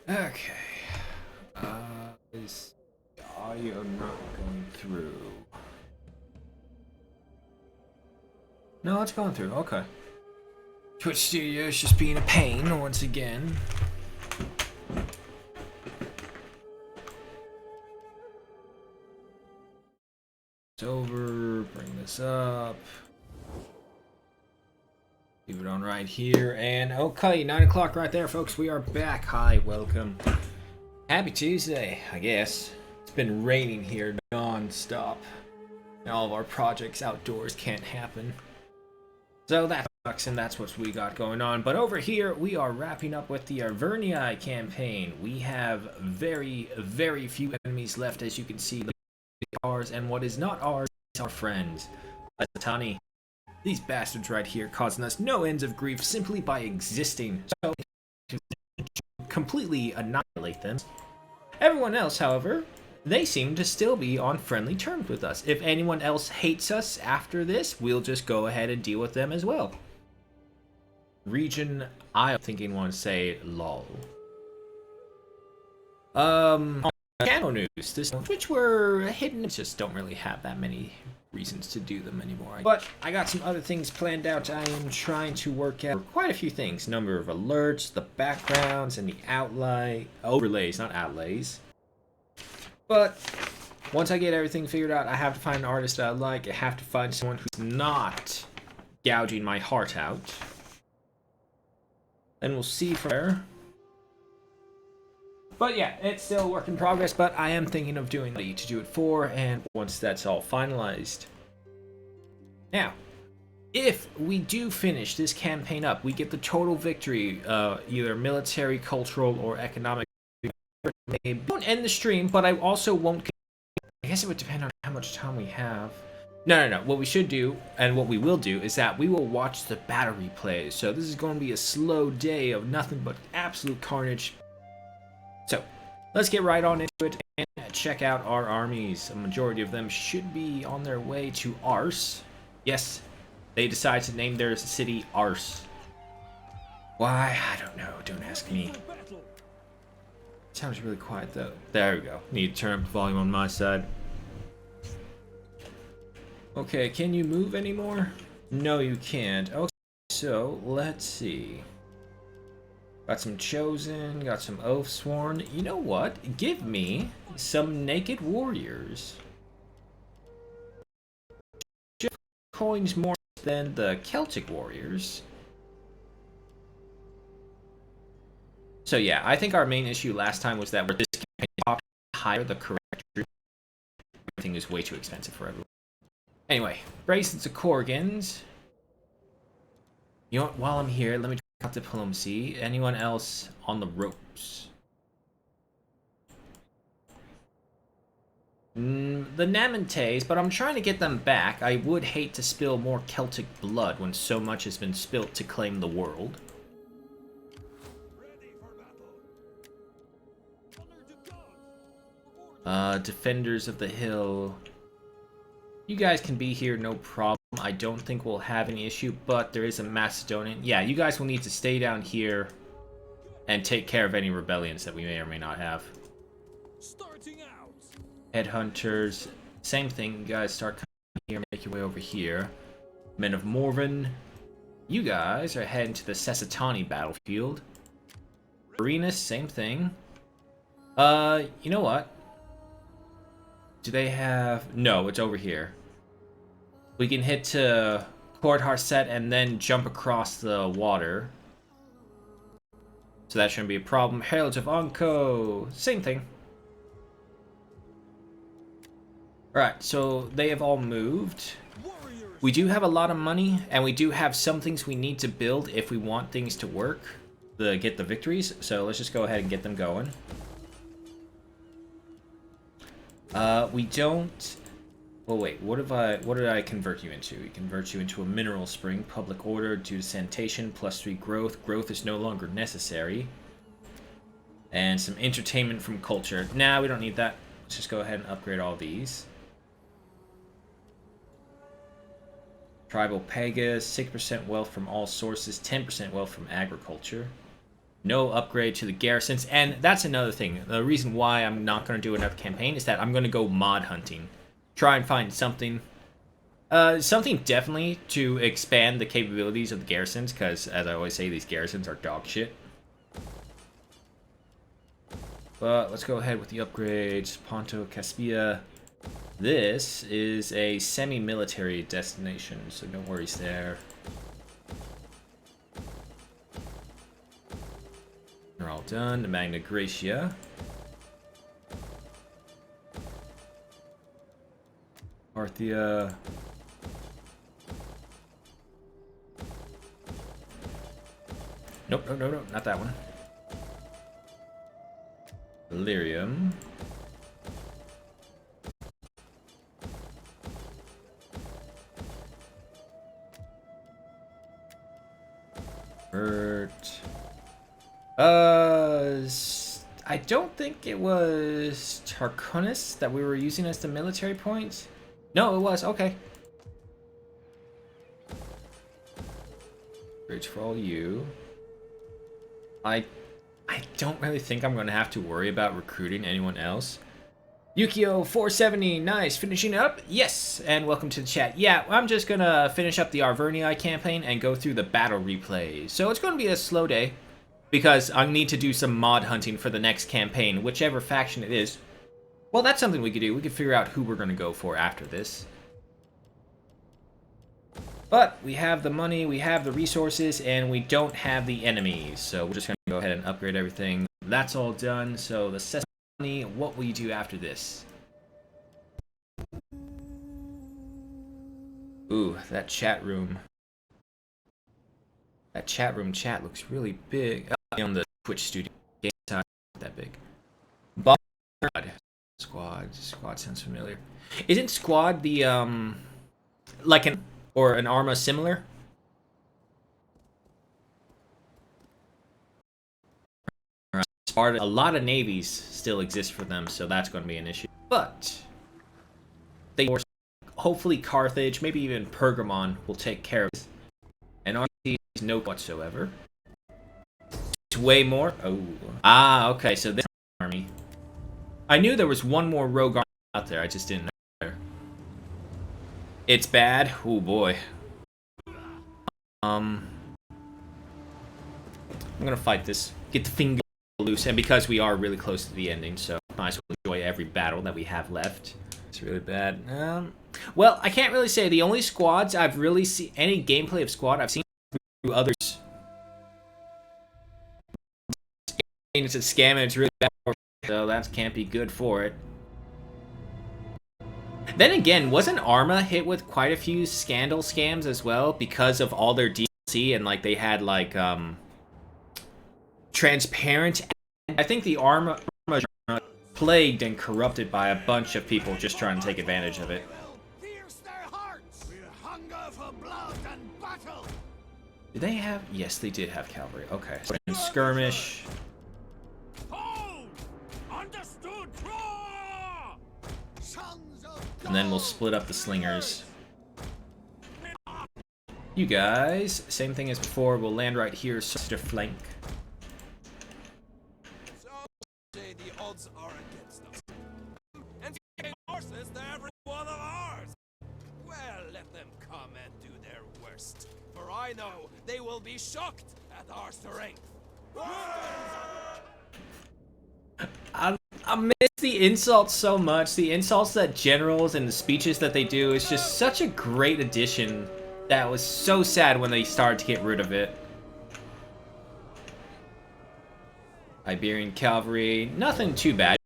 Okay. Is audio not going through? No, it's going through. Okay. Twitch Studio is just being a pain once again. It's over. Bring this up. Leave it on right here. And okay, 9 o'clock right there, folks. We are back. Hi, welcome. Happy Tuesday, I guess. It's been raining here non-stop. And all of our projects outdoors can't happen. So that sucks, and that's what we got going on. But over here, we are wrapping up with the Arverni campaign. We have very, very few enemies left, as you can see. Ours, and what is not ours is our friends. Satani. These bastards right here causing us no ends of grief simply by existing. So, to completely annihilate them. Everyone else, however, they seem to still be on friendly terms with us. If anyone else hates us after this, we'll just go ahead and deal with them as well. Region, I'm thinking want to say lol. Channel news, this which were hidden, just don't really have that many reasons to do them anymore. But I got some other things planned out. I am trying to work out quite a few things. Number of alerts, the backgrounds, and the overlays, not outlays. But once I get everything figured out, I have to find an artist that I like. I have to find someone who's not gouging my heart out. And we'll see from there. But yeah, it's still a work in progress, but I am thinking of doing to do it for, and once that's all finalized. Now, if we do finish this campaign up, we get the total victory, either military, cultural, or economic. I won't end the stream, but I also won't. I guess it would depend on how much time we have. No. What we should do, and what we will do, is that we will watch the battle replays. So this is going to be a slow day of nothing but absolute carnage. So, let's get right on into it and check out our armies. A majority of them should be on their way to Ars. Yes, they decided to name their city Ars. Why? I don't know. Don't ask me. It sounds really quiet though. There we go. Need to turn up the volume on my side. Okay, can you move anymore? No, you can't. Okay, so let's see. Got some Chosen, got some Oathsworn. You know what? Give me some Naked Warriors. Just coins more than the Celtic Warriors. So yeah, I think our main issue last time was that we're this campaign higher the correct group. Everything is way too expensive for everyone. Anyway, bracelets of Korgans. You know what? While I'm here, let me check out diplomacy. Anyone else on the ropes? The Namantes, but I'm trying to get them back. I would hate to spill more Celtic blood when so much has been spilt to claim the world. Defenders of the Hill. You guys can be here, no problem. I don't think we'll have any issue, but there is a Macedonian. Yeah, you guys will need to stay down here and take care of any rebellions that we may or may not have. Starting out. Headhunters, same thing. You guys start coming here, make your way over here. Men of Morven, you guys are heading to the Sesatani battlefield. Arenas, same thing. You know what? Do they have... No, it's over here. We can hit to Port Harset and then jump across the water. So that shouldn't be a problem. Heralds of Onko, same thing. Alright, so they have all moved. We do have a lot of money, and we do have some things we need to build if we want things to work. Get the victories, so let's just go ahead and get them going. We don't... Well, wait, what did I convert you into? We convert you into a mineral spring. Public order due to sanitation, +3 growth. Growth is no longer necessary. And some entertainment from culture. Nah, we don't need that. Let's just go ahead and upgrade all these. Tribal Pegas, 6% wealth from all sources, 10% wealth from agriculture. No upgrade to the garrisons. And that's another thing. The reason why I'm not going to do another campaign is that I'm going to go mod hunting. Try and find something. Something definitely to expand the capabilities of the garrisons, because, as I always say, these garrisons are dog shit. But let's go ahead with the upgrades. Ponto Caspia. This is a semi-military destination, so no worries there. They're all done. The Magna Graecia. Parthia. Nope, no, not that one. Delirium. I don't think it was Tarkonis that we were using as the military point. No, it was. Okay. Bridge for all you. I don't really think I'm going to have to worry about recruiting anyone else. Yukio 470, nice. Finishing up? Yes, and welcome to the chat. Yeah, I'm just going to finish up the Arverni campaign and go through the battle replays. So it's going to be a slow day, because I need to do some mod hunting for the next campaign, whichever faction it is. Well, that's something we could do. We could figure out who we're going to go for after this. But we have the money, we have the resources, and we don't have the enemies. So we're just going to go ahead and upgrade everything. That's all done. So the Sesame, what will you do after this? Ooh, that chat room. That chat room chat looks really big. On the Twitch studio. Game time, not that big. But Squad sounds familiar. Isn't Squad the like an Arma similar? Sparta, a lot of navies still exist for them, so that's going to be an issue. But they hopefully Carthage, maybe even Pergamon will take care of this. And RT is no whatsoever. It's way more. Oh. Ah, okay, so this army. I knew there was one more rogue army out there, I just didn't know. It's bad. Oh boy. I'm gonna fight this. Get the finger loose, and because we are really close to the ending, so might as well enjoy every battle that we have left. It's really bad. Well, I can't really say. The only squads I've really seen any gameplay of squad I've seen through others. It's a scam and it's really bad, so that can't be good for it. Then again, wasn't Arma hit with quite a few scandal scams as well because of all their DLC and like they had like transparent. I think the Arma plagued and corrupted by a bunch of people just trying to take advantage of it. Did they have? Yes, they did have cavalry. Okay. So in skirmish. And then we'll split up the slingers. You guys, same thing as before, we'll land right here, so to flank. So say the odds are against us. And horses, they're every one of ours. Well, let them come and do their worst. For I know they will be shocked at our strength. I miss the insults so much. The insults that generals and the speeches that they do is just such a great addition. That was so sad when they started to get rid of it. Iberian cavalry, nothing too bad.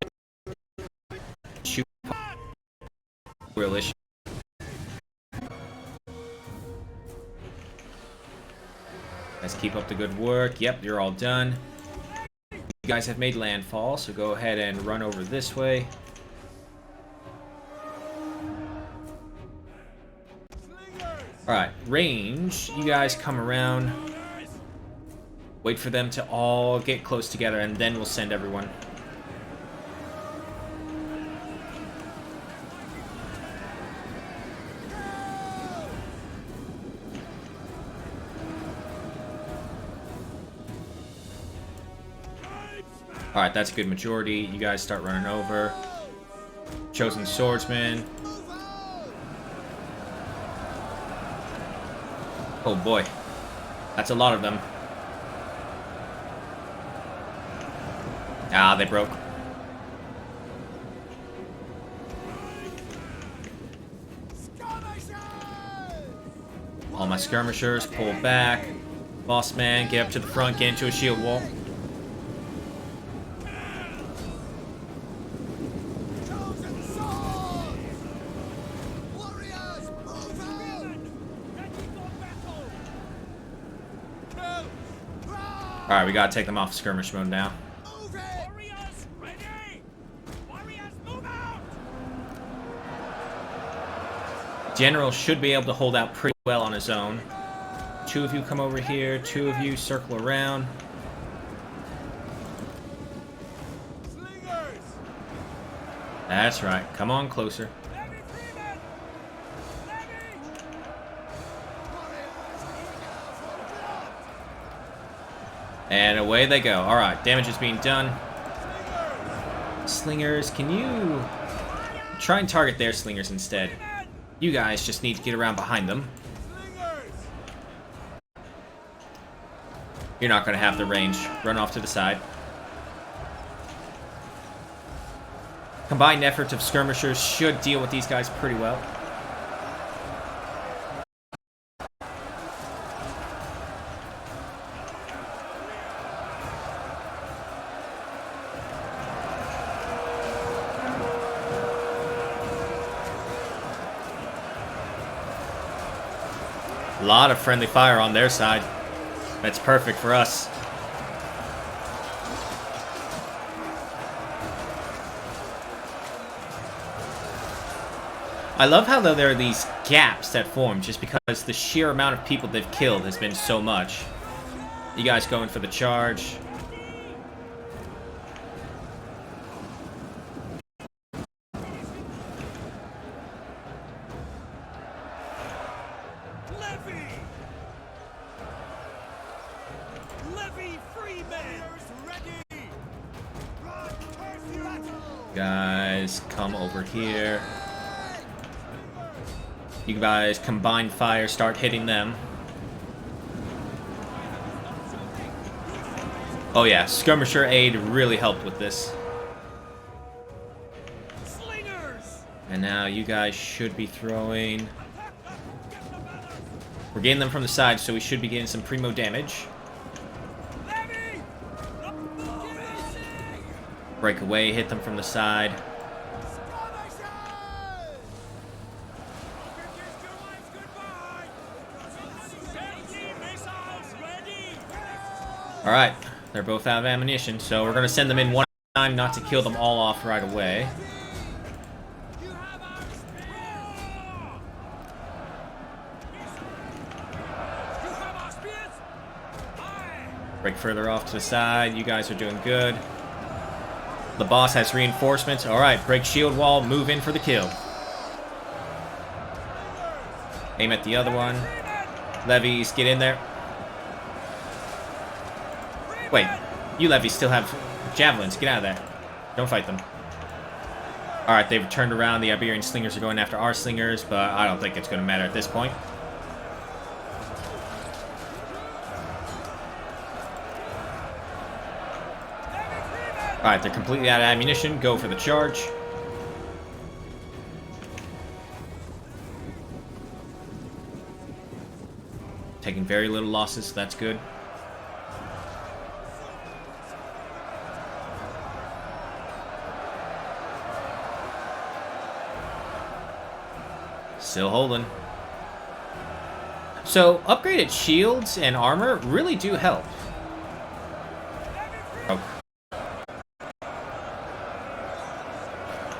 Shoot, real issue. Let's keep up the good work. Yep, you're all done. You guys have made landfall, so go ahead and run over this way. Alright, range. You guys come around. Wait for them to all get close together, and then we'll send everyone. Alright, that's a good majority. You guys start running over. Chosen swordsman. Oh boy. That's a lot of them. Ah, they broke. All my skirmishers pull back. Boss man, get up to the front, get into a shield wall. Alright, we gotta take them off skirmish mode now. Warriors, ready! Warriors, move out! General should be able to hold out pretty well on his own. 2 of you come over here, 2 of you circle around. Slingers! That's right, come on closer. Levy Freeman! Levy! And away they go. Alright, damage is being done. Slingers, can you try and target their slingers instead? You guys just need to get around behind them. You're not going to have the range. Run off to the side. Combined efforts of skirmishers should deal with these guys pretty well. A lot of friendly fire on their side. That's perfect for us. I love how though there are these gaps that form just because the sheer amount of people they've killed has been so much. You guys going for the charge. Levy! Levy Freeman! Ready! Guys, come over here. You guys combine fire, start hitting them. Oh yeah, skirmisher aid really helped with this. Slingers! And now you guys should be throwing. We're getting them from the side, so we should be getting some primo damage. Levy! Break away, hit them from the side. Alright, they're both out of ammunition, so we're going to send them in one time, not to kill them all off right away. Break further off to the side, you guys are doing good. The boss has reinforcements. Alright, break shield wall, move in for the kill. Aim at the other one. Levies, get in there. Wait, you levies still have javelins. Get out of there. Don't fight them. Alright, they've turned around. The Iberian slingers are going after our slingers, but I don't think it's going to matter at this point. Alright, they're completely out of ammunition. Go for the charge. Taking very little losses, so that's good. Still holding. So, upgraded shields and armor really do help.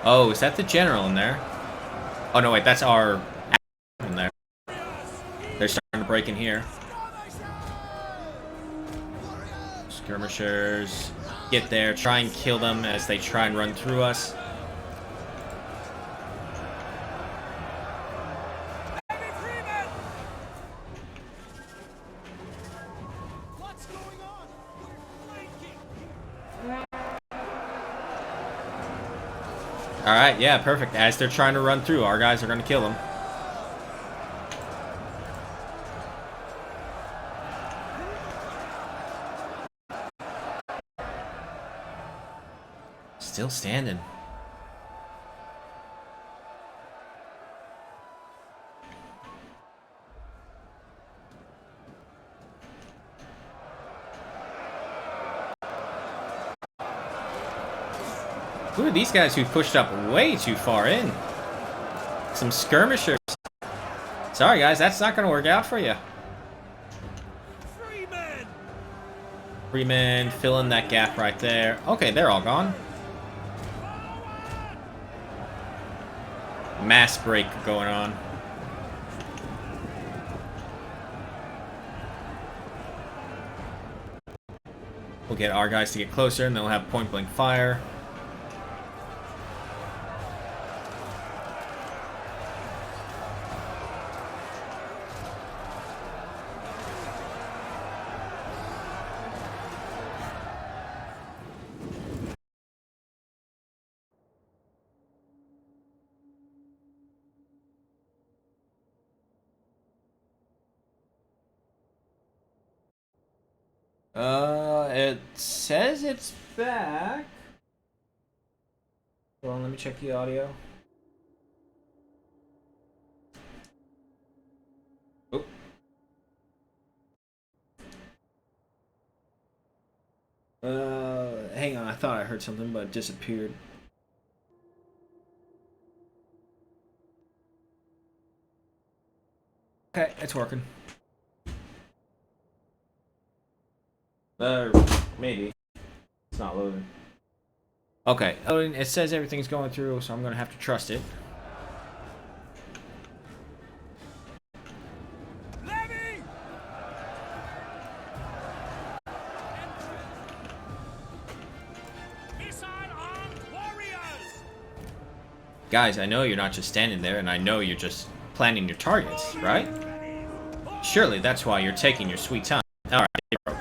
Oh, is that the general in there? Oh, no, wait, that's our in there. They're starting to break in here. Skirmishers, get there, try and kill them as they try and run through us. Alright, yeah, perfect. As they're trying to run through, our guys are going to kill them. Still standing. Who are these guys who pushed up way too far in? Some skirmishers. Sorry guys, that's not going to work out for you. Freeman, fill in that gap right there. Okay, they're all gone. Mass break going on. We'll get our guys to get closer and they'll have point blank fire. It says it's back. Hold on, let me check the audio. Oh. Hang on, I thought I heard something, but it disappeared. Okay, it's working. Maybe. It's not loading. Okay, it says everything's going through, so I'm gonna have to trust it. Guys, I know you're not just standing there, and I know you're just planning your targets, right? Surely that's why you're taking your sweet time. Alright, bro.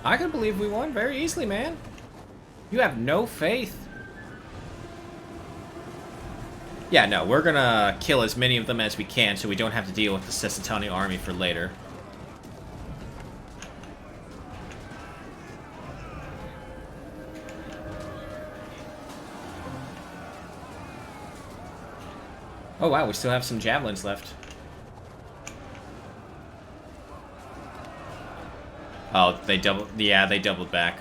I can believe we won very easily, man. You have no faith. Yeah, no, we're gonna kill as many of them as we can so we don't have to deal with the Sessitani army for later. Oh wow, we still have some javelins left. Oh, they doubled. Yeah, they doubled back.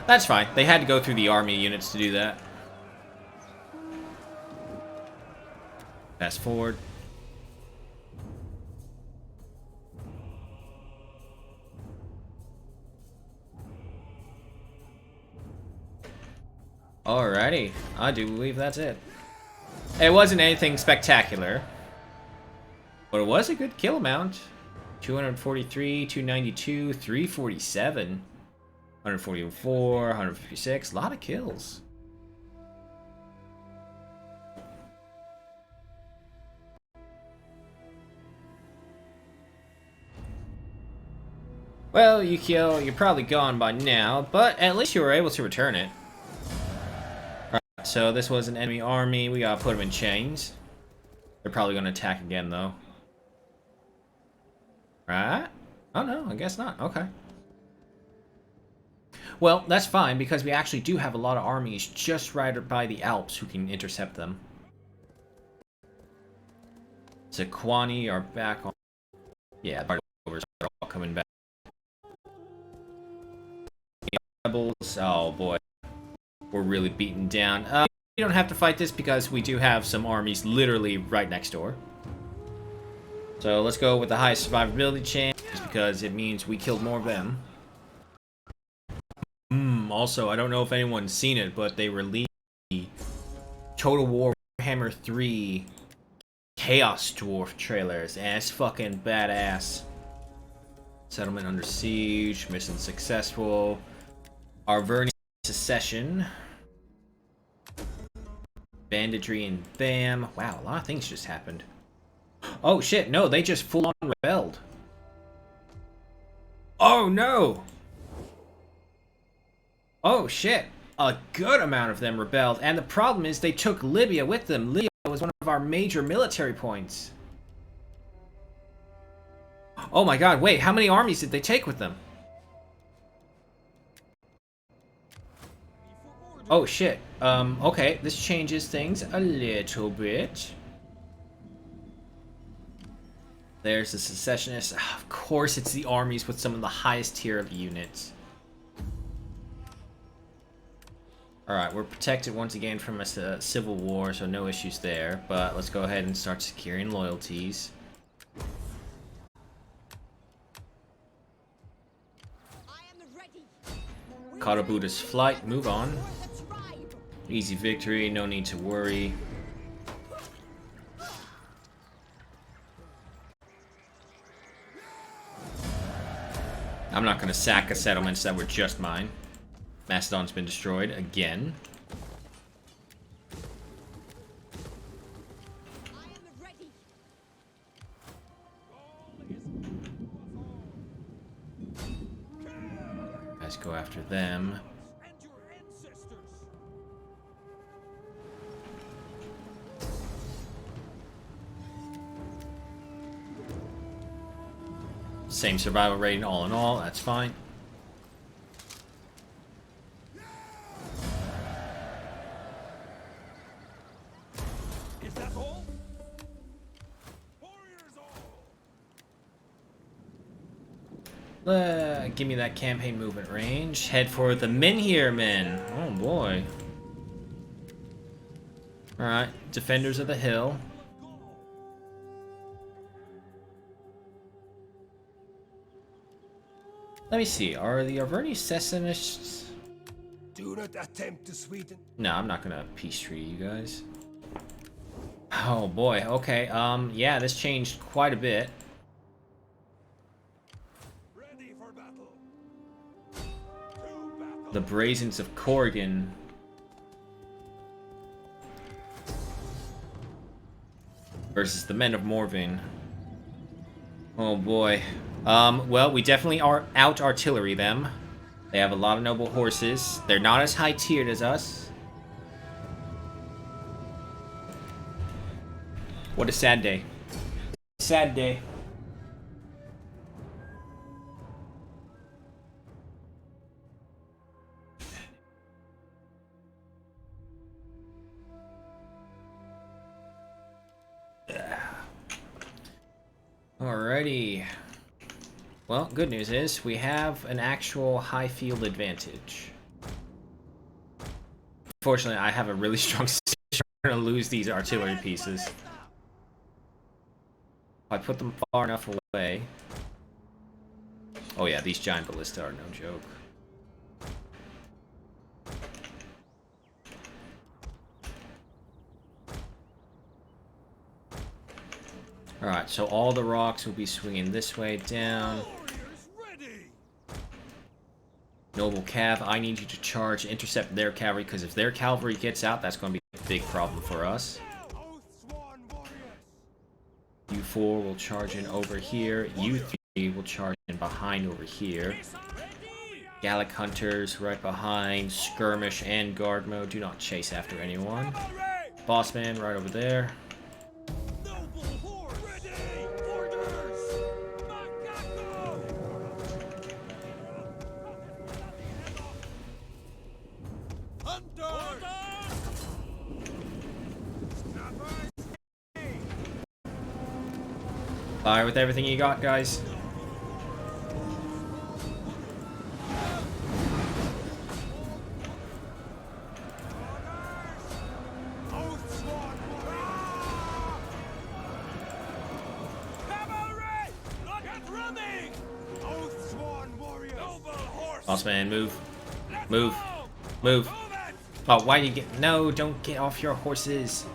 That's fine. They had to go through the army units to do that. Fast forward. Alrighty, I do believe that's it. It wasn't anything spectacular, but it was a good kill amount. 243, 292, 347, 144, 156, a lot of kills. Well, Yukio, you're probably gone by now, but at least you were able to return it. Right, so this was an enemy army. We gotta put them in chains. They're probably gonna attack again, though. Right? Oh no, I guess not. Okay. Well, that's fine, because we actually do have a lot of armies just right by the Alps who can intercept them. Zequani are back on... Yeah, the rovers are all coming back. Rebels, oh boy. We're really beaten down. We don't have to fight this because we do have some armies literally right next door. So let's go with the highest survivability chance, because it means we killed more of them. Also, I don't know if anyone's seen it, but they released the Total War Warhammer 3 Chaos Dwarf trailers, and it's fucking badass. Settlement under siege, mission successful. Arverni secession. banditry and bam. Wow, a lot of things just happened. Oh shit, no, they just full on rebelled. Oh no! Oh shit, a good amount of them rebelled, and the problem is they took Libya with them. Libya was one of our major military points. Oh my god, wait, how many armies did they take with them? Oh shit, okay, this changes things a little bit. There's the secessionists. Of course it's the armies with some of the highest tier of units. Alright, we're protected once again from a civil war, so no issues there. But let's go ahead and start securing loyalties. Karabuda's flight, move on. Easy victory, no need to worry. I'm not gonna sack the settlements that were just mine. Macedon's been destroyed again. Let's go after them. Same survival rating all in all, that's fine. Is that all? Give me that campaign movement range. Head for the Menhir men. Oh boy. Alright, defenders of the hill. Let me see, are the Arverni secessionists? Do not attempt to sweeten. No, I'm not gonna peace treaty you guys. Oh boy, okay, yeah, this changed quite a bit. Ready for battle. The Brazens of Corrigan. Versus the Men of Morven. Oh boy. Well, we definitely are out-artillery them. They have a lot of noble horses. They're not as high-tiered as us. What a sad day. Sad day. Alrighty. Well, good news is we have an actual high field advantage. Unfortunately, I have a really strong suspicion we're going to lose these artillery pieces. If I put them far enough away. Oh yeah, these giant ballista are no joke. Alright, so all the rocks will be swinging this way down. Noble Cav, I need you to charge, intercept their cavalry, because if their cavalry gets out, that's going to be a big problem for us. You 4 will charge in over here. You 3 will charge in behind over here. Gallic Hunters right behind. Skirmish and guard mode. Do not chase after anyone. Bossman right over there. Fire with everything you got, guys. Bossman, move. Move. Move. Oh, why do you get... No, don't get off your horses.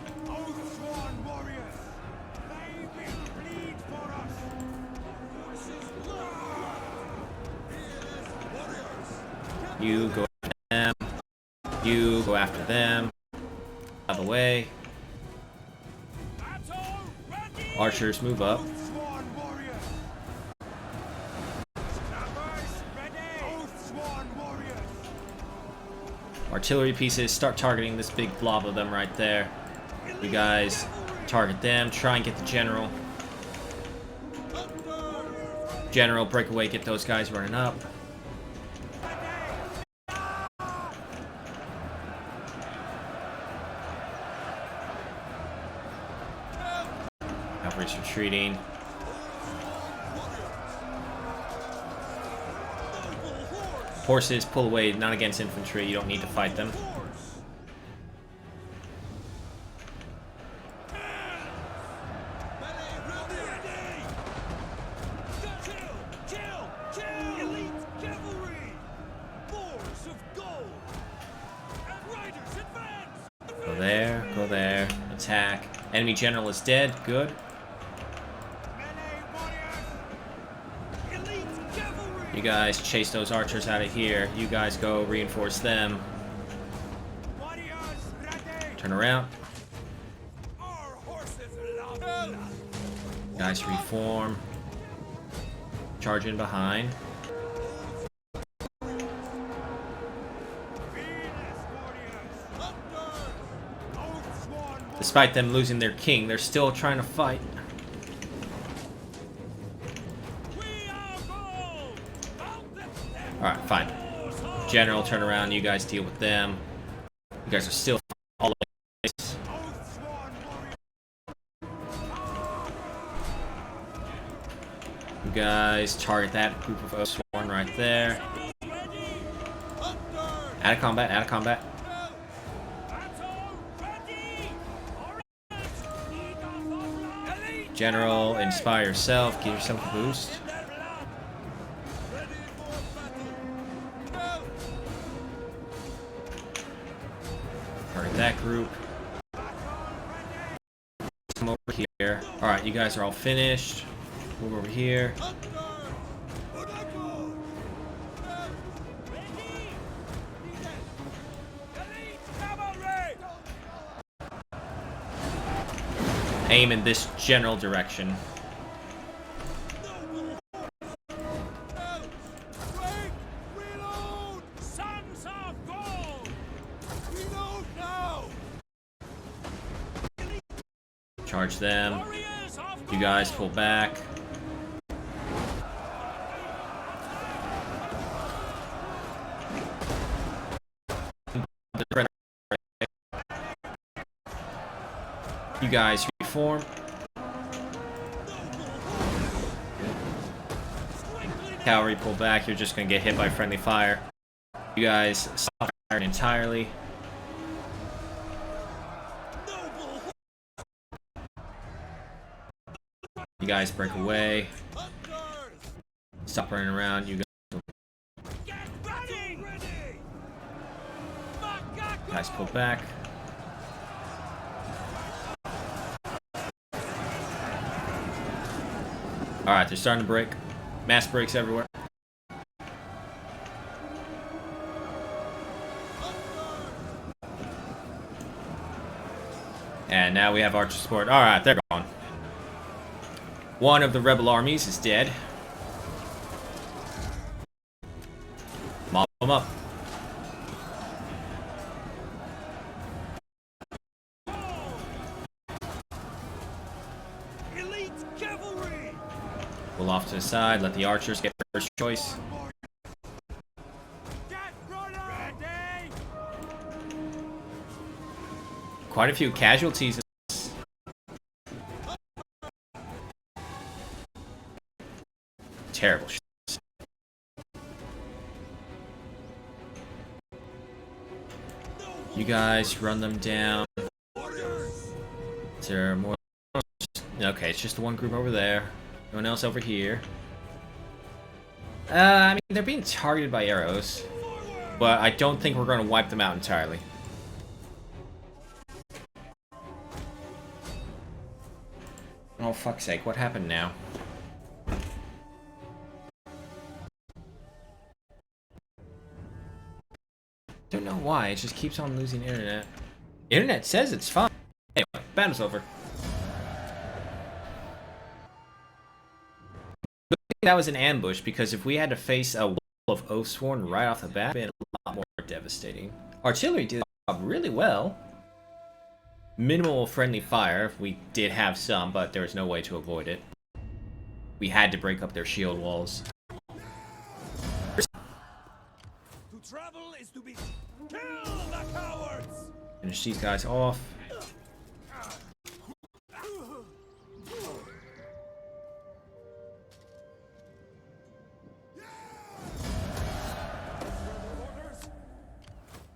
You go after them. You go after them. Out of the way. Archers, move up. Artillery pieces, start targeting this big blob of them right there. You guys target them, try and get the general. General, break away, get those guys running up. Cavalry's retreating. Horses, pull away, not against infantry, you don't need to fight them. Go there, attack. Enemy general is dead, good. You guys chase those archers out of here. You guys go reinforce them. Turn around. Guys reform. Charge in behind. Despite them losing their king, they're still trying to fight. Alright, fine. General, turn around. You guys deal with them. You guys are still all over the place. You guys target that group of Sworn right there. Out of combat, out of combat. General, inspire yourself. Give yourself a boost. That group. Come over here. Alright, you guys are all finished. Move over here. Aim in this general direction. Charge them. You guys pull back. You guys reform. Cavalry pull back. You're just gonna get hit by friendly fire. You guys stop firing entirely. You guys break away. Stop running around. You guys pull back. Alright, they're starting to break. Mass breaks everywhere. And now we have archer support. Alright, they're gone. One of the rebel armies is dead. Mob them up. Elite cavalry. Pull off to the side, let the archers get first choice. Quite a few casualties. Terrible shit. You guys run them down. Is there more? Okay, it's just the one group over there. No one else over here. I mean, they're being targeted by arrows, but I don't think we're going to wipe them out entirely. Oh, fuck's sake, what happened now? Don't know why, it just keeps on losing internet. Internet says it's fine. Anyway, battle's over. That was an ambush, because if we had to face a wall of Oathsworn right off the bat, it would have been a lot more devastating. Artillery did the job really well. Minimal friendly fire, we did have some, but there was no way to avoid it. We had to break up their shield walls. To travel is to be kill the cowards. Finish these guys off.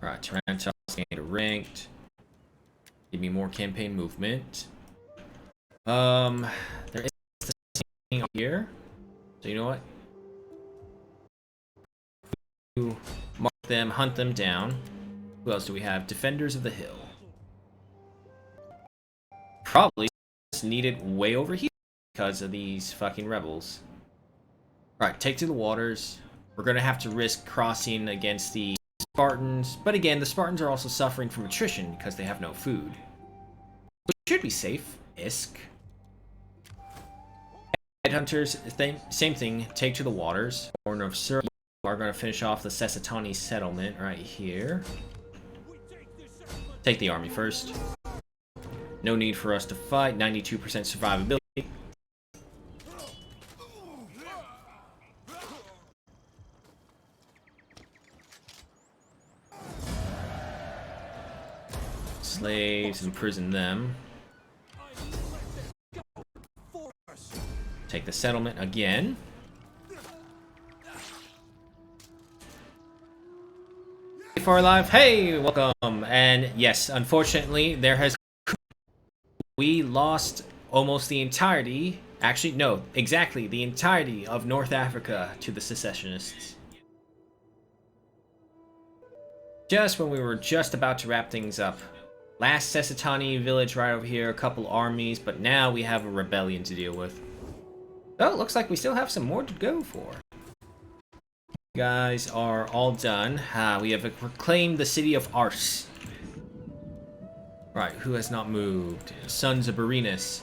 Alright, Tyrannosaurus gained a ranked. Give me more campaign movement. There is this thing here. So you know what? You mark them, hunt them down. Who else do we have? Defenders of the Hill. Probably needed way over here because of these fucking rebels. Alright, take to the waters. We're gonna have to risk crossing against the Spartans, but again, the Spartans are also suffering from attrition because they have no food. Which should be safe. Isk. Headhunters, same thing. Take to the waters. Corner of Syria. We're going to finish off the Sesatani settlement right here. Take the army first. No need for us to fight. 92% survivability. Slaves, imprison them. Take the settlement again. For life, hey, welcome. And yes, unfortunately, we lost almost the entirety. Actually, no, exactly the entirety of North Africa to the secessionists. Just when we were just about to wrap things up. Last Sesatani village right over here, a couple armies, but now we have a rebellion to deal with. Oh, it looks like we still have some more to go for. You guys are all done. We have reclaimed the city of Ars. Right, who has not moved? Sons of Berenus.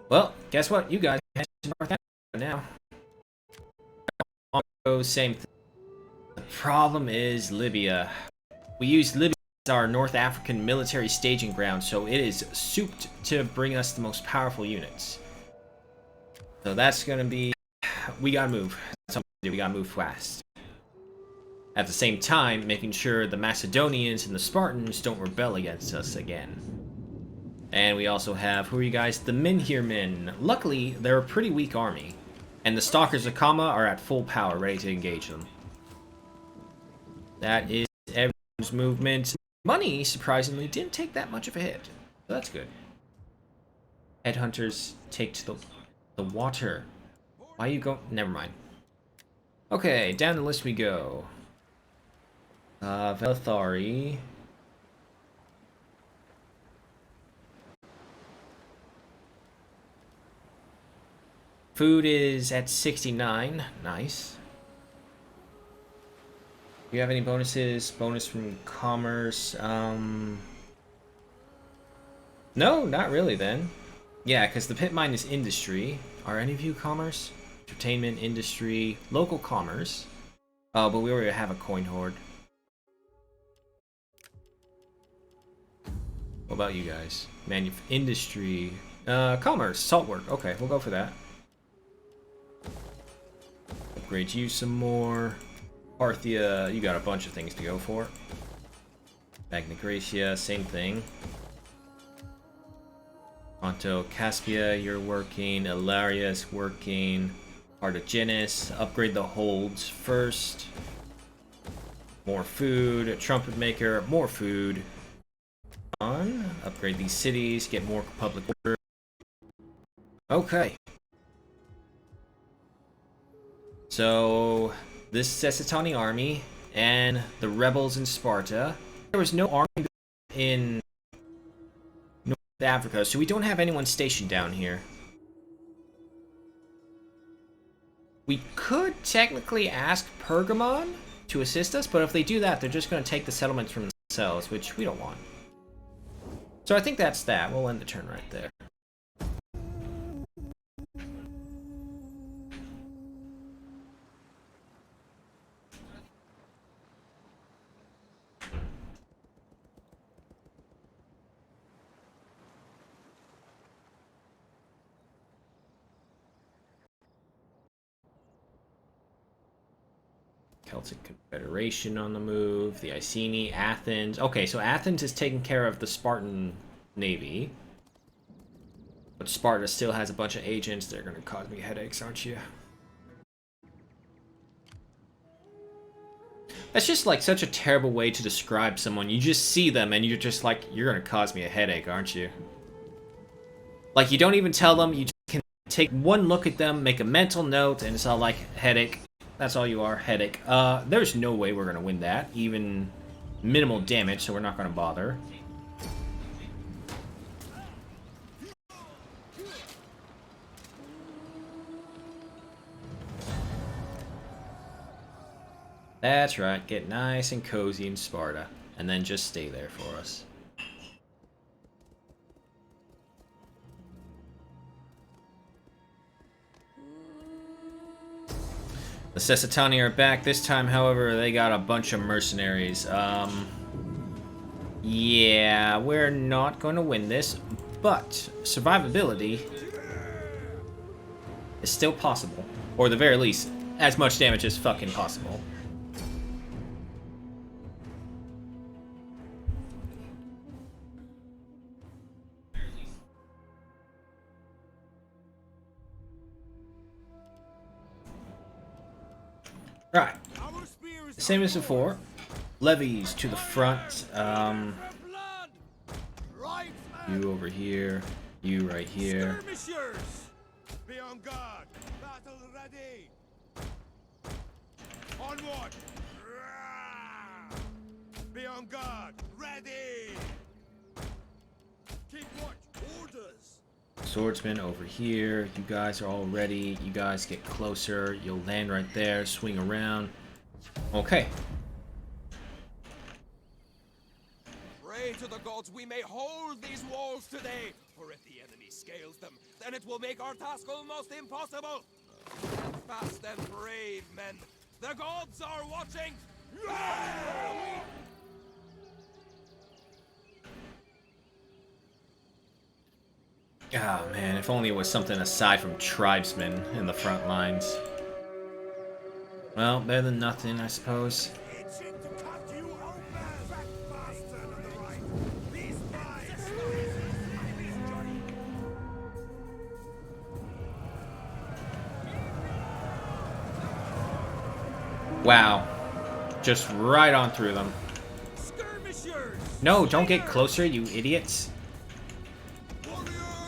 Well, guess what? You guys head to North Africa now. Same thing. The problem is Libya. We used Libya as our North African military staging ground, so it is souped to bring us the most powerful units. So that's gonna be... We gotta move. That's something to do. We gotta move fast. At the same time, making sure the Macedonians and the Spartans don't rebel against us again. And we also have, who are you guys? The Minhirmen. Luckily, they're a pretty weak army. And the Stalkers of Kama are at full power, ready to engage them. That is everyone's movement. Money, surprisingly, didn't take that much of a hit. So that's good. Headhunters take to the water. Why you go? Never mind. Okay, down the list we go. Velathari. Food is at 69. Nice. Do you have any bonuses? Bonus from commerce. No, not really then. Yeah, because the pit mine is industry. Are any of you commerce? Entertainment, industry, local commerce. Oh, but we already have a coin hoard. What about you guys? Industry, commerce, salt work. Okay, we'll go for that. Upgrade you some more. Parthia, you got a bunch of things to go for. Magna Graecia, same thing. Ponto, Caspia, you're working. Ilaria's working. Cartaginus, upgrade the holds first. More food. Trumpet maker, more food. Upgrade these cities, get more public order. Okay. So, this Sesatani army and the rebels in Sparta. There was no army in North Africa, so we don't have anyone stationed down here. We could technically ask Pergamon to assist us, but if they do that, they're just going to take the settlements from themselves, which we don't want. So I think that's that. We'll end the turn right there. Celtic Confederation on the move. The Iceni, Athens. Okay, so Athens is taking care of the Spartan navy. But Sparta still has a bunch of agents. They're going to cause me headaches, aren't you? That's just like such a terrible way to describe someone. You just see them and you're just like, you're going to cause me a headache, aren't you? Like, you don't even tell them. You just can take one look at them, make a mental note, and it's all like, headache. That's all you are, headache. There's no way we're going to win that. Even minimal damage, so we're not going to bother. That's right, get nice and cozy in Sparta, and then just stay there for us. The Sessatani are back. This time, however, they got a bunch of mercenaries. Yeah, we're not going to win this, but survivability is still possible. Or at the very least, as much damage as fucking possible. Right. Same as before. Levies to the front. You over here. You right here. Be on guard. Battle ready. Onward. Be on guard. Ready. Keep watch. Orders. Swordsman over here. You guys are all ready. You guys get closer. You'll land right there. Swing around. Okay. Pray to the gods we may hold these walls today, for if the enemy scales them, then it will make our task almost impossible. Fast and brave men, the gods are watching. Oh man, if only it was something aside from tribesmen in the front lines. Well, better than nothing, I suppose. Wow. Just right on through them. No, don't get closer, you idiots.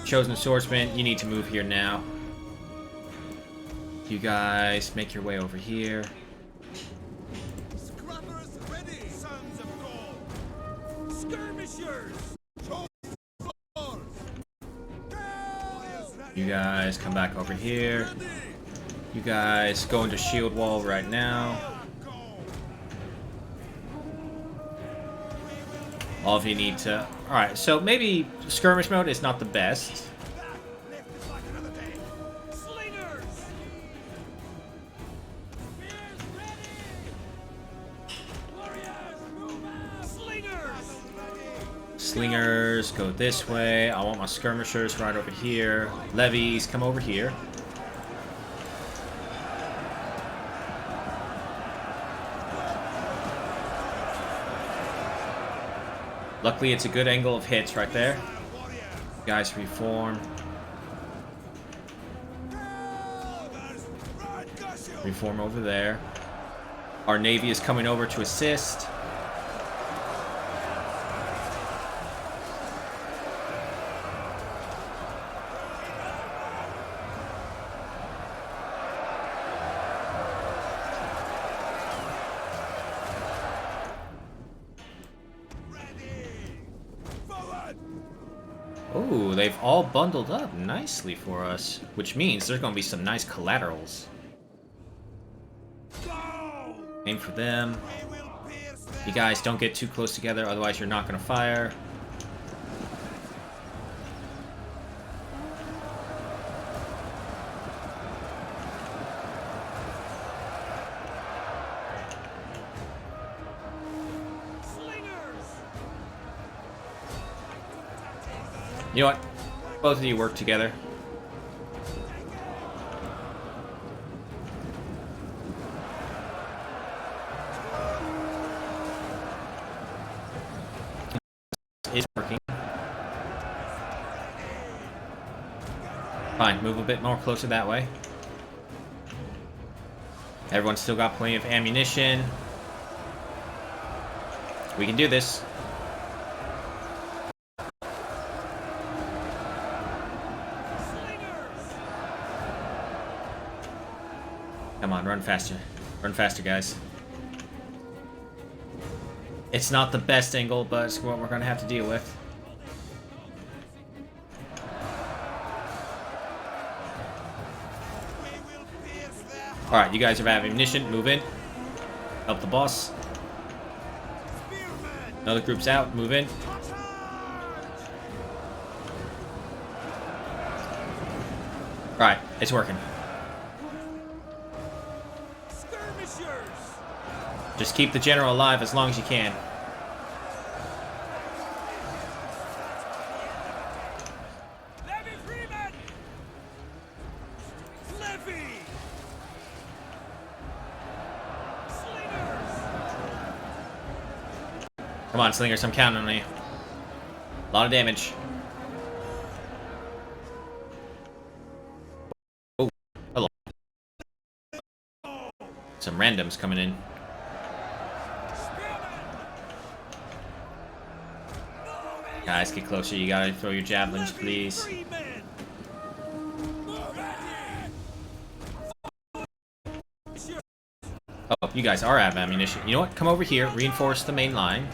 Chosen Swordsman, you need to move here now. You guys make your way over here. Scrubbers ready, sons of God. Skirmishers. You guys come back over here. You guys go into shield wall right now. All of you need to... Alright, so maybe skirmish mode is not the best. Slingers, go this way. I want my skirmishers right over here. Levies, come over here. Luckily, it's a good angle of hits right there. Guys, reform. Reform over there. Our navy is coming over to assist. Ooh, they've all bundled up nicely for us, which means there's going to be some nice collaterals. Aim for them. You guys don't get too close together, otherwise you're not going to fire. You know what? Both of you work together. It's working. Fine, move a bit more closer that way. Everyone's still got plenty of ammunition. We can do this. Come on, run faster. Run faster, guys. It's not the best angle, but it's what we're going to have to deal with. Alright, you guys have ammunition. Move in. Help the boss. Another group's out. Move in. Alright, it's working. Just keep the general alive as long as you can. Come on, Slingers, I'm counting on you. A lot of damage. Oh, hello. Some randoms coming in. Guys, get closer. You gotta throw your javelins, please. Oh, you guys are out of ammunition. You know what? Come over here. Reinforce the main line.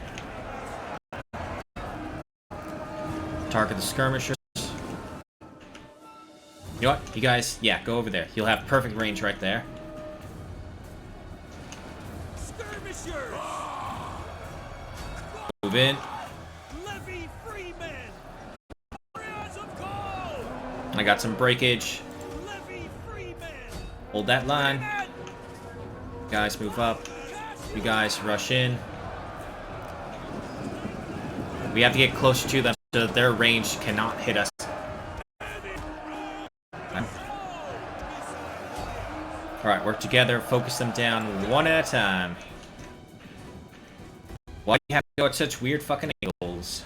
Target the skirmishers. You know what? You guys, yeah, go over there. You'll have perfect range right there. Move in. I got some breakage. Hold that line. You guys move up. You guys rush in. We have to get closer to them so that their range cannot hit us. Alright, work together. Focus them down one at a time. Why do you have to go at such weird fucking angles?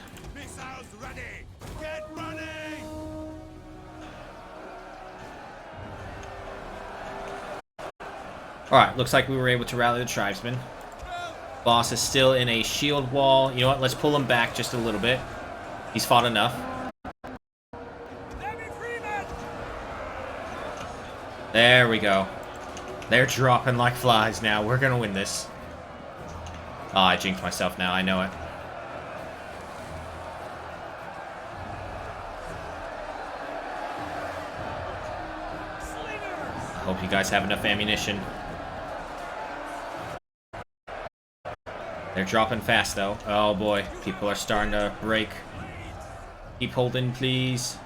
Alright, looks like we were able to rally the tribesmen. Boss is still in a shield wall. You know what? Let's pull him back just a little bit. He's fought enough. There we go. They're dropping like flies now. We're gonna win this. Oh, I jinxed myself now. I know it. I hope you guys have enough ammunition. They're dropping fast, though. Oh, boy. People are starting to break. Keep holding, please.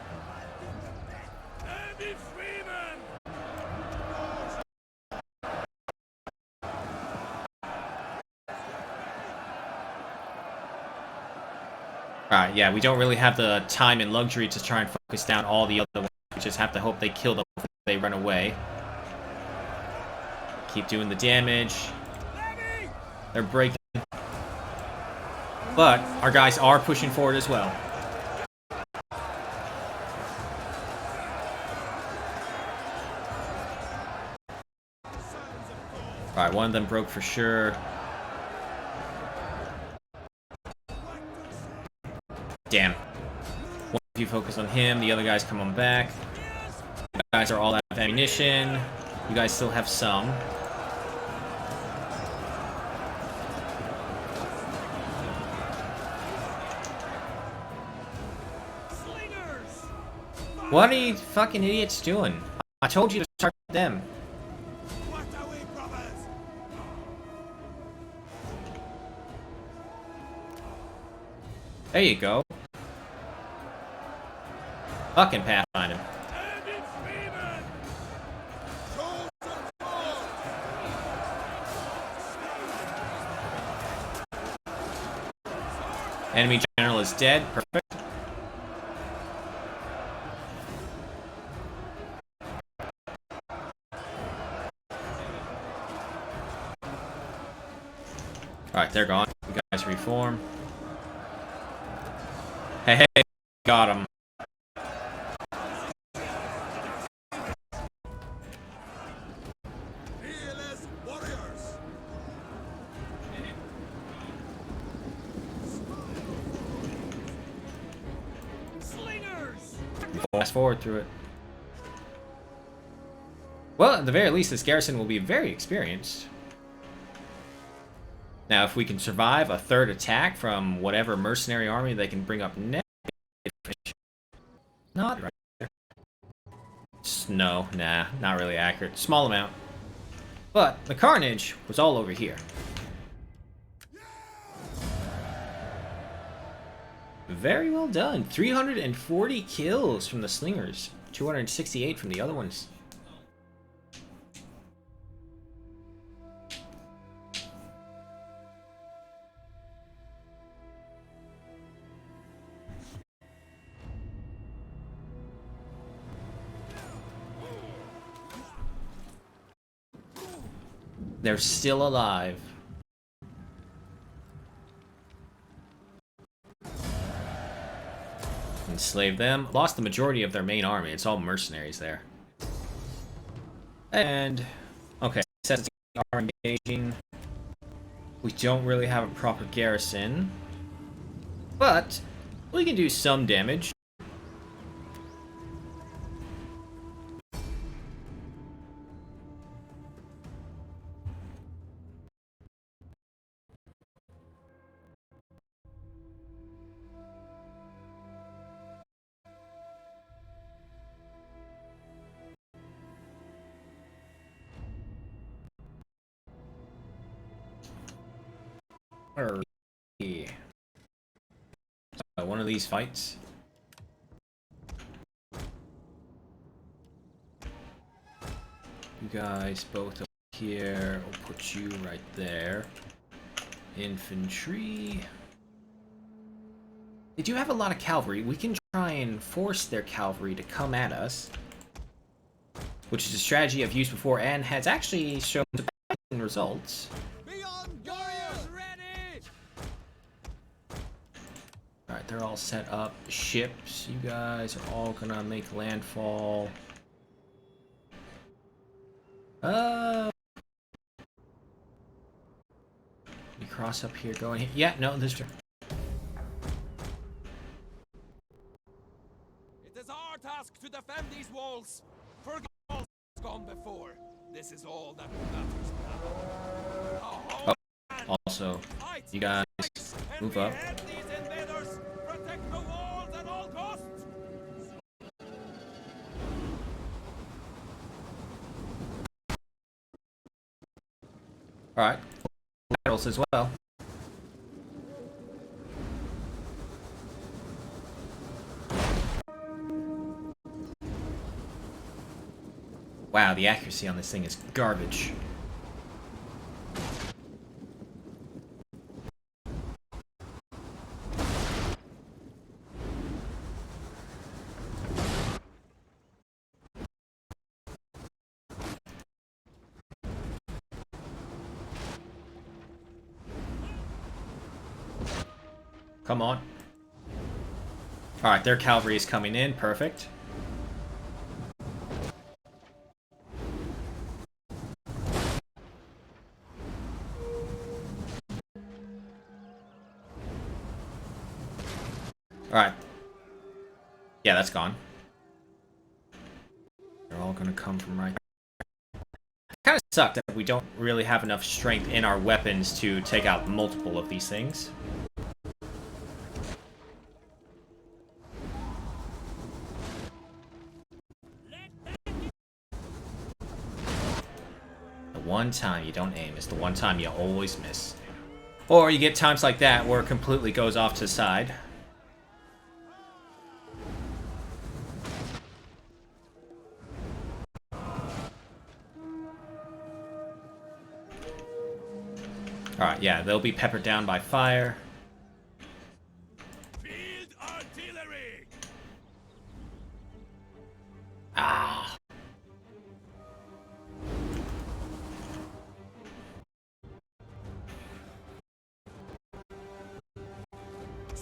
Alright, yeah, we don't really have the time and luxury to try and focus down all the other ones. We just have to hope they kill them before they run away. Keep doing the damage. They're breaking. But our guys are pushing forward as well. Alright, one of them broke for sure. Damn. One of you focus on him, the other guys come on back. You guys are all out of ammunition. You guys still have some. What are you fucking idiots doing? I told you to start with them. There you go. Fucking pathfind him. Enemy general is dead. Perfect. they're gone. You guys reform. Hey, hey, got him. Fearless warriors. Slingers. Fast forward through it. Well, at the very least, this garrison will be very experienced. Now, if we can survive a third attack from whatever mercenary army they can bring up next... Not right there. No, nah, not really accurate. Small amount. But the carnage was all over here. Very well done. 340 kills from the slingers. 268 from the other ones. They're still alive. Enslave them. Lost the majority of their main army. It's all mercenaries there. And okay, says are engaging. We don't really have a proper garrison, but we can do some damage. One of these fights. You guys both up here. We'll put you right there. Infantry. They do have a lot of cavalry. We can try and force their cavalry to come at us, which is a strategy I've used before and has actually shown surprising results. Alright, they're all set up. Ships, you guys are all gonna make landfall. You cross up here, going here. Yeah, no, this. It is our task to defend these walls. Forget all that's gone before. This is all that matters now. Oh, also, you guys move up. Protect the walls at all costs. Alright. Battles as well. Wow, the accuracy on this thing is garbage. Come on. Alright, their cavalry is coming in. Perfect. Alright. Yeah, that's gone. They're all gonna come from right there. Kind of sucks that we don't really have enough strength in our weapons to take out multiple of these things. One time you don't aim is the one time you always miss. Or you get times like that where it completely goes off to the side. Alright, yeah, they'll be peppered down by fire. Field artillery. Ah.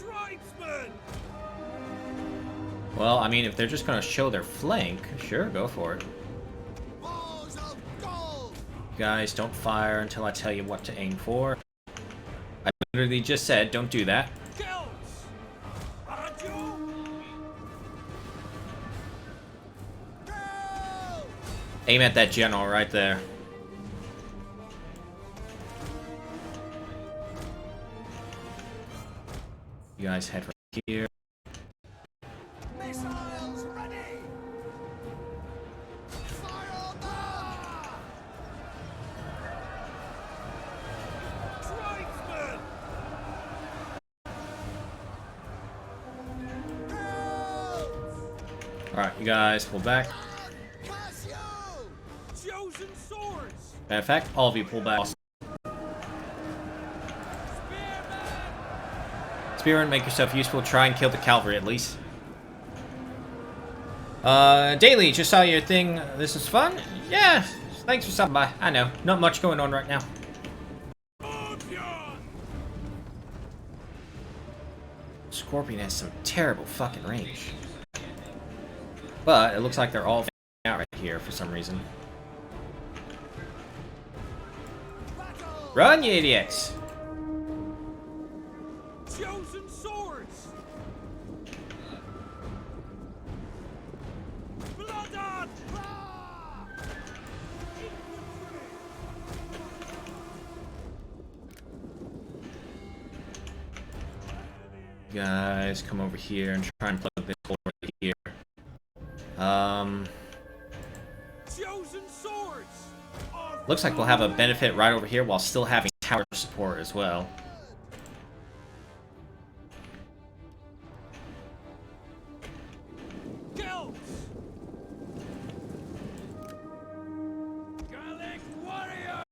Tribesmen! Well, I mean, if they're just gonna show their flank, sure, go for it. Balls of gold! You guys, don't fire until I tell you what to aim for. I literally just said, don't do that. Kills! Raju! Kills! Aim at that general right there. You guys head right here. Missiles ready! Fire on them! Tribesmen! Alright, you guys, pull back. Cassio! Chosen swords! Matter of fact, all of you pull back. Spearman, make yourself useful. Try and kill the cavalry at least. Daily, just saw your thing. This is fun? Yeah, thanks for stopping by. I know, not much going on right now. Scorpion has some terrible fucking range. But it looks like they're all out right here for some reason. Run, you idiots! Chosen swords! Blood on! You guys come over here and try and plug this hole right here. Chosen swords! Looks like we'll have a benefit right over here while still having tower support as well. Kills! Gallic warrior!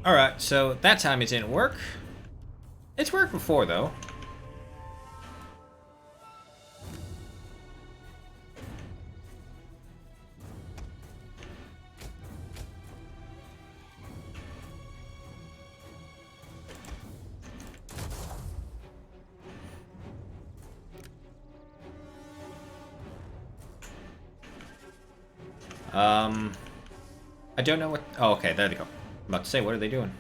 Alright, so that time it didn't work. It's worked before, though. I don't know what... Oh, okay, there they go. I'm about to say, what are they doing?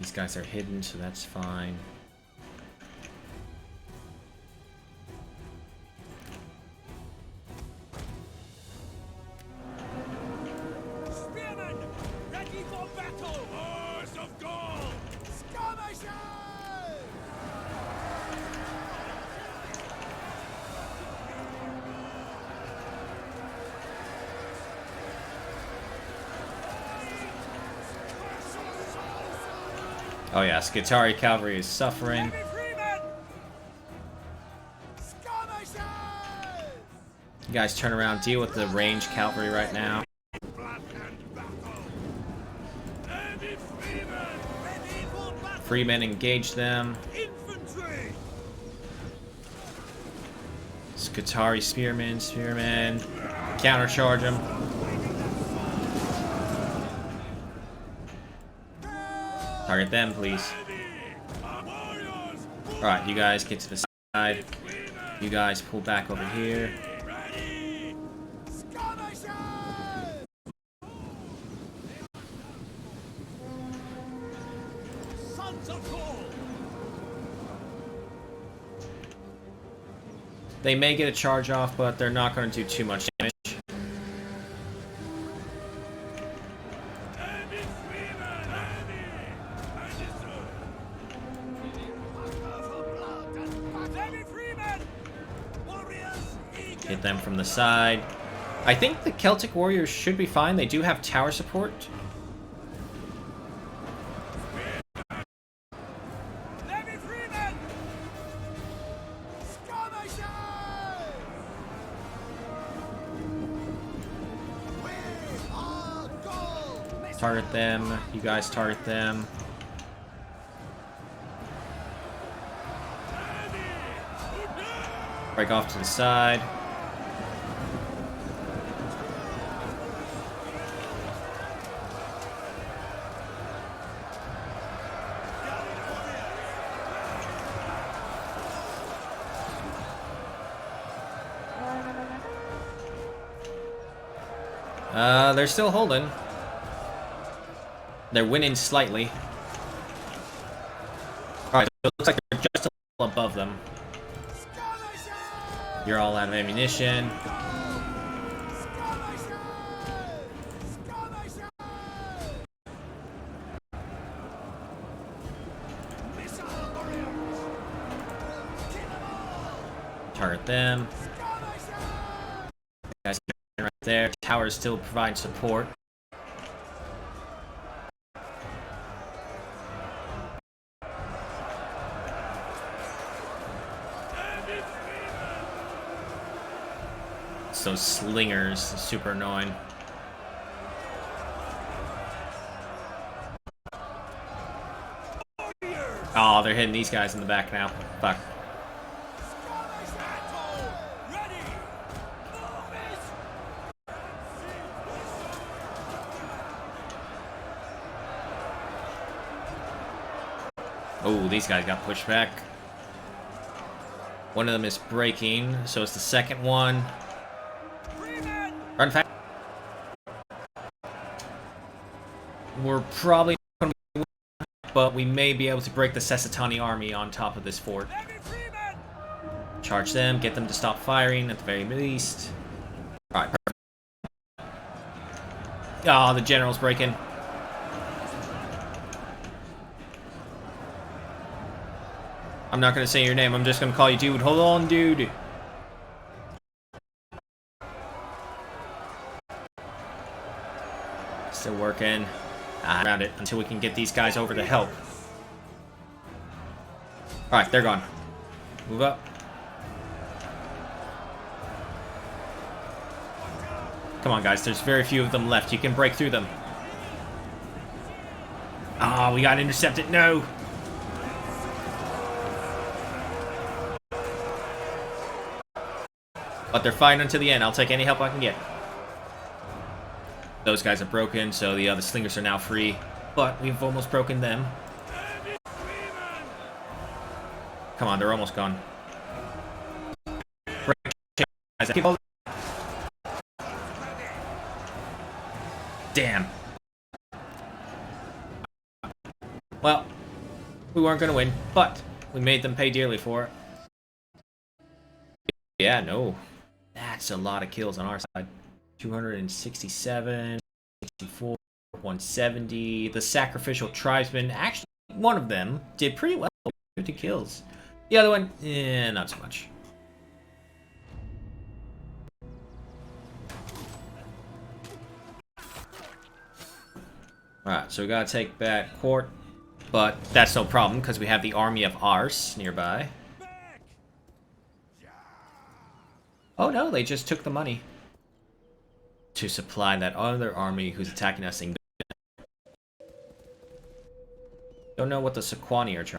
These guys are hidden, so that's fine. Spearmen! Ready for battle! Horse of gold! Skirmishers! Oh yeah, Skitari cavalry is suffering. Heavy freemen! Skirmishers! You guys turn around, deal with the ranged cavalry right now. Blood and battle! Heavy freemen! Ready for battle! Freemen engage them. Infantry! Skitari spearmen, countercharge them. Target them, please. Alright, you guys get to the side. You guys pull back over here. Sons of gold! They may get a charge off, but they're not going to do too much damage. Hit them from the side. I think the Celtic warriors should be fine. They do have tower support. Target them. You guys target them. Break off to the side. They're still holding. They're winning slightly. Alright, so it looks like they're just a little above them. You're all out of ammunition. Target them. Guys, right there. Towers still provide support. It's those slingers, super annoying. Oh, they're hitting these guys in the back now. Fuck. Oh, these guys got pushed back. One of them is breaking, so it's the second one. Run fast. We're probably not going to win, but we may be able to break the Sesatani army on top of this fort. Charge them, get them to stop firing at the very least. Alright, perfect. Oh, the general's breaking. I'm not going to say your name, I'm just going to call you dude. Hold on, dude. Still working. Around it until we can get these guys over to help. Alright, they're gone. Move up. Come on, guys. There's very few of them left. You can break through them. Ah, oh, we got intercepted. No! But they're fighting until the end. I'll take any help I can get. Those guys are broken, so the other slingers are now free. But we've almost broken them. Come on, they're almost gone. Damn. Well, we weren't going to win, but we made them pay dearly for it. Yeah, no. That's a lot of kills on our side. 267, 64, 170. The sacrificial tribesman, actually, one of them did pretty well. 50 kills. The other one, not so much. Alright, so we gotta take back Court, but that's no problem because we have the army of Ars nearby. Oh no, they just took the money to supply that other army who's attacking us in. Don't know what the Sequani are trying.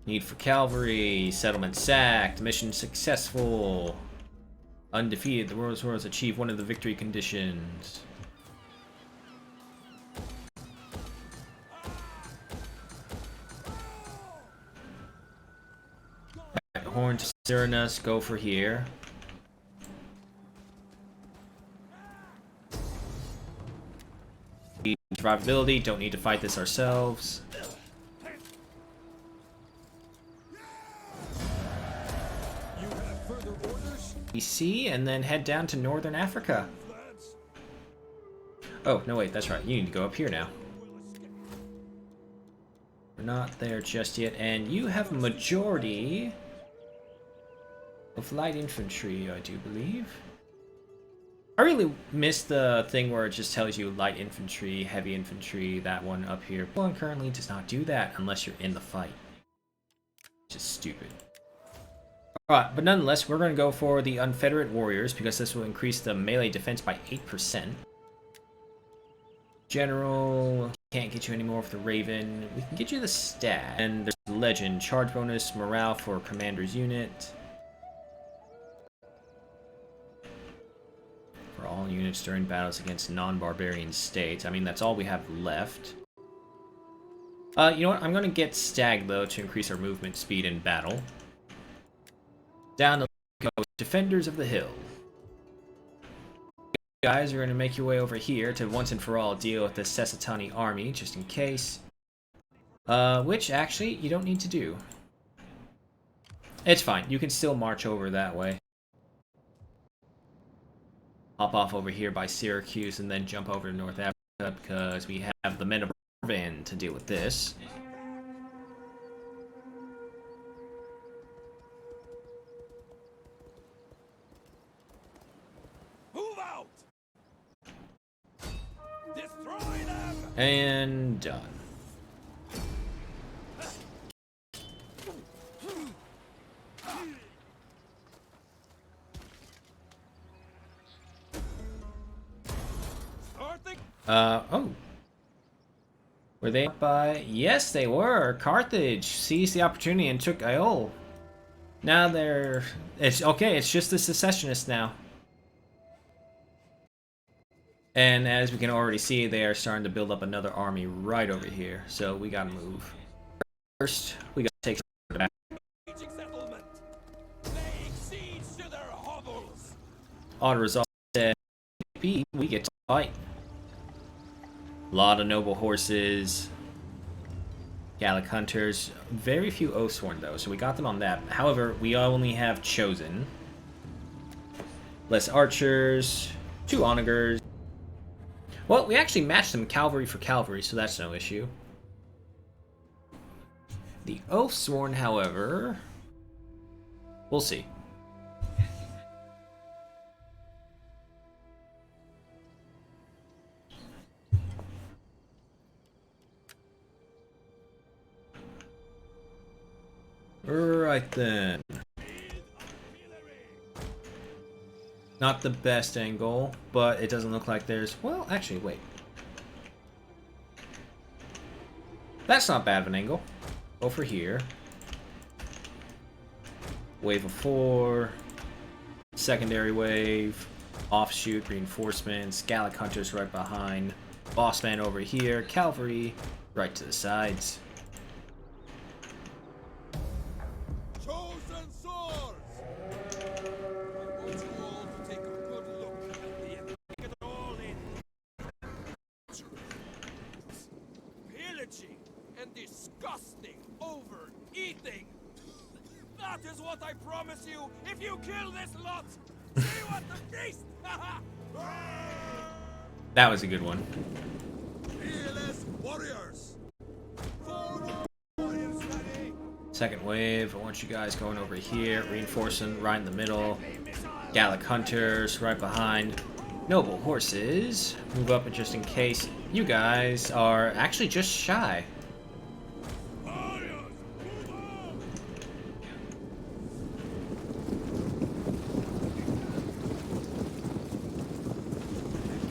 Need for cavalry, settlement sacked, mission successful. Undefeated, the world's worlds achieve one of the victory conditions. Horn to Cyrenus, go for here. Survivability, don't need to fight this ourselves. BC, and then head down to Northern Africa. Oh, no wait, that's right, you need to go up here now. We're not there just yet, and you have a majority of light infantry, I do believe. I really missed the thing where it just tells you light infantry, heavy infantry, that one up here. One currently does not do that unless you're in the fight. Which is stupid. Alright, but nonetheless, we're going to go for the Unfederate Warriors because this will increase the melee defense by 8%. General, can't get you anymore with the Raven. We can get you the stat. And there's Legend, charge bonus, morale for Commander's unit. For all units during battles against non-barbarian states. I mean, that's all we have left. You know what? I'm going to get Stag, though, to increase our movement speed in battle. Down the go, Defenders of the Hill. You guys are going to make your way over here to once and for all deal with the Sesatani army, just in case. Which, actually, you don't need to do. It's fine. You can still march over that way. Hop off over here by Syracuse and then jump over to North Africa because we have the men of Arverni to deal with this. Move out! Destroy them! And done. Oh. Were they by... Yes, they were. Carthage seized the opportunity and took Iole. Now they're... It's okay, it's just the secessionists now. And as we can already see, they are starting to build up another army right over here. So we gotta move. First, we gotta take some back. Auto result said, we get to fight. A lot of noble horses, Gallic hunters, very few Oathsworn though, so we got them on that. However, we only have chosen. Less archers, 2 onagers. Well, we actually matched them cavalry for cavalry, so that's no issue. The Oathsworn, however, we'll see. Right then. Not the best angle, but it doesn't look like there's... Well, actually, wait. That's not bad of an angle. Go for here. Wave of 4. Secondary wave. Offshoot, reinforcements. Gallic hunters right behind. Bossman over here. Cavalry right to the sides. And disgusting overeating. That is what I promise you if you kill this lot. See what the feast. That was a good one. Fearless warriors. Warriors ready. Second wave. I want you guys going over here, reinforcing right in the middle. Gallic hunters right behind. Noble horses. Move up just in case. You guys are actually just shy.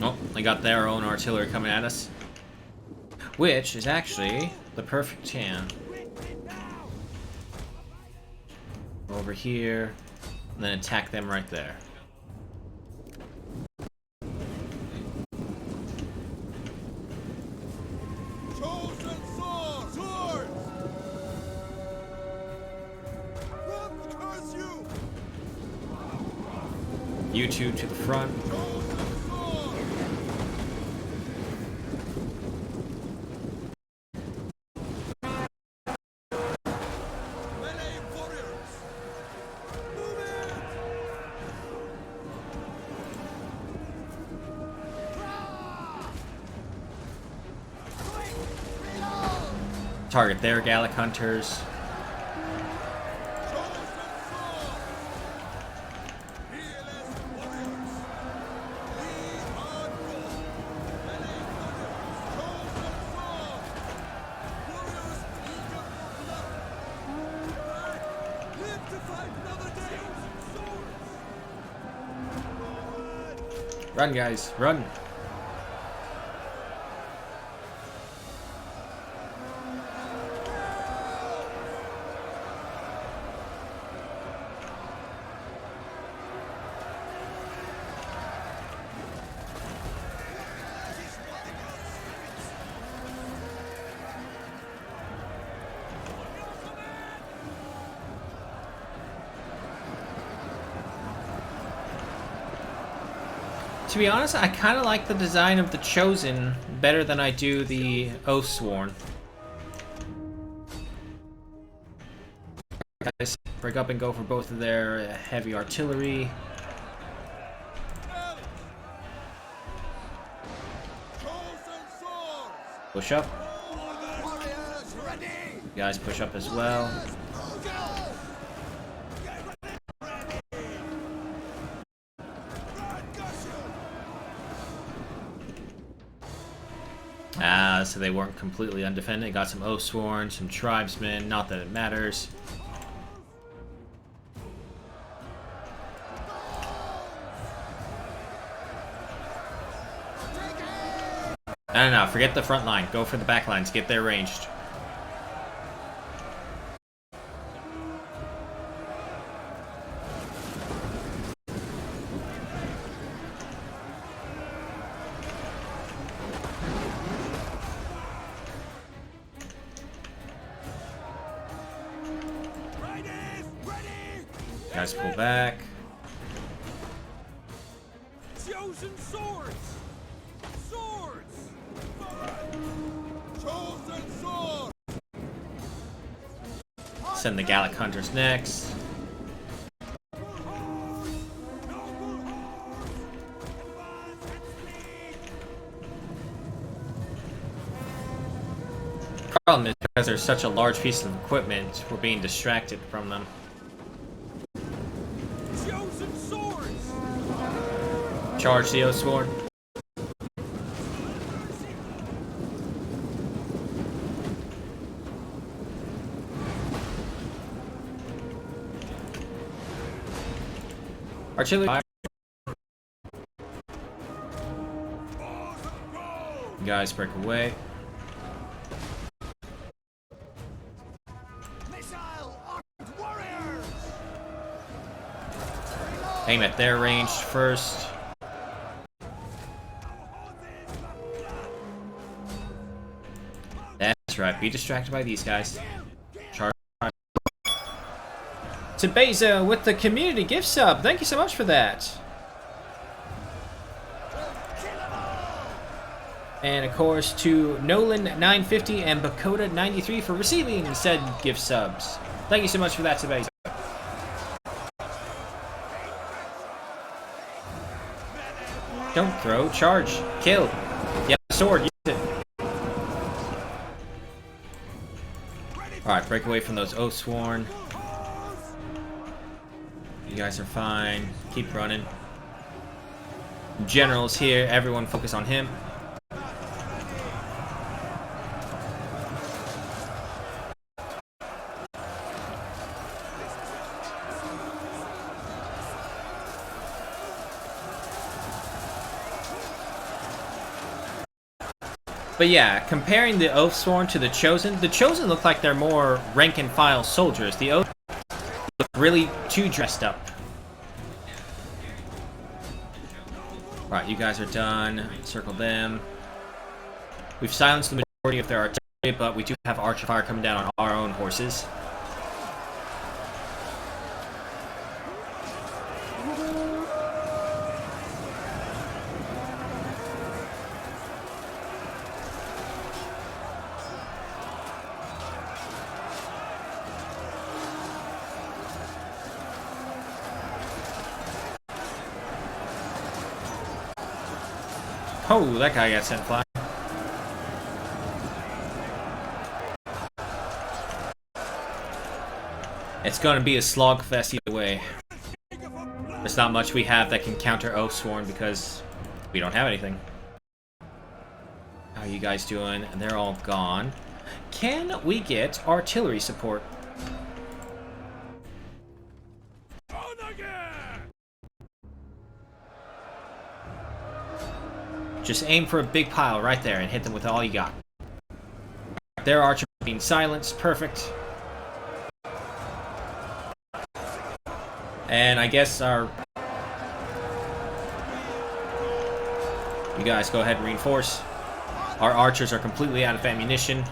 Oh, they got their own artillery coming at us. Which is actually the perfect chance. Over here, and then attack them right there. You two to the front. Target their Gallic hunters. Run, guys, run. To be honest, I kind of like the design of the Chosen better than I do the Oathsworn. Guys, break up and go for both of their heavy artillery. Push up. You guys push up as well. So they weren't completely undefended. Got some Oathsworn, some tribesmen, not that it matters. No, forget the front line. Go for the back lines. Get there ranged. Guys, pull back. Chosen swords! Swords! Chosen swords! Send the Gallic Hunters next. Problem is, because there's such a large piece of equipment, we're being distracted from them. Charge the Oathsworn. Artillery. You guys break away. Aim at their range first. That's right, be distracted by these guys. Charge. To Beza with the community gift sub. Thank you so much for that. And of course to Nolan950 and Bakota93 for receiving said gift subs. Thank you so much for that, to Beza. Don't throw, charge, kill. Yeah, sword, use it. Alright, break away from those Oathsworn. You guys are fine. Keep running. General's here, everyone focus on him. But yeah, comparing the Oathsworn to the Chosen look like they're more rank and file soldiers. The Oath look really too dressed up. Right, you guys are done. Circle them. We've silenced the majority of their artillery, but we do have archer fire coming down on our own horses. Oh, that guy got sent flying. It's gonna be a slogfest either way. There's not much we have that can counter Oathsworn because we don't have anything. How are you guys doing? And they're all gone. Can we get artillery support? Just aim for a big pile right there and hit them with all you got. Their archer being silenced. Perfect. And I guess our... You guys go ahead and reinforce. Our archers are completely out of ammunition.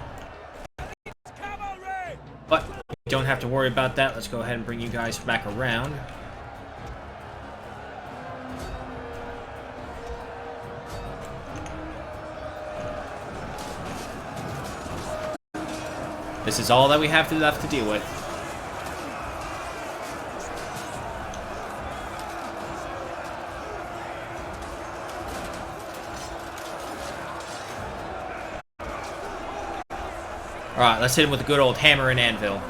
But we don't have to worry about that. Let's go ahead and bring you guys back around. This is all that we have left to deal with. Alright, let's hit him with a good old hammer and anvil.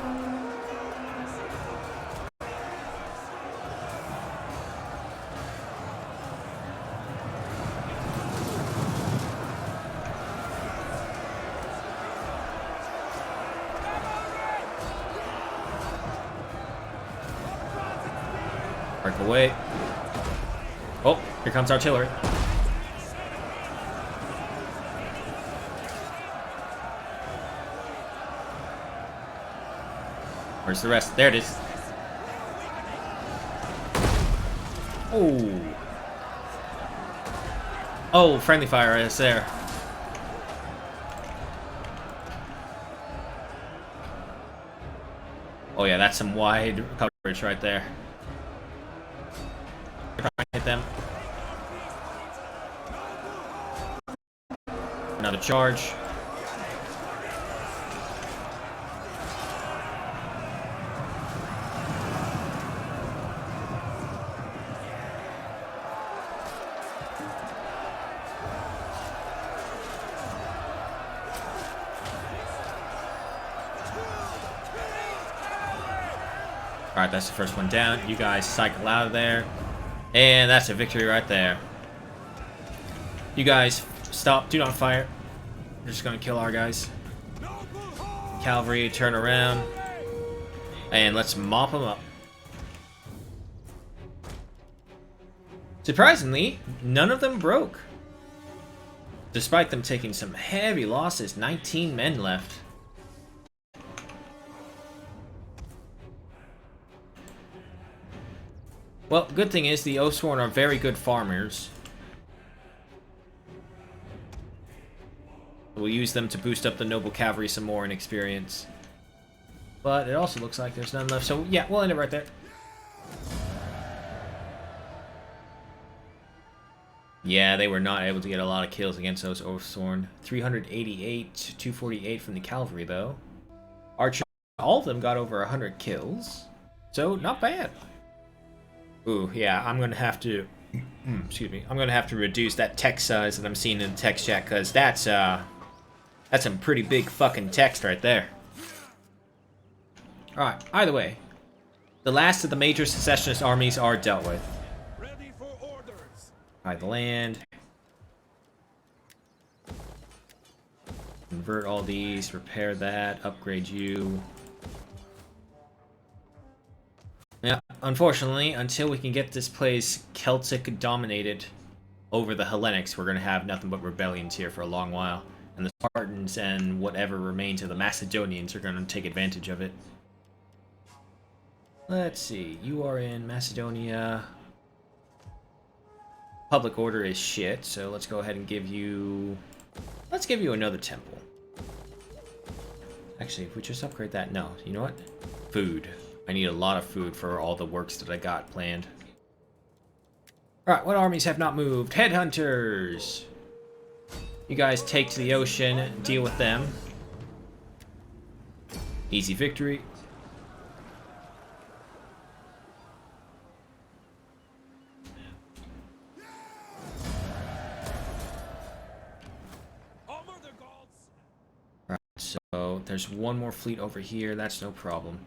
Break away. Oh, here comes artillery. Where's the rest? There it is. Oh. Oh, friendly fire is there. Oh yeah, that's some wide coverage right there. Hit them. Another charge. Alright, that's the first one down. You guys cycle out of there. And that's a victory right there. You guys, stop. Do not fire. We're just going to kill our guys. Cavalry, turn around. And let's mop them up. Surprisingly, none of them broke. Despite them taking some heavy losses, 19 men left. Well, good thing is the Oathsworn are very good farmers. We'll use them to boost up the noble cavalry some more in experience. But it also looks like there's none left, so yeah, we'll end it right there. Yeah, they were not able to get a lot of kills against those Oathsworn. 388 to 248 from the cavalry, though. Archer, all of them got over 100 kills, so not bad. Ooh, yeah, I'm gonna have to, excuse me, I'm gonna have to reduce that text size that I'm seeing in the text chat, because that's some pretty big fucking text right there. Alright, either way, the last of the major secessionist armies are dealt with. Ready for orders. Buy the land. Convert all these, repair that, upgrade you. Yeah, unfortunately, until we can get this place Celtic dominated over the Hellenics, we're going to have nothing but rebellions here for a long while. And the Spartans and whatever remains of the Macedonians are going to take advantage of it. Let's see, you are in Macedonia. Public order is shit, so let's go ahead and give you... Let's give you another temple. Actually, if we just upgrade that, no, you know what? Food. I need a lot of food for all the works that I got planned. Alright, what armies have not moved? Headhunters! You guys take to the ocean, deal with them. Easy victory. Alright, so there's one more fleet over here, that's no problem.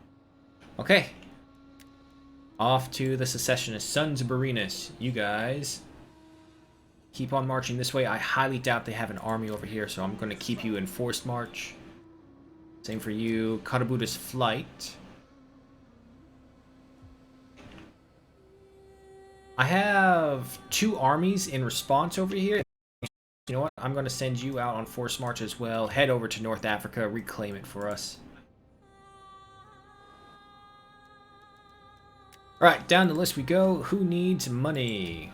Okay. Off to the secessionist Sons of Berinus. You guys keep on marching this way. I highly doubt they have an army over here, so I'm going to keep you in forced march. Same for you. Karabuda's flight. I have 2 armies in response over here. You know what? I'm going to send you out on force march as well. Head over to North Africa, reclaim it for us. Alright, down the list we go. Who needs money?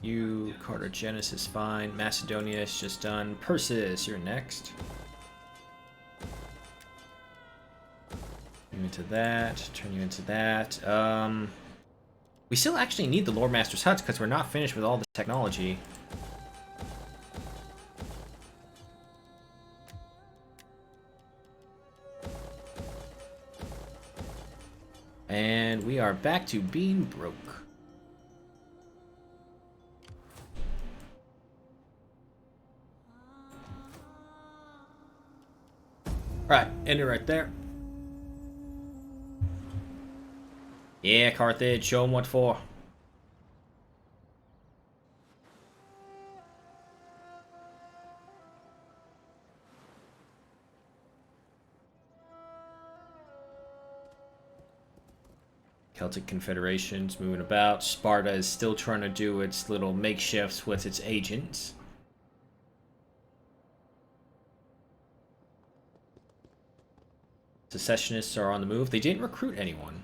You, Cartagena is fine. Macedonia is just done. Persis, you're next. Turn you into that. Turn you into that. We still actually need the Lord Master's huts because we're not finished with all the technology. And we are back to being broke. Right, end it right there. Yeah, Carthage, show them what for. Celtic Confederation's moving about. Sparta is still trying to do its little makeshifts with its agents. Secessionists are on the move. They didn't recruit anyone.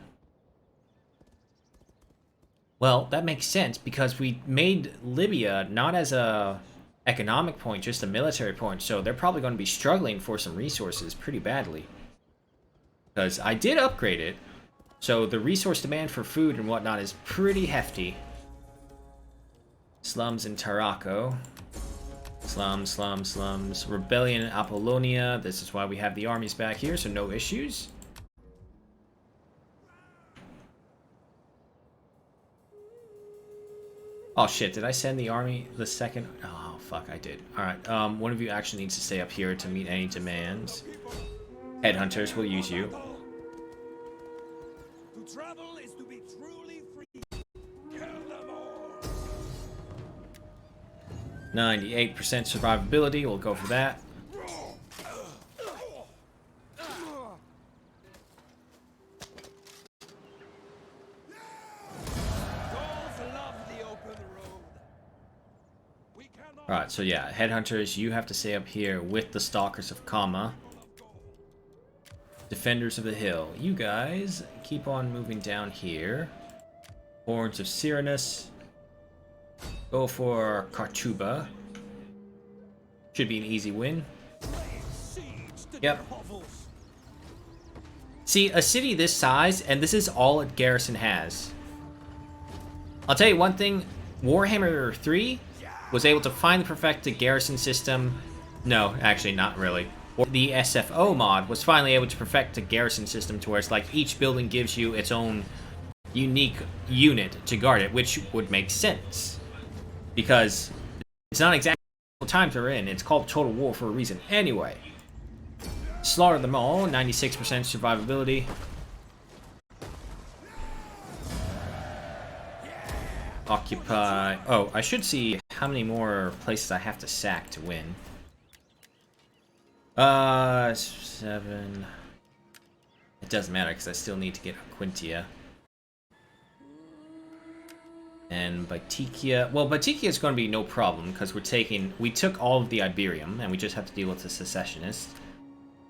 Well, that makes sense because we made Libya not as a economic point, just a military point. So they're probably going to be struggling for some resources pretty badly. Because I did upgrade it. So the resource demand for food and whatnot is pretty hefty. Slums in Tarraco. Slums. Rebellion in Apollonia. This is why we have the armies back here, so no issues. Oh shit, did I send the army the second? Oh fuck, I did. Alright, one of you actually needs to stay up here to meet any demands. Headhunters will use you. To travel is to be truly free. Kill them all. 98% survivability, we'll go for that. Alright, so yeah, Headhunters, you have to stay up here with the Stalkers of Kama. Defenders of the Hill, you guys keep on moving down here. Horns of Cyrenus. Go for Kartuba. Should be an easy win. Yep. See, a city this size, and this is all a garrison has. I'll tell you one thing, Warhammer 3 was able to finally perfect the garrison system. No, actually not really. Or the SFO mod was finally able to perfect the garrison system to where it's like each building gives you its own unique unit to guard it, which would make sense. Because it's not exactly what times we're in, it's called Total War for a reason. Anyway. Slaughter them all, 96% survivability. Occupy. Oh, I should see how many more places I have to sack to win. 7. It doesn't matter because I still need to get Quintia. And Bytikia. Well, Bytikia is going to be no problem because we took all of the Iberium and we just have to deal with the secessionists.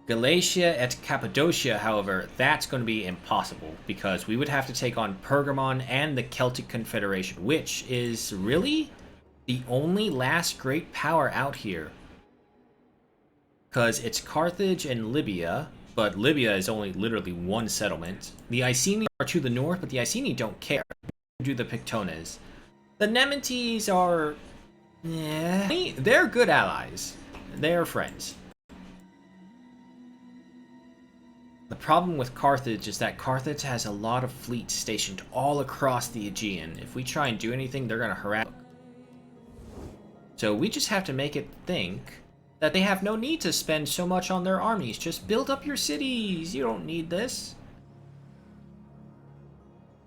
Galatia and Cappadocia, however, that's going to be impossible because we would have to take on Pergamon and the Celtic Confederation, which is really the only last great power out here. Because it's Carthage and Libya, but Libya is only literally one settlement. The Iceni are to the north, but the Iceni don't care. Do the Pictones. The Nemetes are... yeah, they're good allies. They're friends. The problem with Carthage is that Carthage has a lot of fleets stationed all across the Aegean. If we try and do anything, they're going to harass. So we just have to make it think that they have no need to spend so much on their armies. Just build up your cities. You don't need this.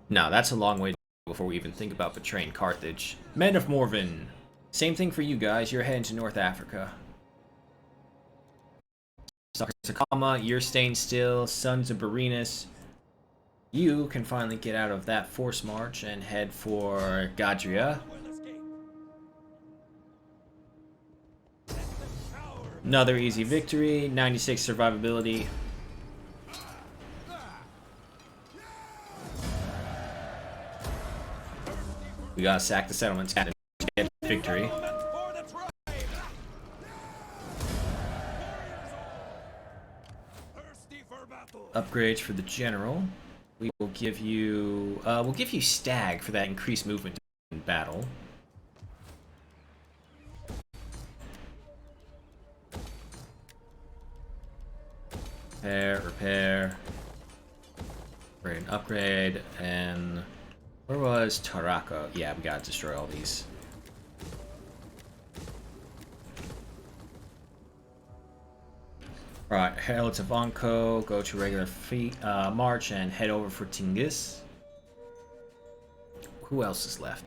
No, that's a long way to go before we even think about betraying Carthage. Men of Morven. Same thing for you guys. You're heading to North Africa. Sakama, you're staying still. Sons of Berenus. You can finally get out of that force march and head for Gadria. Another easy victory, 96 survivability. We gotta sack the settlements to get victory. Upgrades for the general. We will give you stag for that increased movement in battle. Repair. Upgrade, upgrade, and where was Taraka? Yeah, we gotta destroy all these. Alright, head to Vonko, go to regular march, and head over for Tingis. Who else is left?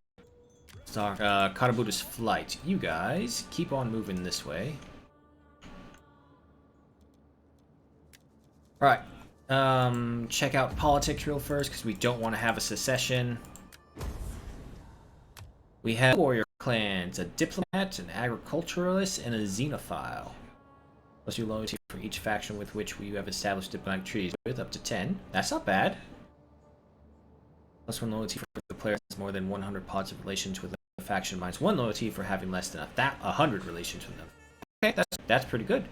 Katabuda's flight. You guys keep on moving this way. Alright, check out politics real first, because we don't want to have a secession. We have warrior clans, a diplomat, an agriculturalist, and a xenophile. Plus your loyalty for each faction with which you have established diplomatic treaties with, up to 10. That's not bad. Plus 1 loyalty for the player has more than 100 positive relations with a faction, minus 1 loyalty for having less than 100 relations with them. Okay, that's pretty good.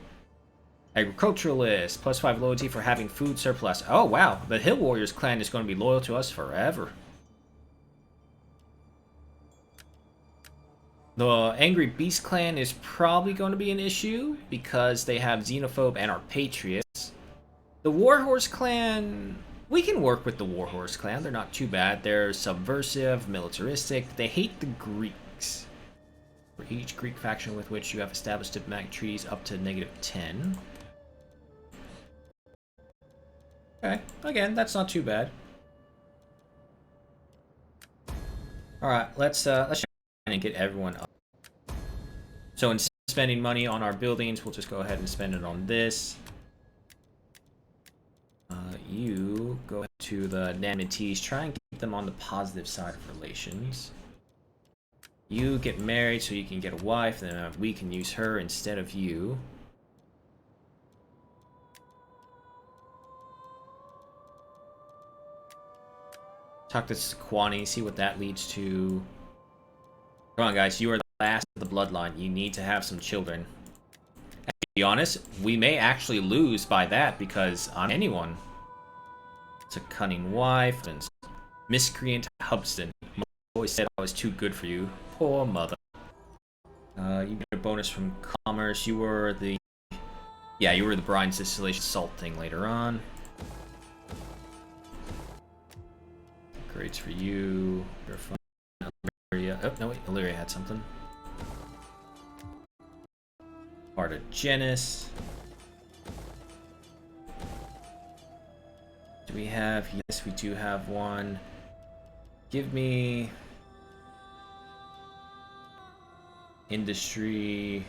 Agriculturalist, plus 5 loyalty for having food surplus. Oh wow, the Hill Warriors clan is going to be loyal to us forever. The Angry Beast clan is probably going to be an issue because they have Xenophobe and are Patriots. The Warhorse clan, we can work with the Warhorse clan. They're not too bad. They're subversive, militaristic. They hate the Greeks. For each Greek faction with which you have established diplomatic treaties up to -10. Okay, again, that's not too bad. All right, let's try and get everyone up. So instead of spending money on our buildings, we'll just go ahead and spend it on this. You go to the Namites, try and keep them on the positive side of relations. You get married so you can get a wife, then we can use her instead of you. Talk to Sequani, see what that leads to. Come on, guys, you are the last of the bloodline. You need to have some children. And to be honest, we may actually lose by that because on anyone. It's a cunning wife and miscreant Hubston. My always said I was too good for you. Poor mother. You get a bonus from commerce. You were the brine distillation salt thing later on. Grades for you. You're fine. Illyria. Oh no, wait, Illyria had something. Cartagenis. Do we have? Yes, we do have one. Give me industry,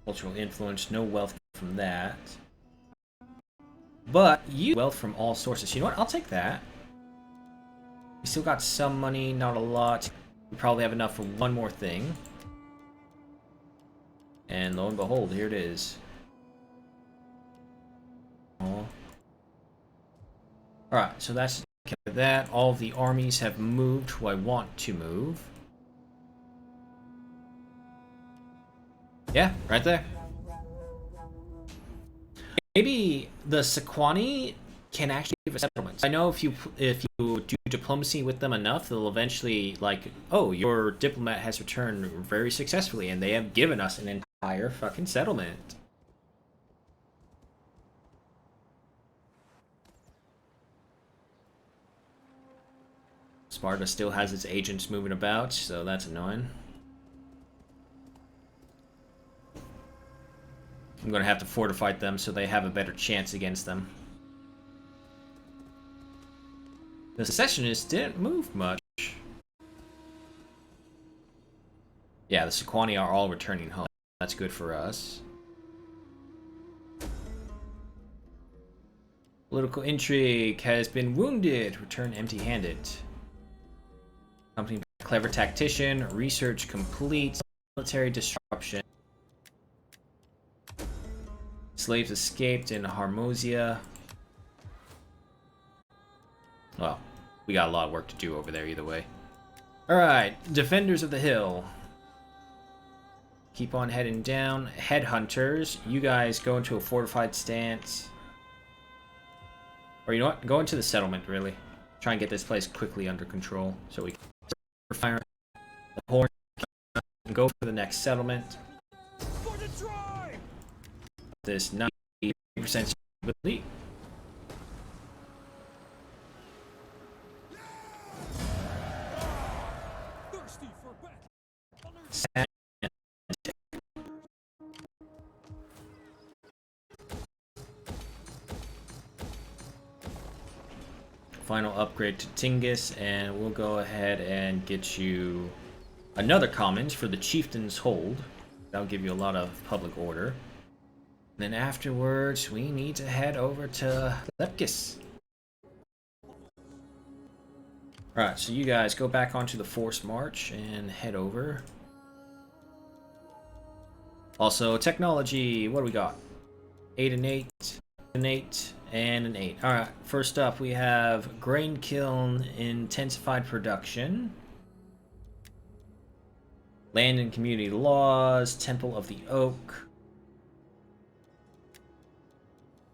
cultural influence. No wealth from that, but you wealth from all sources. You know what? I'll take that. We still got some money, not a lot. We probably have enough for one more thing. And lo and behold, here it is. Oh. Alright, so that's that. All the armies have moved who I want to move. Yeah, right there. Maybe the Sequani can actually give us settlements. I know if you do diplomacy with them enough, they'll eventually like, oh, your diplomat has returned very successfully, and they have given us an entire fucking settlement. Sparta still has its agents moving about, so that's annoying. I'm gonna have to fortify them so they have a better chance against them. The secessionists didn't move much. Yeah, the Sequani are all returning home. That's good for us. Political intrigue has been wounded. Return empty-handed. Company clever tactician. Research complete. Military disruption. Slaves escaped in Harmosia. Well, we got a lot of work to do over there either way. Alright, Defenders of the Hill. Keep on heading down. Headhunters, you guys go into a fortified stance. Or you know what? Go into the settlement, really. Try and get this place quickly under control so we can fire the horn and go for the next settlement. This 90% stability. Final upgrade to Tingus, and we'll go ahead and get you another commons for the Chieftain's Hold. That'll give you a lot of public order. And then afterwards, we need to head over to Lepkis. Alright, so you guys go back onto the forced march and head over. Also, technology, what do we got? 8 and 8, an 8, and an 8. Alright, first up we have Grain Kiln Intensified Production. Land and Community Laws, Temple of the Oak.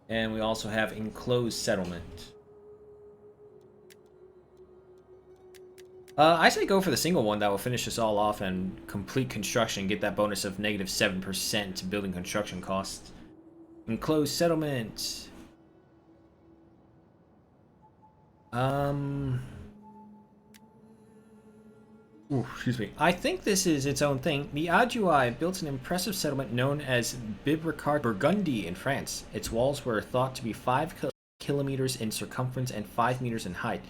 And we also have Enclosed Settlement. I say go for the single one that will finish us all off and complete construction, get that bonus of negative 7% to building construction costs. Enclosed Settlement. Ooh, excuse me. I think this is its own thing. The Adjui built an impressive settlement known as Bibricard Burgundy in France. Its walls were thought to be 5 kilometers in circumference and 5 meters in height.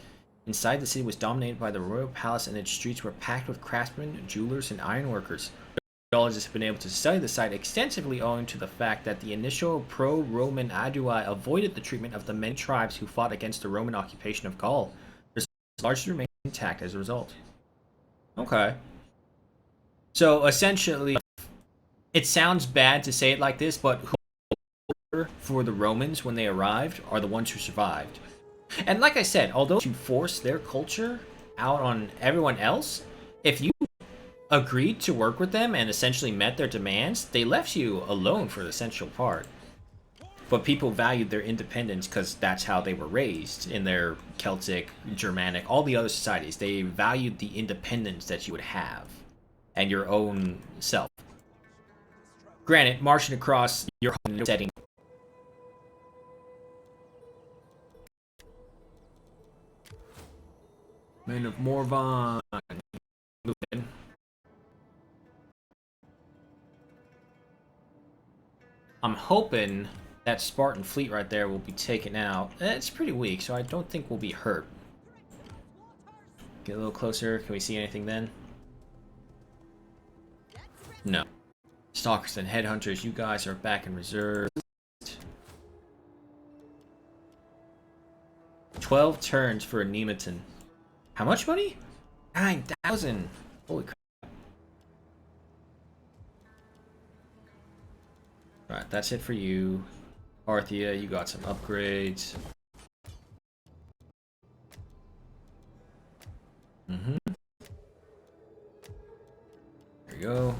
Inside, the city was dominated by the royal palace, and its streets were packed with craftsmen, jewelers, and ironworkers. Archaeologists have been able to study the site extensively owing to the fact that the initial pro-Roman Adui avoided the treatment of the many tribes who fought against the Roman occupation of Gaul. Their largely remained intact as a result. Okay. So, essentially, it sounds bad to say it like this, but who for the Romans when they arrived are the ones who survived. And like I said, although you force their culture out on everyone else, if you agreed to work with them and essentially met their demands, they left you alone for the essential part. But people valued their independence because that's how they were raised in their Celtic, Germanic, all the other societies. They valued the independence that you would have and your own self. Granted, marching across your home setting. Men of Morvan. Moving. I'm hoping that Spartan fleet right there will be taken out. It's pretty weak, so I don't think we'll be hurt. Get a little closer. Can we see anything then? No. Stalkers and Headhunters, you guys are back in reserve. 12 turns for a Nemeton. How much money? 9,000. Holy crap. Alright, that's it for you. Arthea, you got some upgrades. There you go.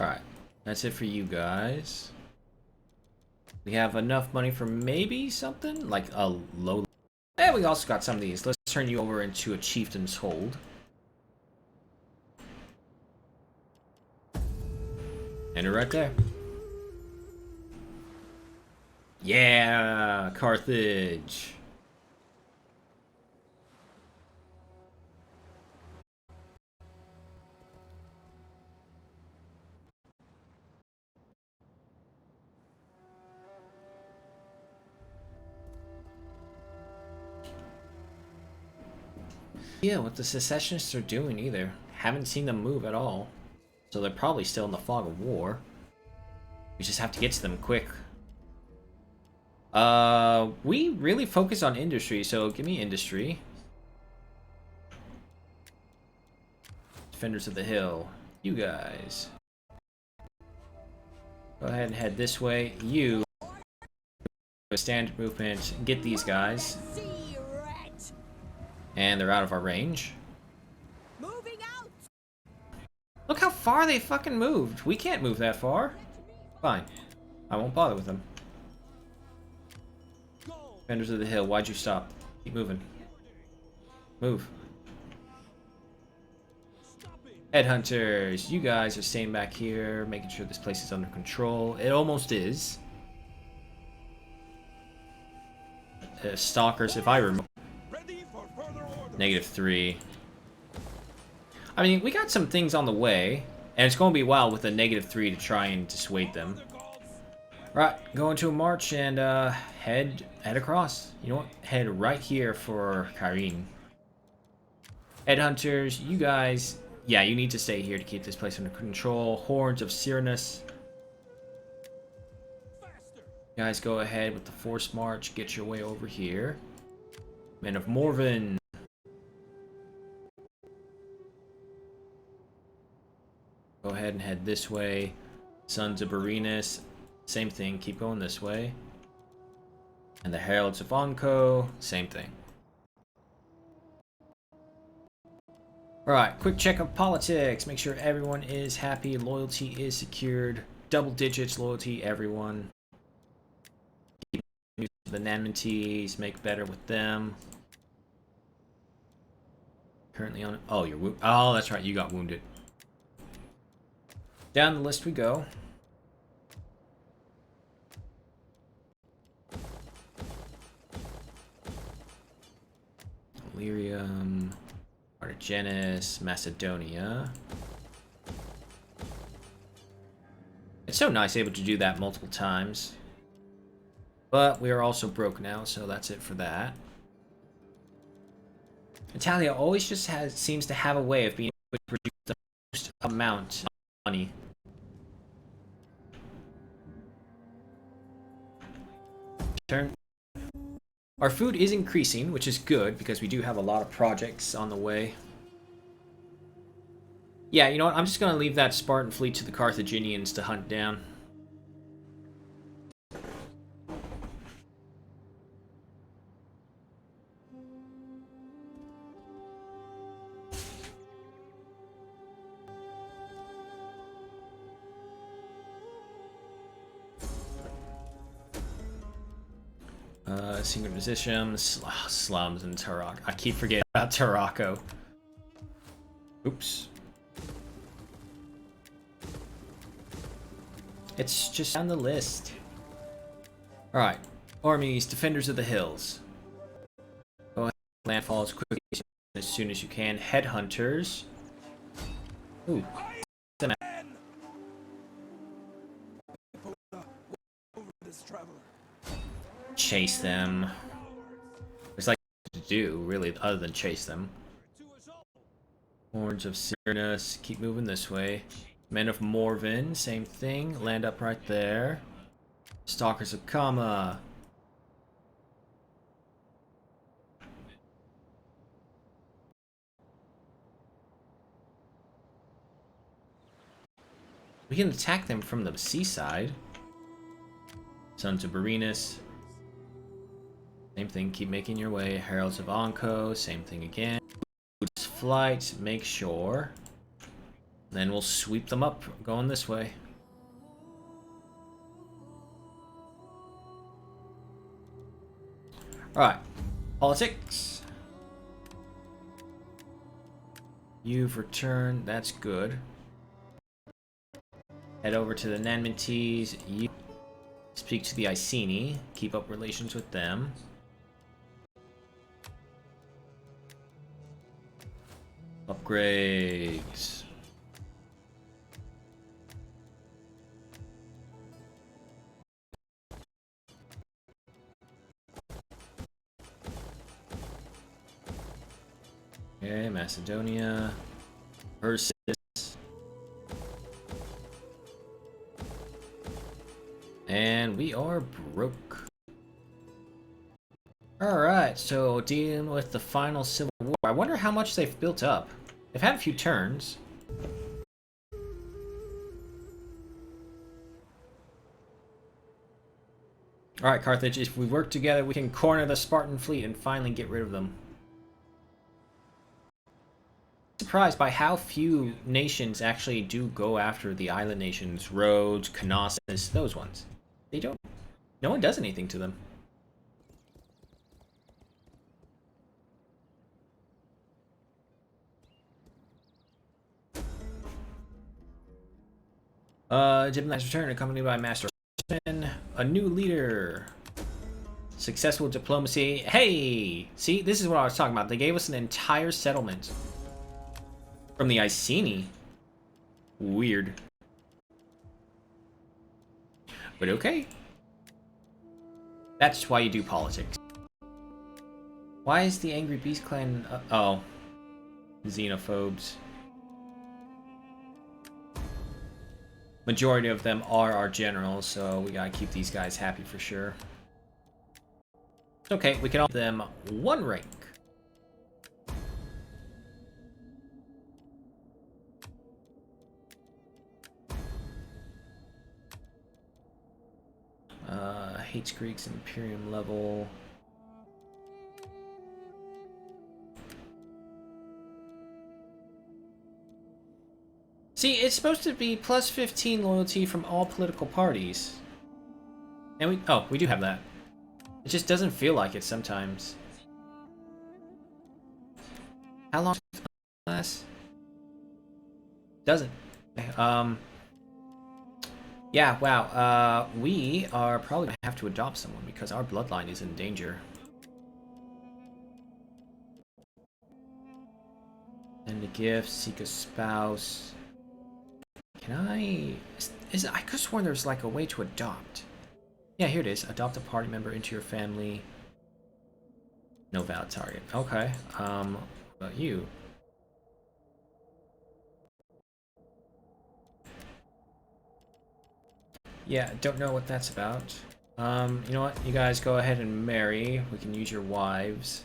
Alright, that's it for you guys. We have enough money for maybe something like a low. And we also got some of these. Let's turn you over into a Chieftain's Hold. Enter right there. Yeah, Carthage. Yeah, what the secessionists are doing either. Haven't seen them move at all. So they're probably still in the fog of war. We just have to get to them quick. We really focus on industry, so give me industry. Defenders of the Hill. You guys. Go ahead and head this way. You. Standard movement. Get these guys. And they're out of our range. Moving out. Look how far they fucking moved. We can't move that far. Fine. I won't bother with them. Defenders of the Hill, why'd you stop? Keep moving. Move. Headhunters, you guys are staying back here, making sure this place is under control. It almost is. Stalkers, if I remember. -3. I mean, we got some things on the way, and it's going to be wild with a -3 to try and dissuade them. Right, go into a march and head across. You know what? Head right here for Kyrene. Headhunters, you guys, yeah, you need to stay here to keep this place under control. Hordes of Cyrnus. You guys go ahead with the force march. Get your way over here. Men of Morven. Go ahead and head this way. Sons of Berenus. Same thing, keep going this way. And the Heralds of Onco, same thing. Alright, quick check of politics. Make sure everyone is happy, loyalty is secured. Double digits, loyalty, everyone. Keep the Nanmantes, make better with them. Currently on... Oh, you're wounded. Oh, that's right, you got wounded. Down the list we go. Illyrium, Cartaginus, Macedonia. It's so nice able to do that multiple times. But we are also broke now, so that's it for that. Italia always just seems to have a way of being able to produce the most amount of money. Turn. Our food is increasing, which is good, because we do have a lot of projects on the way. Yeah, you know what? I'm just going to leave that Spartan fleet to the Carthaginians to hunt down. Synchronization, slums, and Tarraco. I keep forgetting about Tarraco. Oops. It's just down the list. Alright. Armies, Defenders of the Hills. Go ahead, landfall as quickly as soon as you can. Headhunters. Ooh. Chase them. There's like to do, really, other than chase them. Hordes of Cyrnus, keep moving this way. Men of Morven, same thing, land up right there. Stalkers of Kama. We can attack them from the seaside. Sons of Berenus. Same thing, keep making your way. Heralds of Onco, same thing again. Flight, make sure. Then we'll sweep them up, going this way. Alright, politics. You've returned, that's good. Head over to the Nanmantes. You speak to the Iceni, keep up relations with them. Upgrades. Okay, Macedonia. Persis. And we are broke. Alright, so dealing with the final civil war. I wonder how much they've built up. They've had a few turns. Alright, Carthage, if we work together, we can corner the Spartan fleet and finally get rid of them. Surprised by how few nations actually do go after the island nations. Rhodes, Knossos, those ones. They don't. No one does anything to them. Diplomats return accompanied by Master a new leader. Successful diplomacy. Hey! See, this is what I was talking about. They gave us an entire settlement. From the Iceni. Weird. But okay. That's why you do politics. Why is the Angry Beast clan... oh. Xenophobes. Majority of them are our generals, so we gotta keep these guys happy for sure. It's okay, we can offer them one rank. Hates Greeks, Imperium level. See, it's supposed to be plus 15 loyalty from all political parties. And we do have that. It just doesn't feel like it sometimes. How long does it last? Doesn't. Yeah, wow. We are probably gonna have to adopt someone because our bloodline is in danger. Send a gift, seek a spouse. Can I... I could have sworn there's like a way to adopt. Yeah, here it is. Adopt a party member into your family. No valid target. Okay. What about you? Yeah, don't know what that's about. You know what? You guys go ahead and marry. We can use your wives.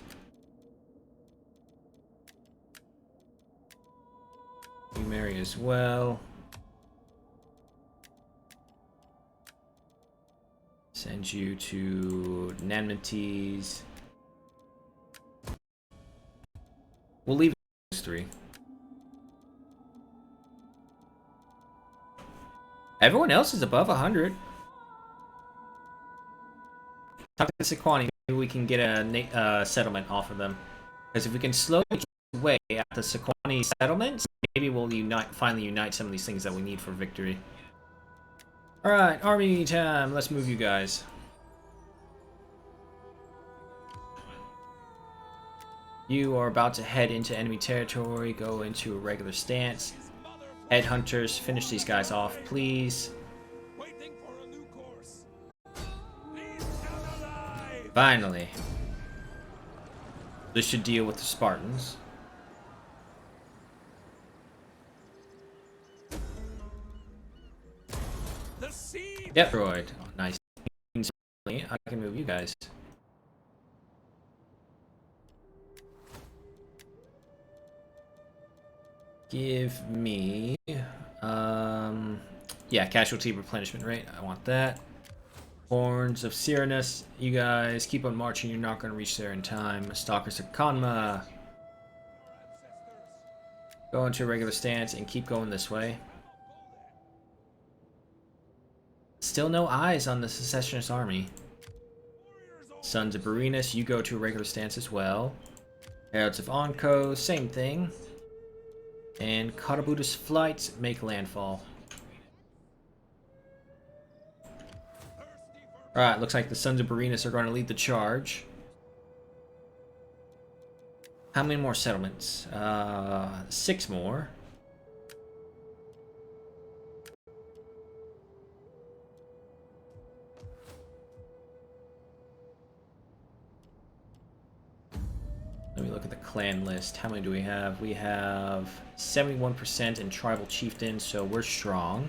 You marry as well. Send you to Nanmates. We'll leave those three. Everyone else is above 100. Talk to Sequani. Maybe we can get a settlement off of them. Because if we can slow away at the Sequani settlements, maybe we'll finally unite some of these things that we need for victory. Alright, army time. Let's move you guys. You are about to head into enemy territory. Go into a regular stance. Headhunters, finish these guys off, please. Waiting for a new course. Finally. This should deal with the Spartans. Yep, droid. Oh, nice. I can move you guys. Give me, yeah, casualty replenishment rate. I want that. Horns of Cyranus. You guys keep on marching. You're not going to reach there in time. Stalkers of Kanma. Go into a regular stance and keep going this way. Still no eyes on the secessionist army. Sons of Berenus, you go to a regular stance as well. Heralds of Onco, same thing. And Karabuda's flights make landfall. Alright, looks like the Sons of Berenus are going to lead the charge. How many more settlements? 6 more. Let me look at the clan list. How many do we have? We have 71% in tribal chieftains, so we're strong.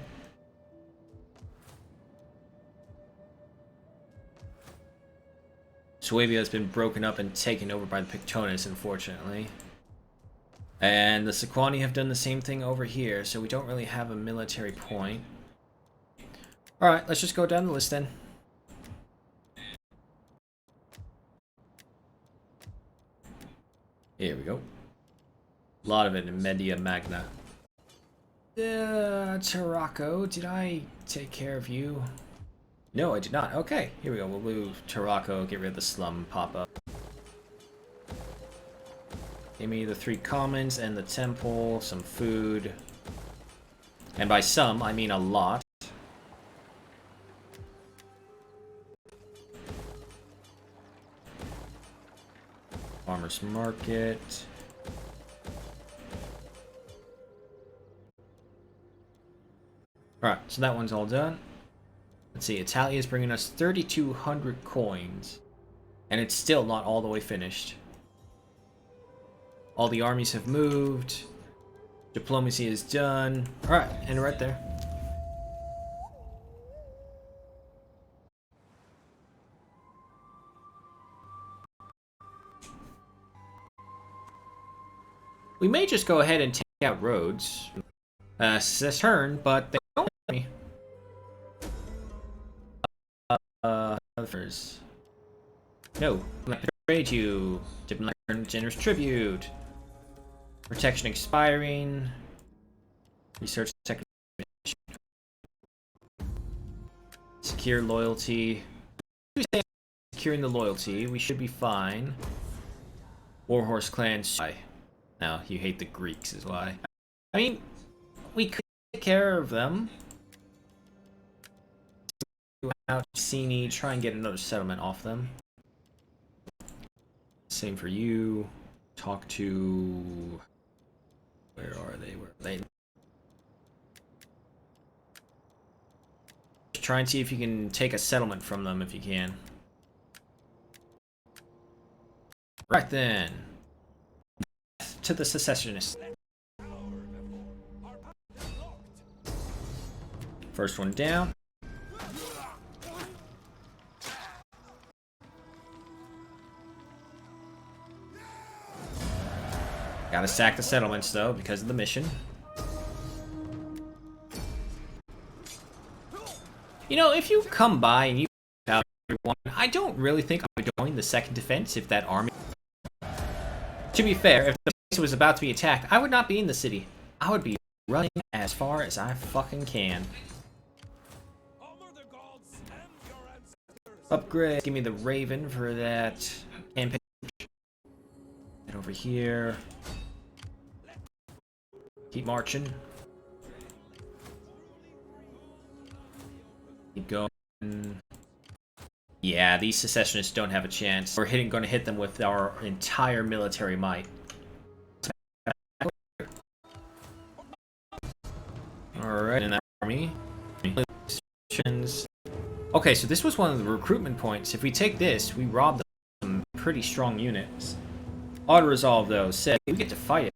Suabia has been broken up and taken over by the Pictonis, unfortunately. And the Sequani have done the same thing over here, so we don't really have a military point. Alright, let's just go down the list then. Here we go. A lot of it in Media Magna. Tarako, did I take care of you? No, I did not. Okay, here we go. We'll move Tarako, get rid of the slum pop-up. Give me the 3 commons and the temple, some food. And by some, I mean a lot. Farmer's Market. Alright, so that one's all done. Let's see, Italia is bringing us 3,200 coins. And it's still not all the way finished. All the armies have moved. Diplomacy is done. Alright, and right there. We may just go ahead and take out roads. This turn, but they don't let me. Others. No, I'm not gonna trade you. Diplomatic generous tribute. Protection expiring. Research second. Secure loyalty. Securing the loyalty, we should be fine. Warhorse clan. No, you hate the Greeks is why. I mean, we could take care of them. Out Cini, try and get another settlement off them. Same for you. Talk to... Where are they? Where are they? Try and see if you can take a settlement from them if you can. Right then. To the secessionists. First one down. Gotta sack the settlements though because of the mission. You know, if you come by and you out everyone, I don't really think I would join the second defense if that army. To be fair, if the place was about to be attacked, I would not be in the city. I would be running as far as I fucking can. Upgrade. Give me the Raven for that campaign. Get over here. Keep marching. Keep going. Yeah, these secessionists don't have a chance. We're going to hit them with our entire military might. Alright, in that army. Okay, so this was one of the recruitment points. If we take this, we rob them of some pretty strong units. Auto-resolve, though, said we get to fight it.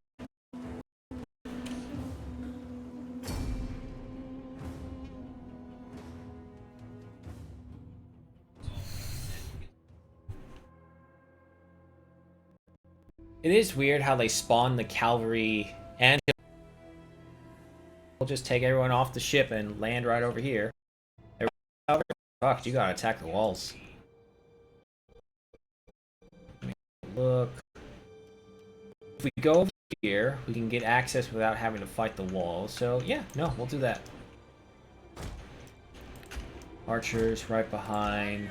It is weird how they spawn the cavalry and we'll just take everyone off the ship and land right over here. Fuck, you gotta attack the walls. Look. If we go over here, we can get access without having to fight the walls. So yeah, no, we'll do that. Archers right behind.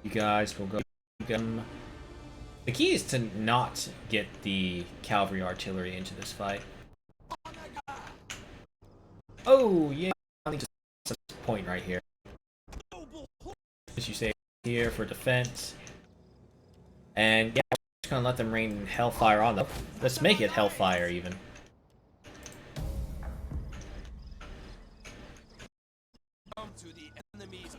You guys will go. The key is to not get the cavalry artillery into this fight. Oh, yeah. Just point right here. As you say here for defense. And yeah, I'm just gonna let them rain hellfire on them. Let's make it hellfire even. Come to the enemy's.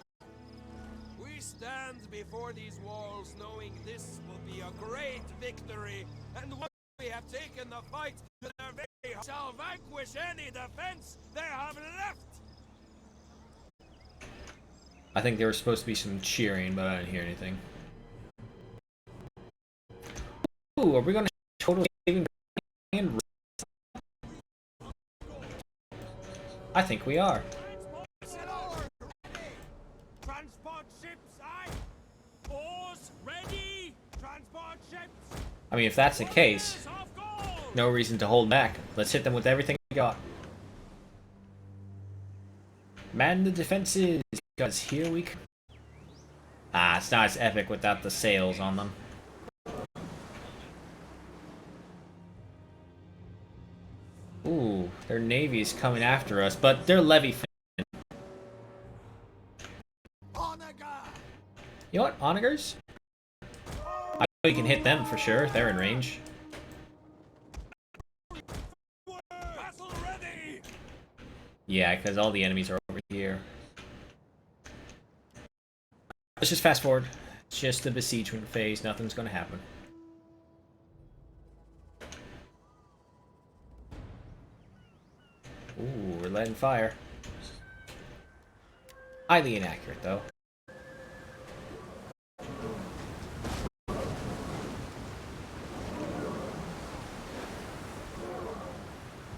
We stand before these walls knowing this will be a great victory, and once we have taken the fight to their very heart, shall vanquish any defense they have left. I think there was supposed to be some cheering, but I didn't hear anything. Ooh, are we gonna totally saving? I think we are. Transport ships, aye. Oars ready. Transport ships. I mean, if that's the case, no reason to hold back. Let's hit them with everything we got. Man the defenses, because here we come. Ah, it's not as epic without the sails on them. Ooh, their navy is coming after us, but they're levy. You know what, onagers? I know you can hit them for sure. They're in range. Yeah, because all the enemies are over here. Let's just fast forward. It's just the besiegement phase. Nothing's going to happen. Ooh, we're letting fire. Highly inaccurate, though.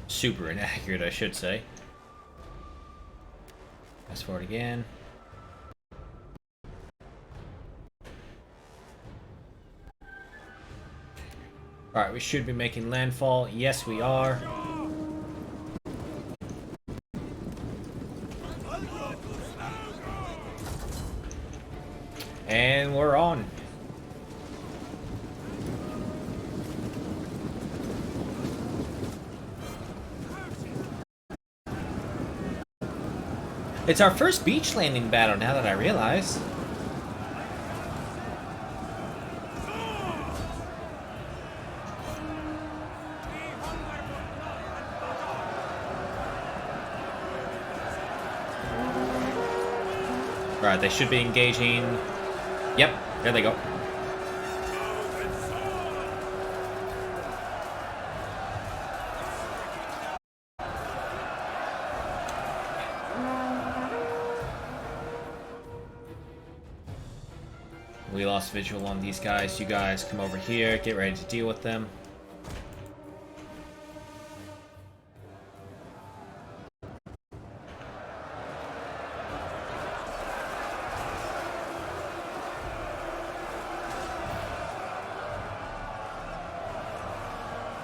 Super inaccurate, I should say. Fast forward again. Alright, we should be making landfall. Yes, we are. And we're on. It's our first beach landing battle now that I realize. Alright, they should be engaging. Yep, there they go. We lost visual on these guys. You guys come over here, get ready to deal with them.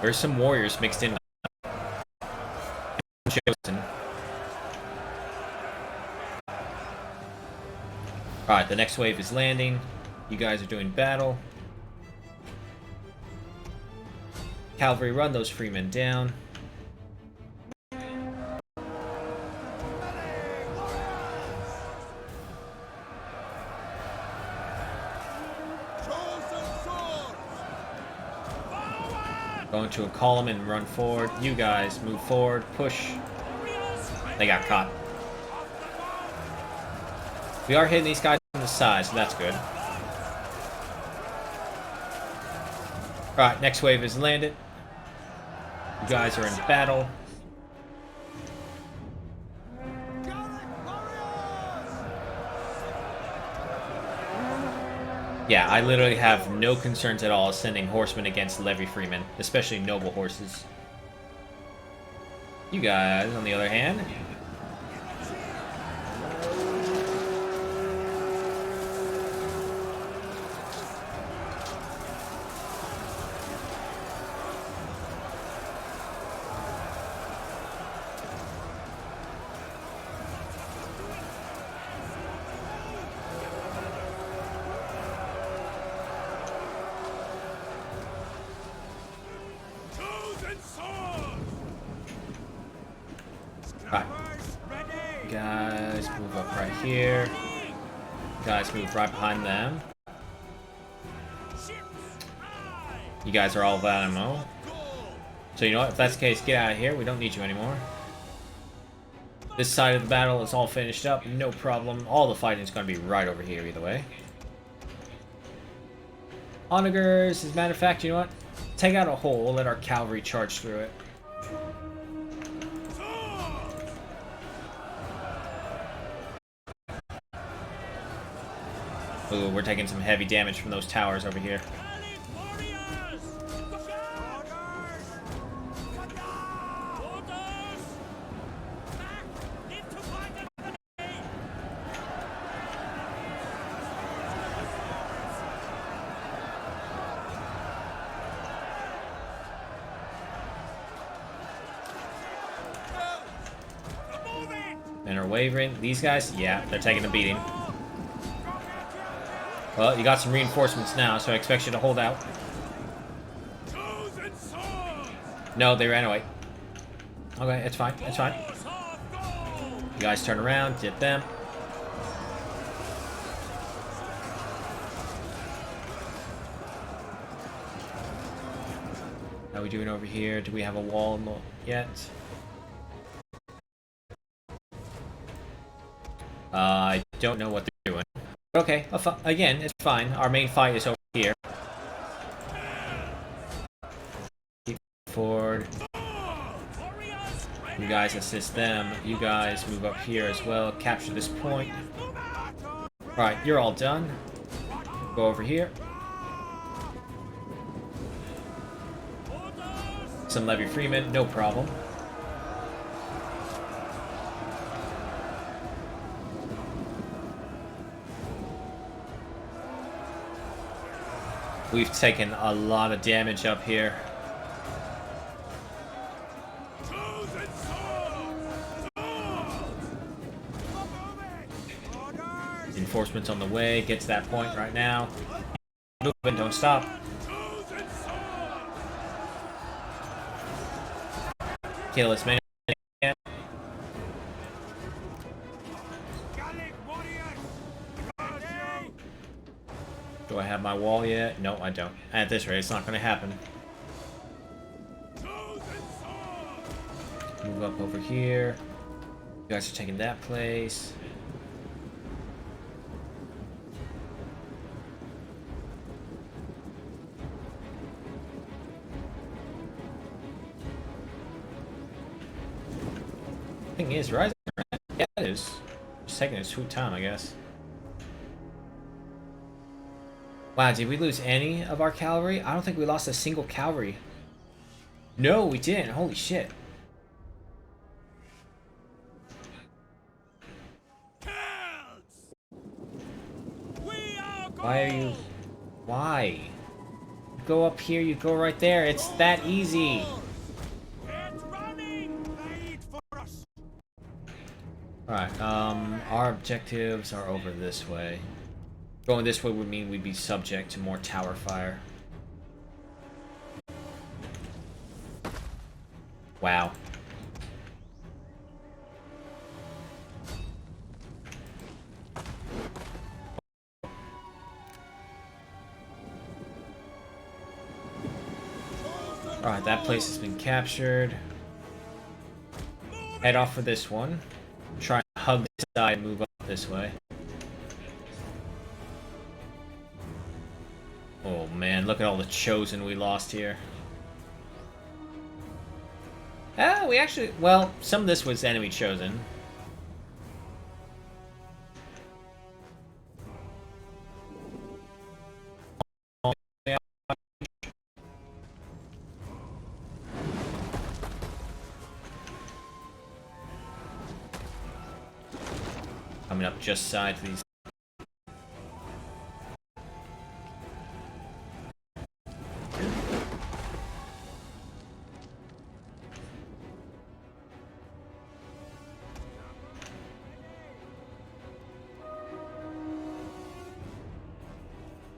There's some warriors mixed in. Chosen. Alright, the next wave is landing. You guys are doing battle. Cavalry, run those freemen down. Go into a column and run forward. You guys move forward, push. They got caught. We are hitting these guys on the side, so that's good. Alright, next wave is landed. You guys are in battle. Yeah, I literally have no concerns at all sending horsemen against levy freemen, especially noble horses. You guys, on the other hand, guys move up right here. Guys move right behind them. You guys are all without ammo. So you know what? If that's the case, get out of here. We don't need you anymore. This side of the battle is all finished up. No problem. All the fighting is going to be right over here either way. Onagers, as a matter of fact, you know what? Take out a hole. Let our cavalry charge through it. Ooh, we're taking some heavy damage from those towers over here. Men are wavering. These guys, yeah, they're taking a beating. Well, you got some reinforcements now, so I expect you to hold out. No, they ran away. Okay, it's fine, it's fine. You guys turn around, hit them. How are we doing over here? Do we have a wall yet? I don't know what they're doing. Okay, again, it's fine. Our main fight is over here. Keep forward. You guys assist them. You guys move up here as well. Capture this point. Alright, you're all done. Go over here. Some Levy Freeman, no problem. We've taken a lot of damage up here. Reinforcements on the way. Get to that point right now. Movement, don't stop. Kill as many as you can. Do I have my wall yet? No, I don't. At this rate, it's not going to happen. Move up over here. You guys are taking that place. Thing is, rising. Yeah, it is. Just taking its sweet time, I guess. Wow, did we lose any of our cavalry? I don't think we lost a single cavalry. No, we didn't. Holy shit. Why are you... Why? You go up here, you go right there. It's that easy. Alright, our objectives are over this way. Going this way would mean we'd be subject to more tower fire. Wow. Alright, that place has been captured. Head off for this one. Try and hug this side and move up this way. Oh man, look at all the chosen we lost here. Ah, we actually... Well, some of this was enemy chosen. Coming up just side of these.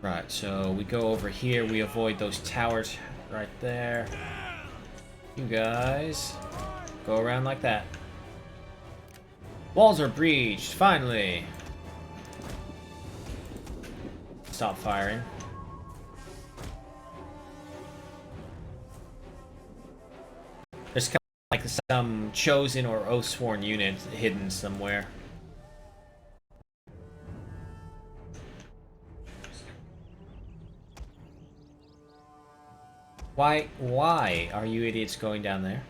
Right, so we go over here, we avoid those towers right there. You guys go around like that. Walls are breached, finally! Stop firing. There's kind of like some chosen or oath-sworn unit hidden somewhere. Why are you idiots going down there?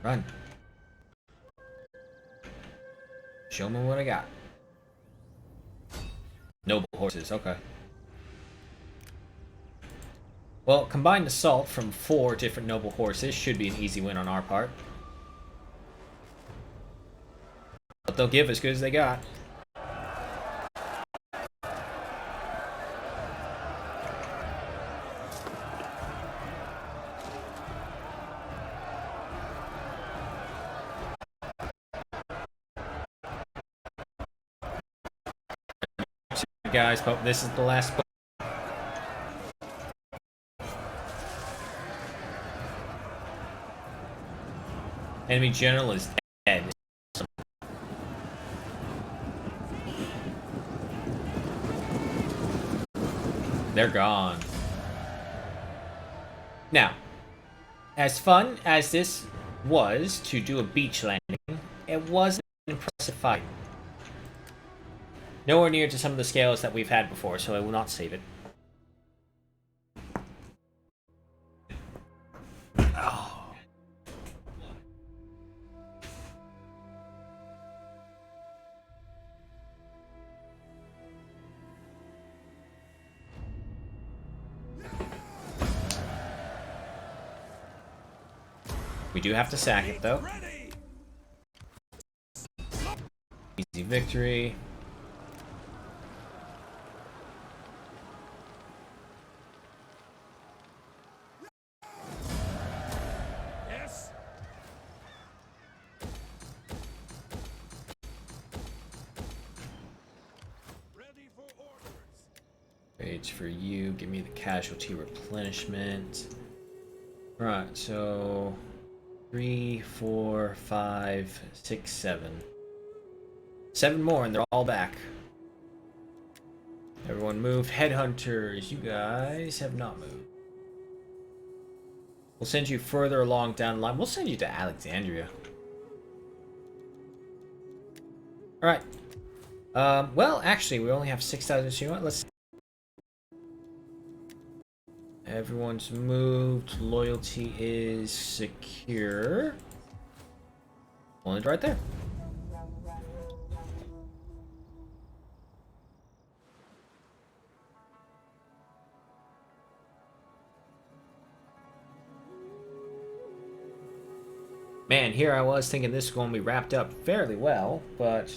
Run. Show me what I got. Noble horses, okay. Well, combined assault from 4 different noble horses should be an easy win on our part. But they'll give as good as they got. Guys, but this is the last. Enemy general is dead. They're gone. Now, as fun as this was to do a beach landing, it was an impressive fight. Nowhere near to some of the scales that we've had before, so I will not save it. Oh. We do have to sack it, though. Easy victory. Yes. Ready for orders. Page for you. Give me the casualty replenishment. Right, so 3, 4, 5, 6, 7. 7 more and they're all back. Everyone moved. Headhunters, you guys have not moved. We'll send you further along down the line. We'll send you to Alexandria. Alright. Well, actually, we only have 6,000. So you know what? Let's... Everyone's moved. Loyalty is secure. Well, it's right there. Man, here I was thinking this was going to be wrapped up fairly well, but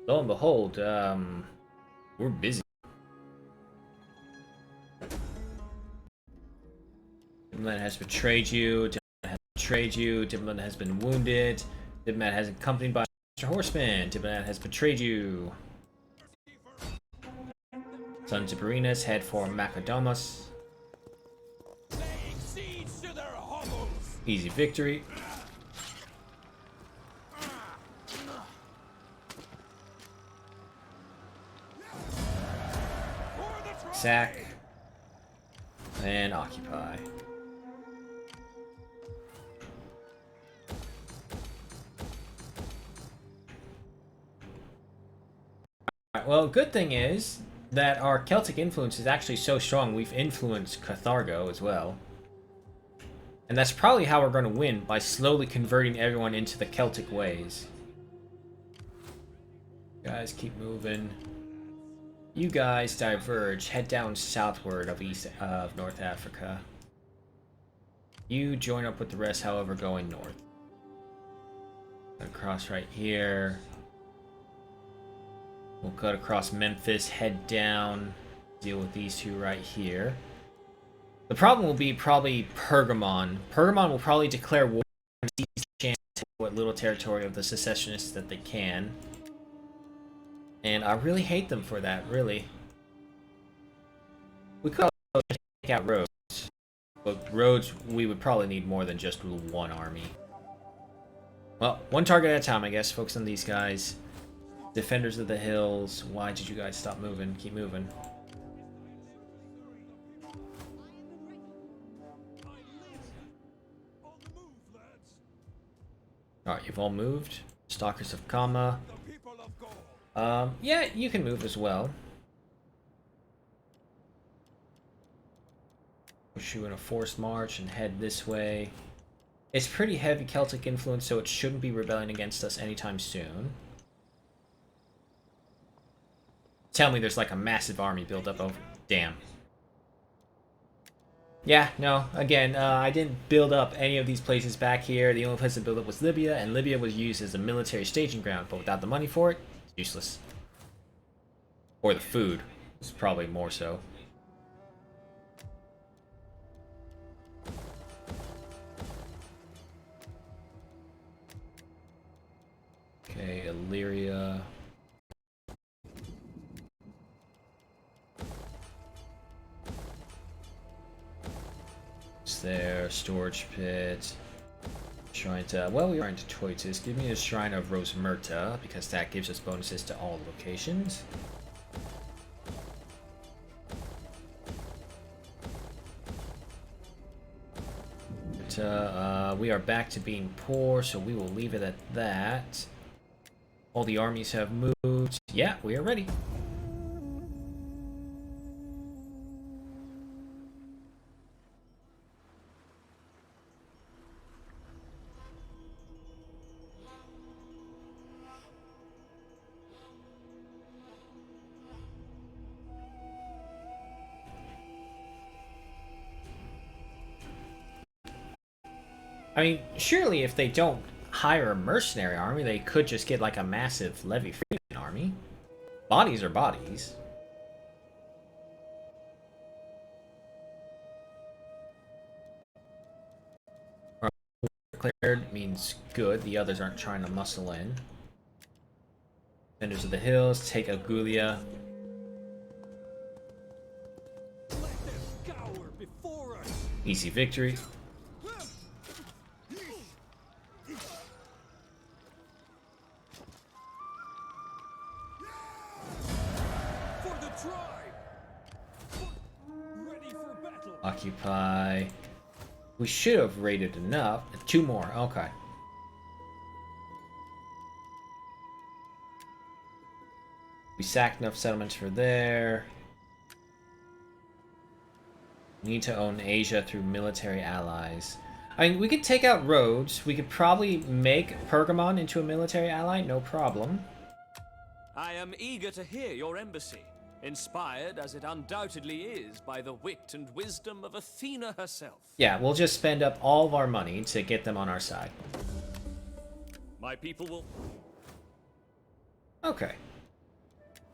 lo and behold, we're busy. Diplomat has betrayed you, Diplomat has betrayed you, Diplomat has been wounded, Diplomat has accompanied by Mr. Horseman, Diplomat has betrayed you. Sons of Arenas head for Macadamos. Laying siege to their hovels. Easy victory. Sack. And occupy. Alright, well, good thing is that our Celtic influence is actually so strong we've influenced Carthago as well. And that's probably how we're going to win, by slowly converting everyone into the Celtic ways. Guys, keep moving. You guys diverge, head down southward of North Africa. You join up with the rest, however, going north. Across right here. We'll cut across Memphis, head down, deal with these two right here. The problem will be probably Pergamon. Pergamon will probably declare war and seize the chance to take what little territory of the secessionists that they can. And I really hate them for that, really. We could also take out Rhodes. But Rhodes, we would probably need more than just one army. Well, one target at a time, I guess. Focus on these guys. Defenders of the Hills. Why did you guys stop moving? Keep moving. Alright, you've all moved. Stalkers of Kama. Yeah, you can move as well. Push you in a forced march and head this way. It's pretty heavy Celtic influence, so it shouldn't be rebelling against us anytime soon. Tell me there's like a massive army built up over... Damn. Yeah, no, again, I didn't build up any of these places back here. The only place that built up was Libya, and Libya was used as a military staging ground, but without the money for it, it's useless. Or the food. It's probably more so. Okay, Illyria. It's there, storage pit. Shrine to, well, we are into Toitis. Give me a Shrine of Rosmerta, because that gives us bonuses to all locations. We are back to being poor, so we will leave it at that. All the armies have moved. Yeah, we are ready. I mean, surely if they don't hire a mercenary army, they could just get like a massive levy freeman army. Bodies are bodies. Cleared means good. The others aren't trying to muscle in. Defenders of the Hills, take Agulia. Easy victory. Occupy. We should have raided enough. 2 more. Okay. We sacked enough settlements for there. We need to own Asia through military allies. I mean, we could take out Rhodes. We could probably make Pergamon into a military ally. No problem. I am eager to hear your embassy. Inspired, as it undoubtedly is, by the wit and wisdom of Athena herself. Yeah, we'll just spend up all of our money to get them on our side. My people will... Okay.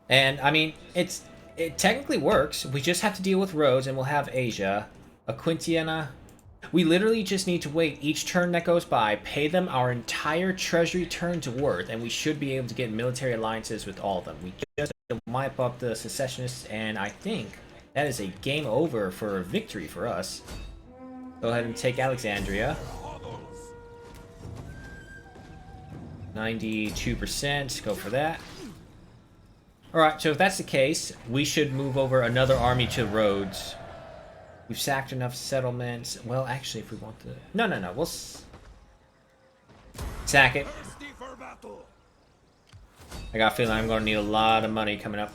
And, I mean, it technically works. We just have to deal with Rhodes, and we'll have Asia. Aquintiana. We literally just need to wait each turn that goes by, pay them our entire treasury turns worth, and we should be able to get military alliances with all of them. We just wipe up the secessionists, and I think that is a game over for a victory for us. Go ahead and take Alexandria. 92%, go for that. Alright, so if that's the case, we should move over another army to Rhodes. We've sacked enough settlements. Well, actually, if we want to... No, we'll... sack it. I got a feeling I'm going to need a lot of money coming up.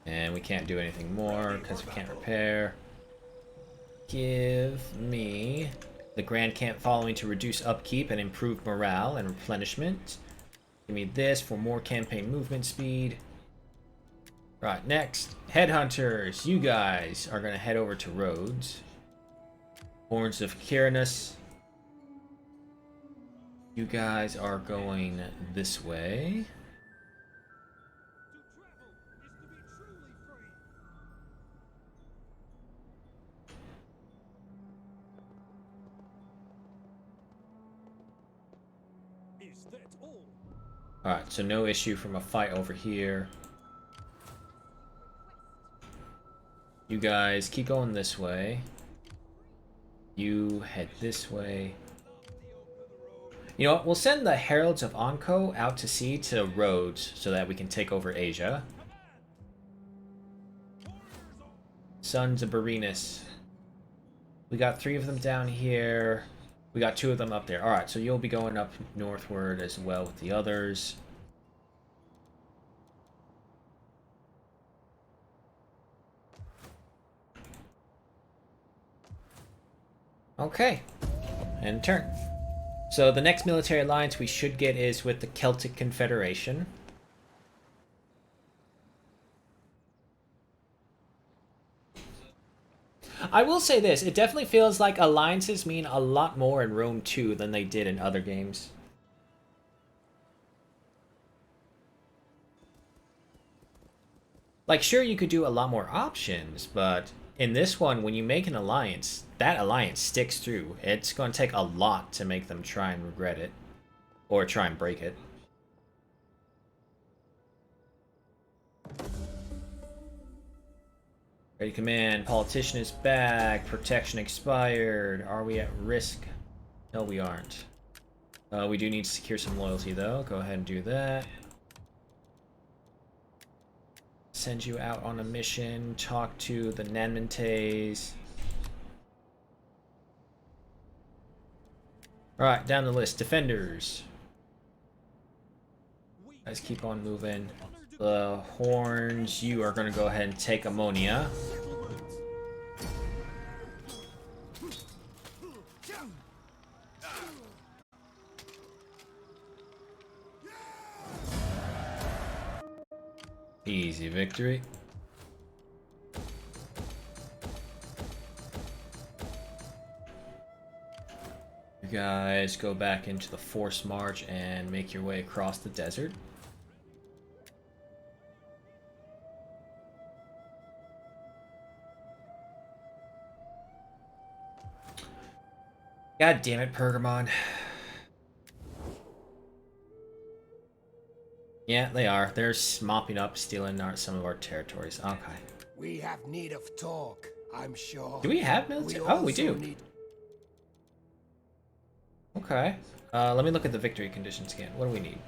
And we can't do anything more because we can't repair. Give me the Grand Camp following to reduce upkeep and improve morale and replenishment. Give me this for more campaign movement speed. Right, next. Headhunters, you guys are going to head over to Rhodes. Horns of Kirinus. You guys are going this way. Alright, so no issue from a fight over here. You guys keep going this way. You head this way. You know what? We'll send the Heralds of Onco out to sea to Rhodes so that we can take over Asia. Sons of Barinus. We got 3 of them down here. We got 2 of them up there. Alright, so you'll be going up northward as well with the others. Okay. And turn. So the next military alliance we should get is with the Celtic Confederation. I will say this, it definitely feels like alliances mean a lot more in Rome 2 than they did in other games. Like, sure, you could do a lot more options, but in this one, when you make an alliance, that alliance sticks through. It's going to take a lot to make them try and regret it. Or try and break it. Ready command, politician is back, protection expired. Are we at risk? No, we aren't. We do need to secure some loyalty, though. Go ahead and do that. Send you out on a mission. Talk to the Nanmantes. Alright, down the list. Defenders. Guys, keep on moving. The horns, you are going to go ahead and take Ammonia. Easy victory. You guys go back into the forced march and make your way across the desert. God damn it, Pergamon. Yeah, they are. They're mopping up, stealing some of our territories. Okay. We have need of talk, I'm sure. Do we have military? Oh, we do. Okay. Let me look at the victory conditions again. What do we need?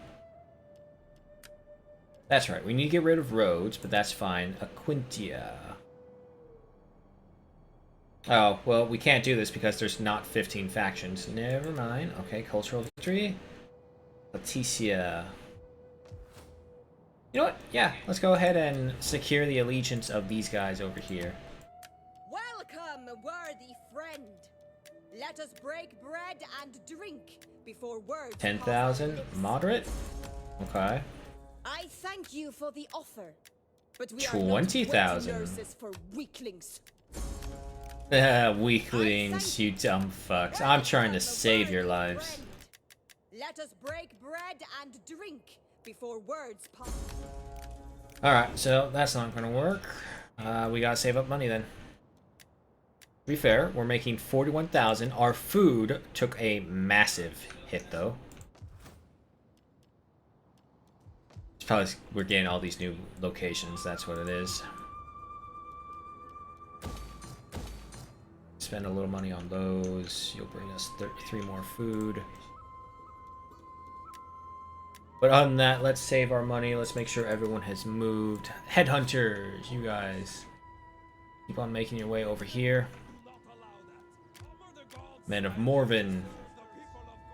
That's right. We need to get rid of Rhodes, but that's fine. Aquintia. Oh, well, we can't do this because there's not 15 factions. Never mind. Okay, cultural victory. Leticia. You know what? Yeah, let's go ahead and secure the allegiance of these guys over here. Welcome, worthy friend. Let us break bread and drink before words. 10,000? Moderate? Okay. I thank you for the offer, but we 20,000. are not nurses for weaklings. Weaklings, you dumb fucks. I'm trying to save your lives. Friend. Let us break bread and drink before words pass. Alright, so that's not gonna work. We gotta save up money then. To be fair, we're making 41,000. Our food took a massive hit though. It's probably we're getting all these new locations, that's what it is. Spend a little money on those. You'll bring us 33 more food. But other than that, let's save our money. Let's make sure everyone has moved. Headhunters, you guys. Keep on making your way over here. Men of Morven.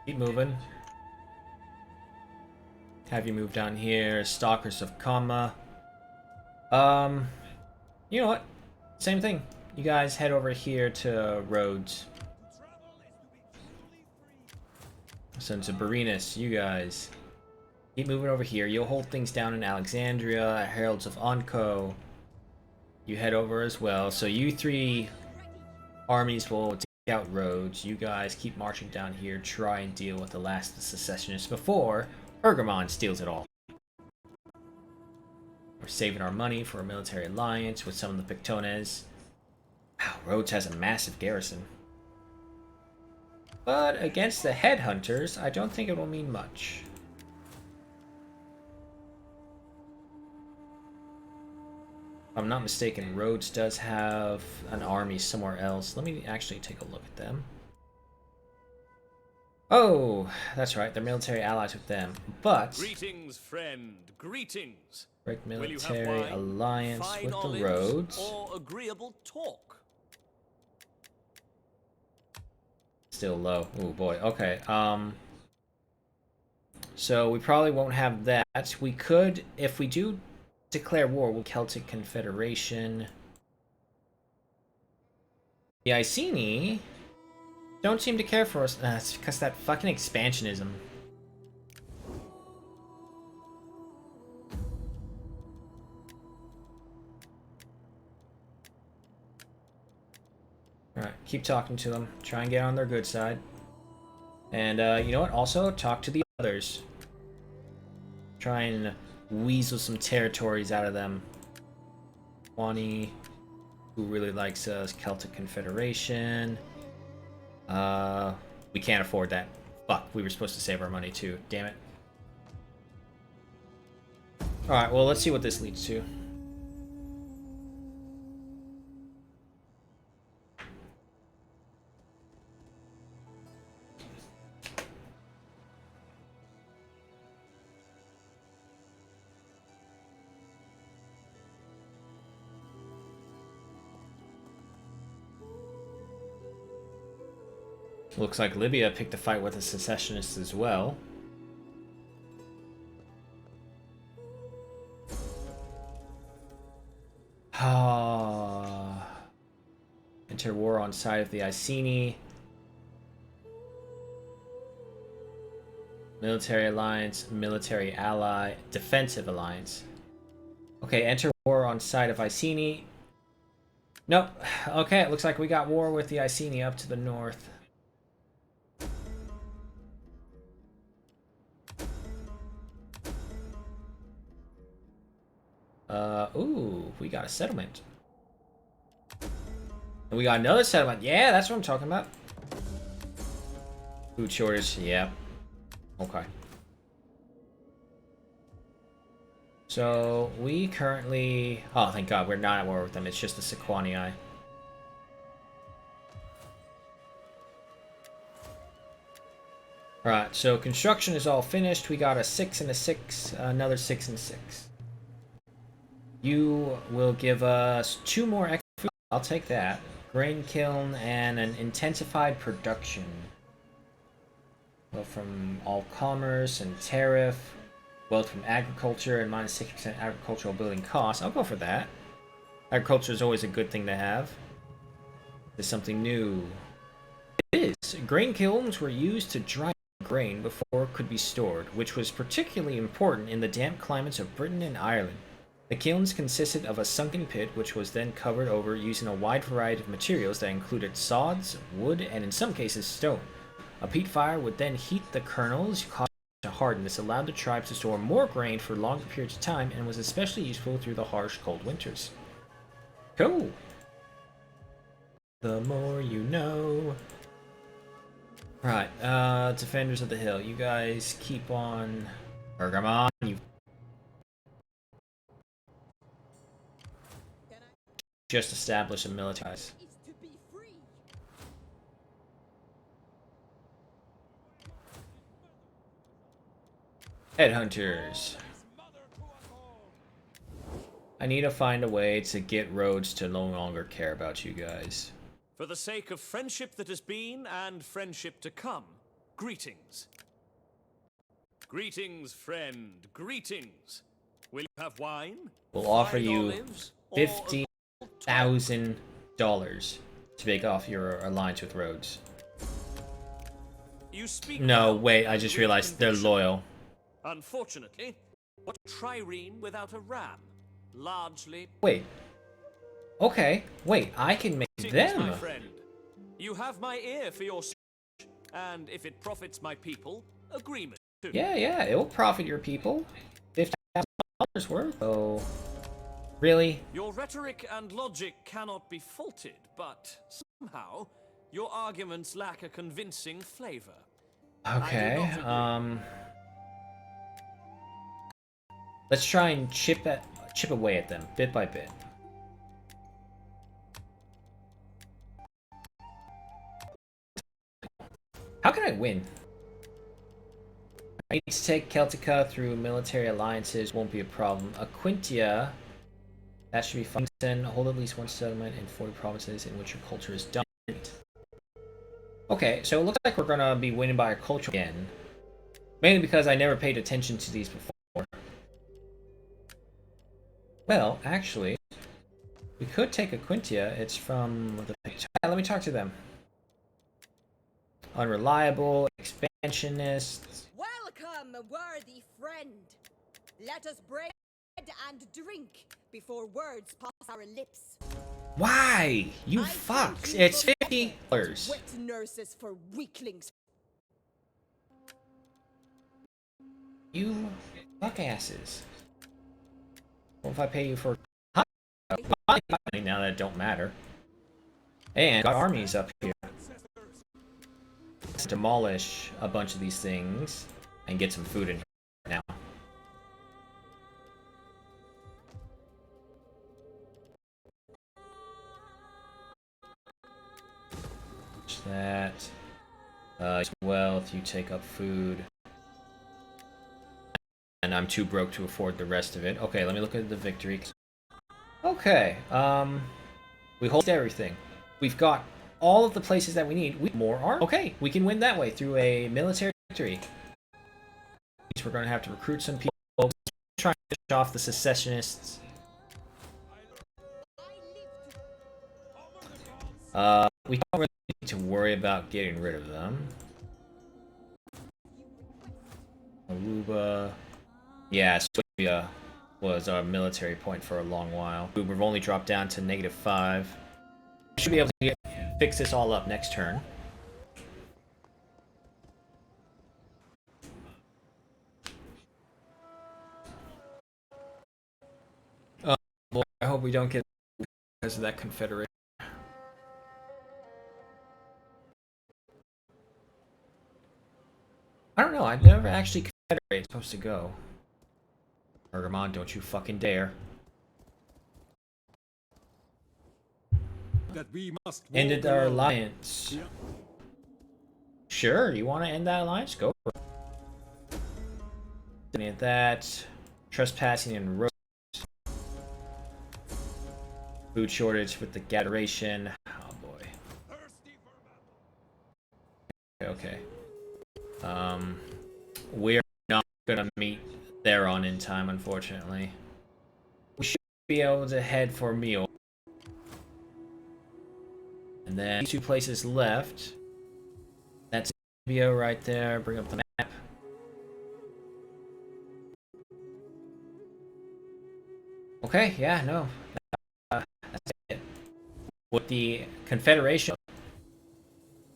Keep moving. Have you move down here. Stalkers of Kama. You know what? Same thing. You guys head over here to Rhodes. Sons of Berinus, you guys. Keep moving over here. You'll hold things down in Alexandria, Heralds of Onco. You head over as well. So you 3 armies will take out Rhodes. You guys keep marching down here. Try and deal with the last of the secessionists before Pergamon steals it all. We're saving our money for a military alliance with some of the Pictones. Wow, Rhodes has a massive garrison. But against the Headhunters, I don't think it will mean much. If I'm not mistaken, Rhodes does have an army somewhere else. Let me actually take a look at them. Oh, that's right. They're military allies with them. But Greetings, friend. Greetings. break Will you have military wine, alliance fine with the olives, Rhodes. or agreeable talk? Still low. Oh boy. Okay. So we probably won't have that. We could, if we do declare war with Celtic Confederation. The Iceni don't seem to care for us. It's because that fucking expansionism. Alright, keep talking to them. Try and get on their good side. And you know what? Also, talk to the others. Try and weasel some territories out of them. Wani, who really likes us. Celtic Confederation. We can't afford that. Fuck, we were supposed to save our money too. Damn it. Alright, well, let's see what this leads to. Looks like Libya picked a fight with the secessionists as well. Enter war on side of the Iceni. Military alliance, military ally, defensive alliance. Okay, enter war on side of Iceni. Nope. Okay, it looks like we got war with the Iceni up to the north. Ooh, we got a settlement. And we got another settlement. Yeah, that's what I'm talking about. Food shortage, yeah. Okay. So, we currently... Oh, thank God, we're not at war with them. It's just the Sequanii. Alright, so construction is all finished. We got a 6 and a 6, another 6 and 6. You will give us 2 more extra food. I'll take that. Grain kiln and an intensified production. Well, from all commerce and tariff. Wealth from agriculture and minus 6% agricultural building costs. I'll go for that. Agriculture is always a good thing to have. There's something new. It is. Grain kilns were used to dry grain before it could be stored, which was particularly important in the damp climates of Britain and Ireland. The kilns consisted of a sunken pit which was then covered over using a wide variety of materials that included sods, wood, and in some cases stone. A peat fire would then heat the kernels, causing them to harden. This allowed the tribes to store more grain for longer periods of time and was especially useful through the harsh cold winters. Cool! The more you know. Right, Defenders of the Hill, you guys keep on... Or come on, you... Just establish a military. Headhunters. I need to find a way to get Rhodes to no longer care about you guys. For the sake of friendship that has been and friendship to come, greetings. Greetings, friend, greetings. Will you have wine? We'll offer you olives, $50,000 to make off your alliance with Rhodes. You speak No, well, wait, I just realized they're loyal. Unfortunately, what trireme without a ram? Largely. Wait. Okay, wait, I can make them. My friend. You have my ear for your speech, and if it profits my people, agreement too. Yeah, it will profit your people. $50,000 worth. Oh, really? Your rhetoric and logic cannot be faulted, but somehow your arguments lack a convincing flavor. Okay, let's try and chip away at them bit by bit. How can I win? I need to take Celtica through military alliances, won't be a problem. Aquintia, that should be fine. Then hold at least one settlement in 40 provinces in which your culture is dominant. Okay, so it looks like we're gonna be winning by a culture again. Mainly because I never paid attention to these before. Well, actually, we could take a Quintia. It's from the... Yeah, let me talk to them. Unreliable, expansionists. Welcome, worthy friend. Let us break bread and drink before words pass our lips. Why? You I fucks. thank you It's for $50. wet nurses for weaklings. You fuck asses. What if I pay you for money now that it don't matter? And got armies up here. Let's demolish a bunch of these things and get some food in here now. That. Wealth, you take up food. And I'm too broke to afford the rest of it. Okay, let me look at the victory. Okay, we hold everything. We've got all of the places that we need. We more arms. Okay, we can win that way through a military victory. We're going to have to recruit some people. Try to push off the secessionists. We don't really need to worry about getting rid of them. Aruba. Yeah, Serbia was our military point for a long while. We've only dropped down to -5. We should be able to fix this all up next turn. Oh boy, I hope we don't get because of that confederation. I don't know, I've never actually confederate supposed to go. Bergamon, don't you fucking dare. That we must Ended our alliance. Yeah. Sure, you want to end that alliance? Go for it. Any of that. Trespassing and road. Food shortage with the gatheration. Oh boy. Okay. We're not gonna meet Theron in time, unfortunately. We should be able to head for a meal. And then 2 places left. That's video right there. Bring up the map. Okay, yeah, no. That's it. With the Confederation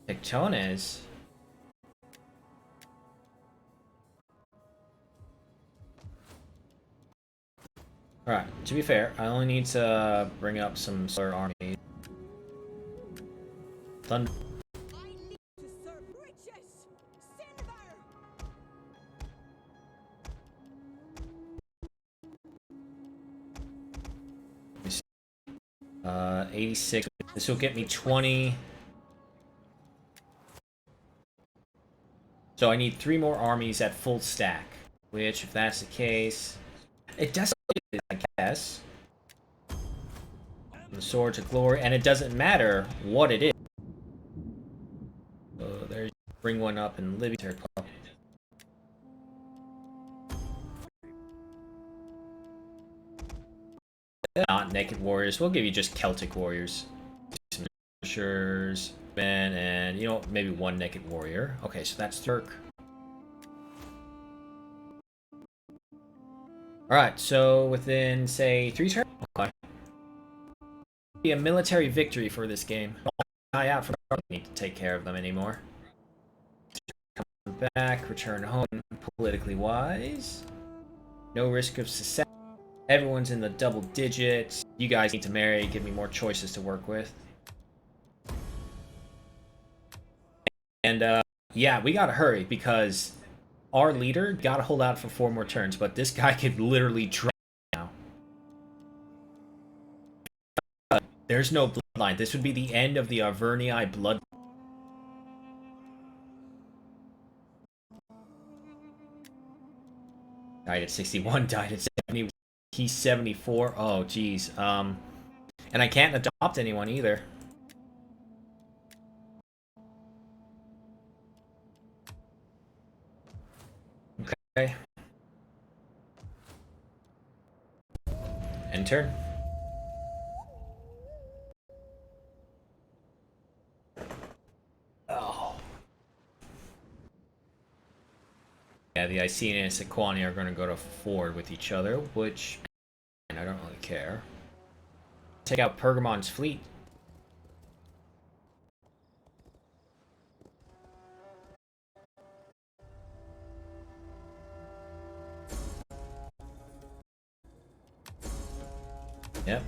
Tectones. Alright, to be fair, I only need to bring up some solar armies. Thunder. I live to serve riches, silver. 86. This will get me 20. So I need 3 more armies at full stack. Which, if that's the case, it doesn't, I guess. The Swords of Glory, and it doesn't matter what it is. So there's bring one up in Libya. Not naked warriors. We'll give you just Celtic warriors. Some archers, men, and you know maybe 1 naked warrior. Okay, so that's Turk. All right, so within say 3 turns, okay. Be a military victory for this game. Die out for need to take care of them anymore. Come back, return home politically wise. No risk of secession. Everyone's in the double digits. You guys need to marry, give me more choices to work with. And yeah, we gotta hurry because our leader gotta hold out for 4 more turns, but this guy could literally drop now. There's no bloodline. This would be the end of the Arverni blood. Died at 61, died at 70. He's 74. Oh, geez. And I can't adopt anyone either. Okay. Enter. Oh. Yeah, the Iceni and Sequani are going to go to forward with each other, which I don't really care. Take out Pergamon's fleet.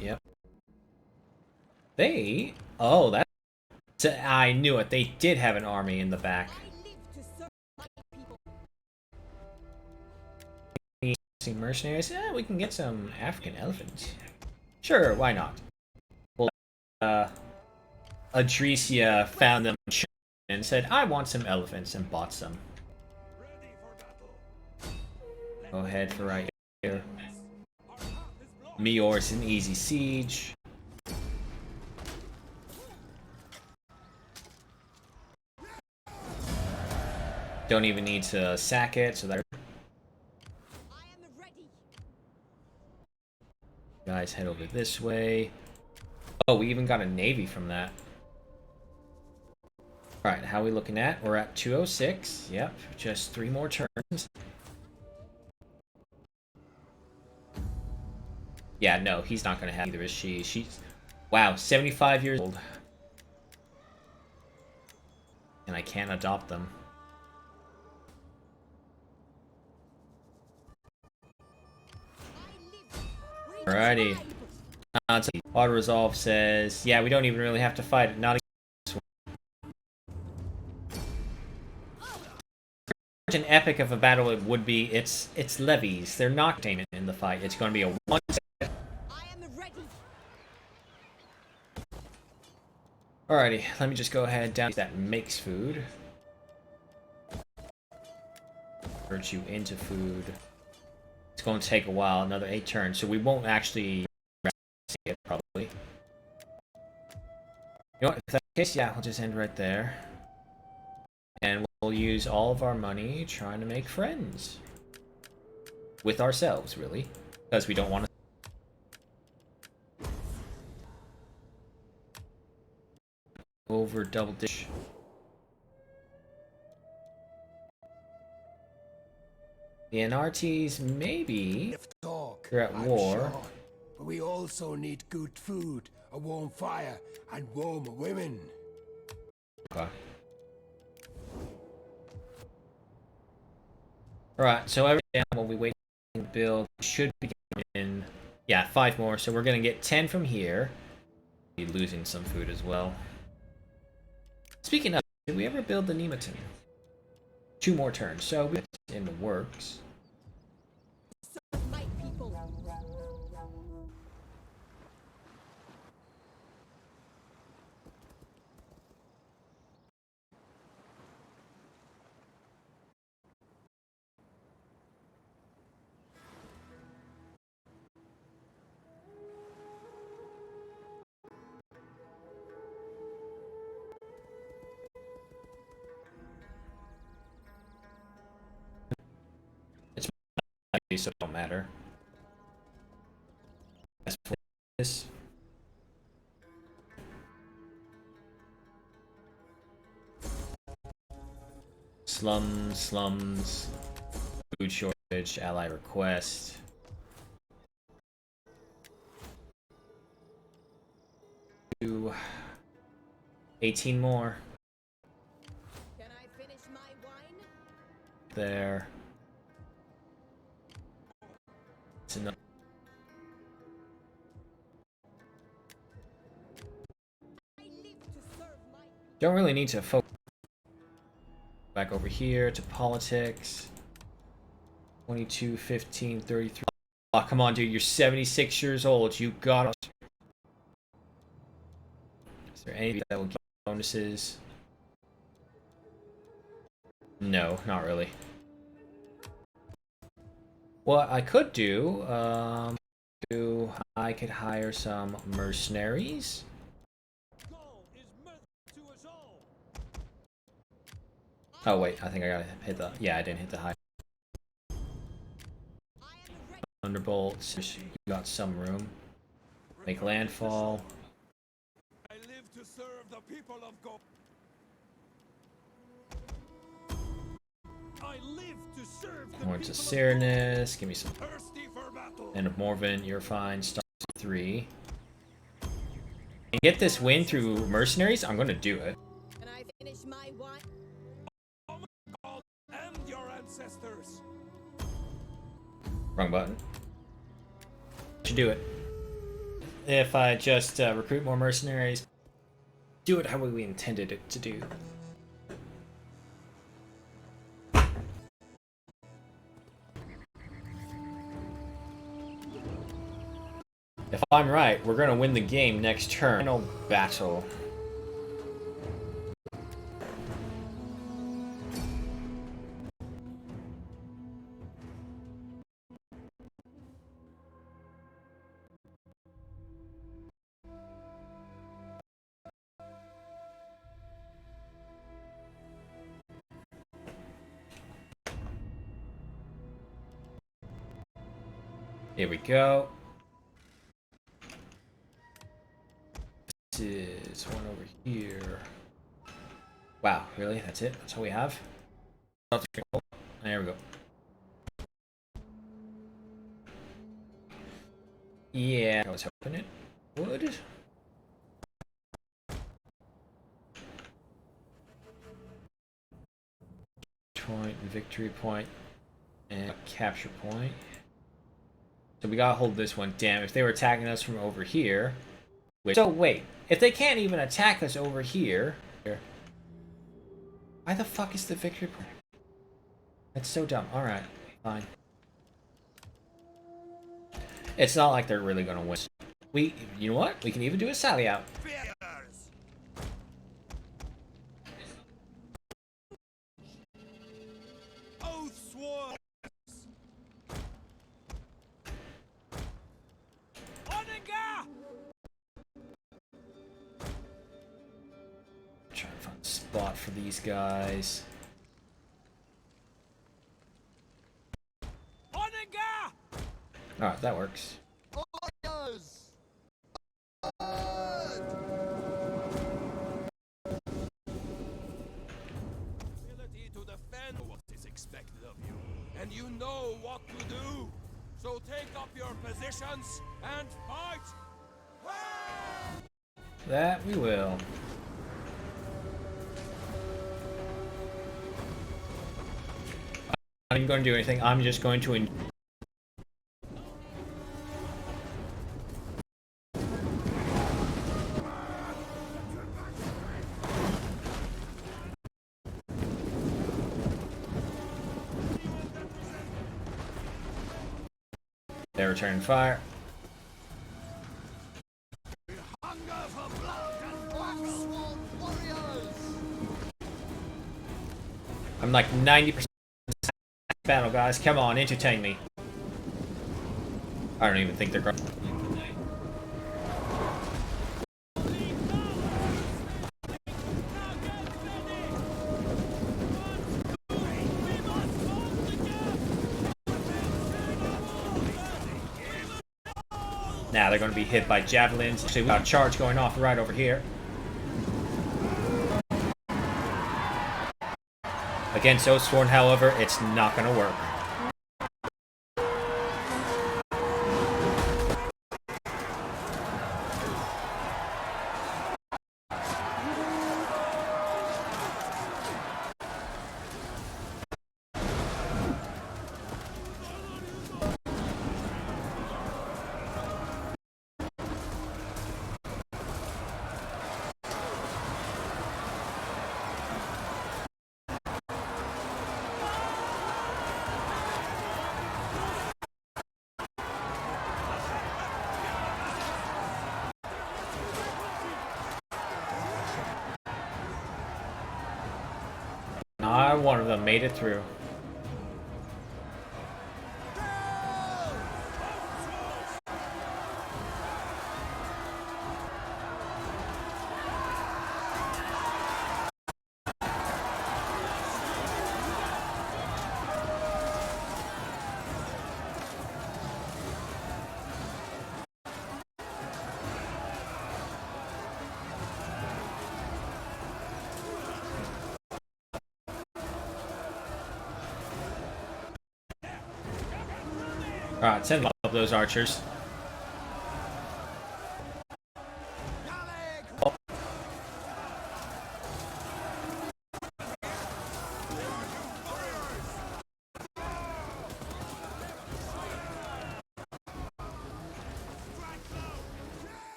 Yep. They... Oh, that's... I knew it. They did have an army in the back. Mercenaries? Yeah, we can get some African elephants. Sure, why not? Well, Adresia found them and said, I want some elephants, and bought some. Go ahead for right here. Mior's an easy siege. Don't even need to sack it, so that guys head over this way. Oh, we even got a navy from that. Alright, how are we looking at? We're at 206. Yep, just 3 more turns. Yeah, no, he's not gonna have either, is she? She's... Wow, 75 years old. And I can't adopt them. Alrighty. Auto Resolve says, yeah, we don't even really have to fight it. Not an epic of a battle it would be. It's levies. They're not containment in the fight. It's going to be a one. Alrighty, let me just go ahead down that makes food. Convert you into food. It's going to take a while, another 8 turns, so we won't actually see it probably. You know what? If that's the case, yeah, we'll just end right there. And we'll use all of our money trying to make friends. With ourselves, really. Because we don't want to... Over double dish. The NRTs, maybe... They're at war. Sure. But we also need good food, a warm fire, and warm women. Okay. Alright, so every day while we wait to build, should be in... Yeah, 5 more, so we're gonna get 10 from here. Be losing some food as well. Speaking of, did we ever build the Nemeton? 2 more turns, so we're in the works. So it don't matter. As for this, slums, food shortage, ally request. Do 18 more. Can I finish my wine? There. It's enough. Don't really need to focus. Back over here to politics. 22, 15, 33. Oh, come on, dude. You're 76 years old. You got us. Is there any that will give bonuses? No, not really. What I could do, I could hire some mercenaries. Oh wait, I think I gotta hit the... Yeah, I didn't hit the high. Thunderbolts. You got some room. Make landfall. I live to serve the people of Gold. I live to serve the Horns of people Cyranus. Give me some. thirsty for battle. End of Morven. You're fine. Start 3. And get this win through mercenaries. I'm gonna do it. Can I finish my wine? God and your ancestors. Wrong button. Should do it. If I just recruit more mercenaries, do it how we intended it to do. If I'm right, we're gonna win the game next turn. Final battle. Here we go. This is one over here. Wow, really? That's it? That's all we have? There we go. Yeah, I was hoping it would. Point, victory point, and capture point. So we gotta hold this one. Damn, if they were attacking us from over here. So wait, if they can't even attack us over here, why the fuck is the victory point? That's so dumb. Alright, fine. It's not like they're really gonna win. You know what? We can even do a sally out. Fears. Oath sworn. Oninga! Trying to find a spot for these guys. Oninga! Alright, that works. Ability to defend what is expected of you, and you know what to do. So take up your positions and fight. That we will. I'm not even going to do anything. I'm just going to. They're returning fire. Hunger for blood and black sworn warriors. I'm like 90% battle, guys. Come on, entertain me. I don't even think they're going. Now they're going to be hit by javelins. Actually, we got a charge going off right over here. Against Oathsworn, however, it's not going to work. Not one of them made it through. Alright, send up those archers.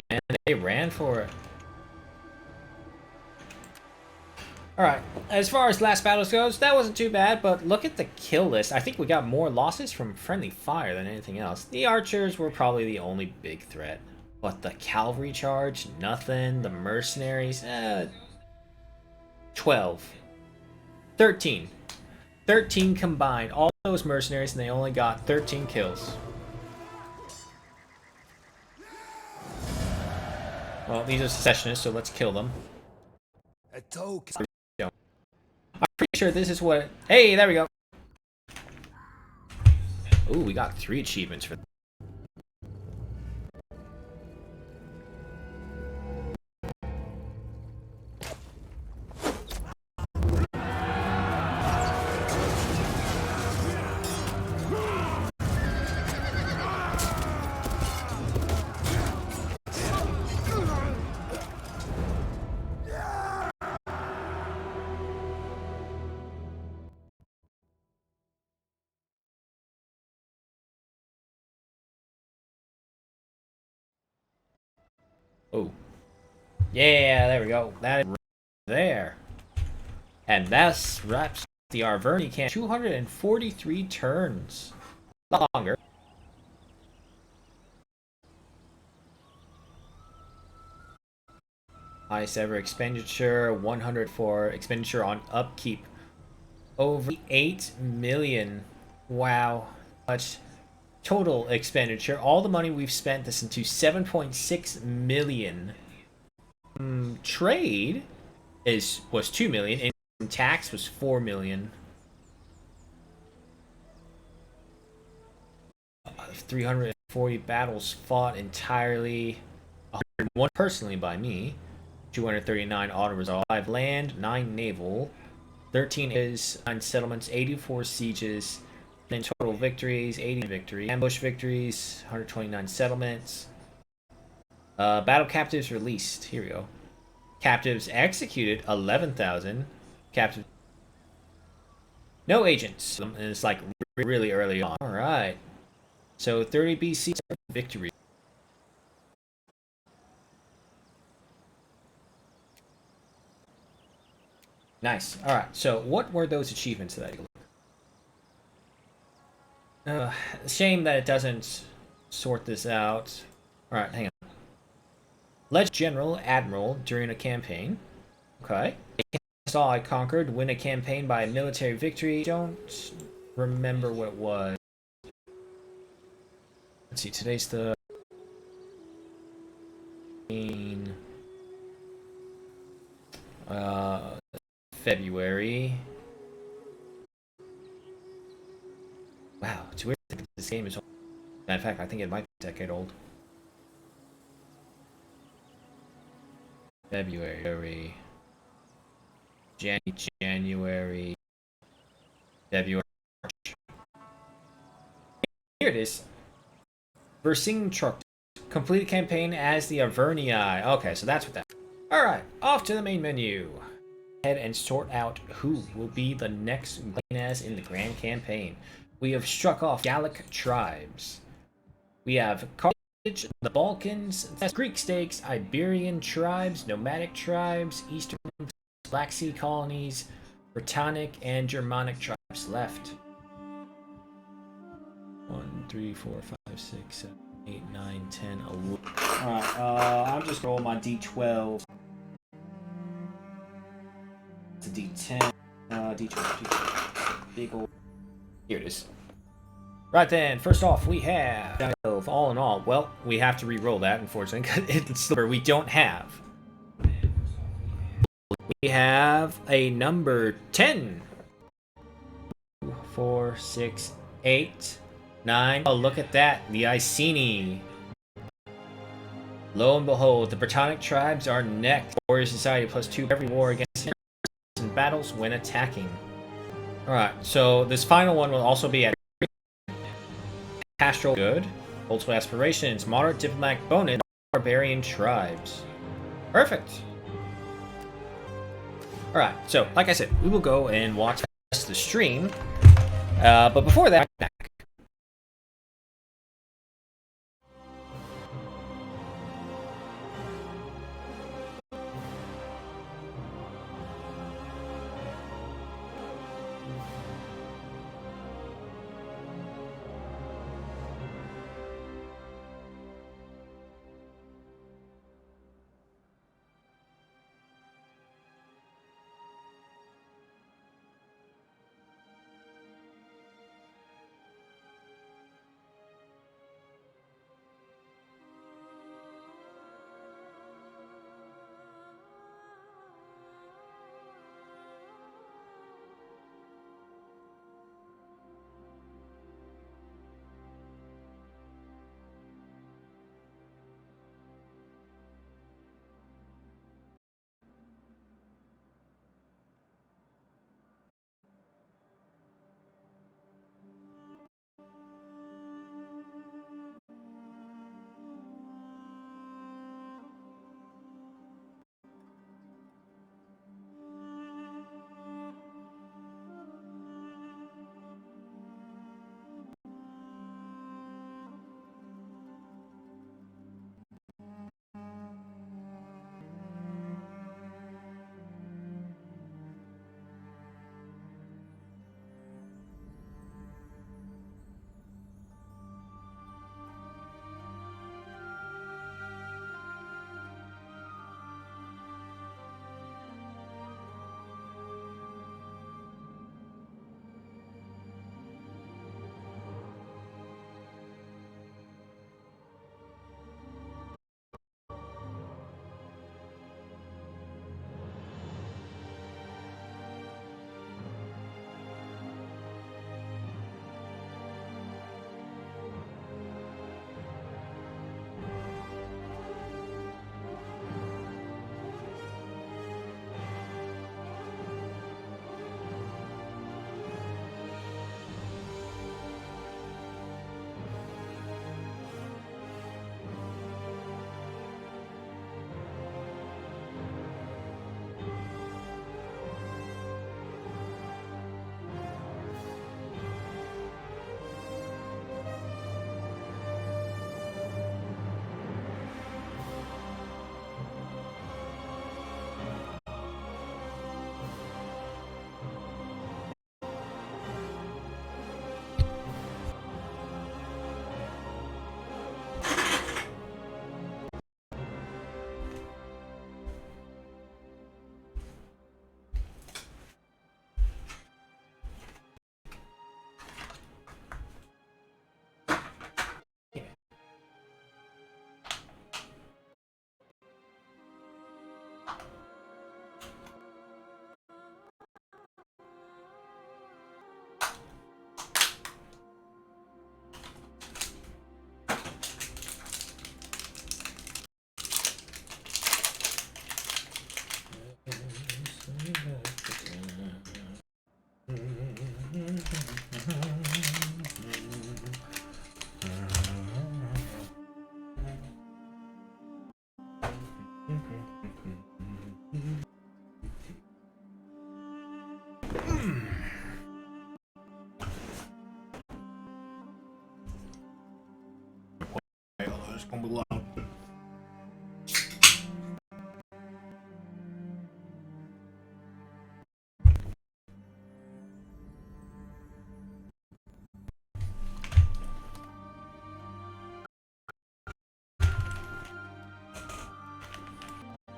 And they ran for it. Alright, as far as last battles goes, that wasn't too bad, but look at the kill list. I think we got more losses from friendly fire than anything else. The archers were probably the only big threat. But the cavalry charge, nothing. The mercenaries, 12. 13. 13 combined. All those mercenaries, and they only got 13 kills. Well, these are secessionists, so let's kill them. A token. I'm pretty sure this is what... Hey, there we go. Ooh, we got 3 achievements for... Oh. Yeah, there we go. That is right there. And that's wraps the Arverni camp. 243 turns. A lot longer. Highest ever expenditure, 100 for expenditure on upkeep. Over 8 million. Wow. Much total expenditure. All the money we've spent this into 7.6 million. Trade was 2 million and tax was 4 million. 340 battles fought entirely. 101 personally by me. 239 auto resolve. 5 land, 9 naval, 13 is 9 settlements, 84 sieges. In total victories, 80 victories. Ambush victories, 129 settlements. Battle captives released. Here we go. Captives executed, 11,000. Captives. No agents. And it's like really early on. Alright. So 30 BC victory. Nice. Alright, so what were those achievements that shame that it doesn't sort this out. Alright, hang on. Legend General Admiral during a campaign. Okay. All I conquered. Win a campaign by a military victory. Don't remember what it was. Let's see, today's the... February. Wow, it's weird to think this game is old. Matter of fact, I think it might be a decade old. February. January. February. Here it is. Vercingetorix. Complete campaign as the Arverni. Okay, so that's what that. Alright, off to the main menu. Head and sort out who will be the next Gleanaz in the Grand Campaign. We have struck off Gallic tribes. We have Carthage, the Balkans, Greek stakes, Iberian tribes, nomadic tribes, Eastern Black Sea colonies, Britannic and Germanic tribes left. 1, 3, 4, 5, 6, 7, 8, 9, 10, 11. Alright, I'm just rolling my D12. It's a D10, D12. Big old. Here it is. Right then, first off, we have all in all. Well, we have to re-roll that, unfortunately, because it's the number we don't have. We have a number 10. 2, 4, 6, 8, 9. Oh, look at that, the Iceni. Lo and behold, the Britannic tribes are next. Warrior Society +2 every war against in battles when attacking. Alright, so this final one will also be at Pastoral Good, Cultural Aspirations, Moderate Diplomatic Bonus, Barbarian Tribes. Perfect! Alright, so, like I said, we will go and watch the rest of the stream. But before that,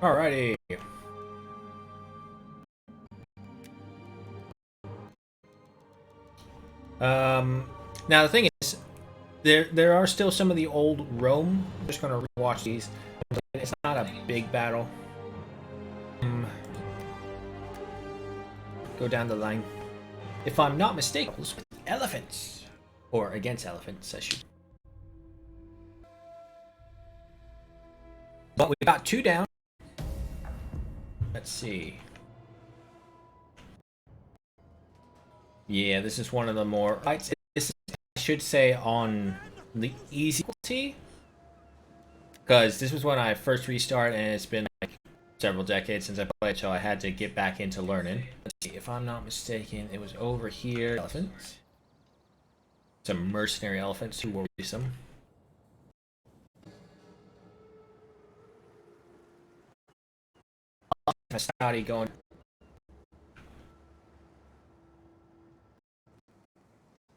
alrighty. Now the thing is, there are still some of the old Rome. I'm just gonna rewatch these. It's not a big battle. Go down the line. If I'm not mistaken, with elephants or against elephants, I should. But we got 2 down. Let's see. Yeah, this is one of the more... This is, I should say, on the easy difficulty. Because this was when I first restarted, and it's been like several decades since I played, so I had to get back into learning. Let's see, if I'm not mistaken, it was over here. Elephants. Some mercenary elephants who were some. Study going.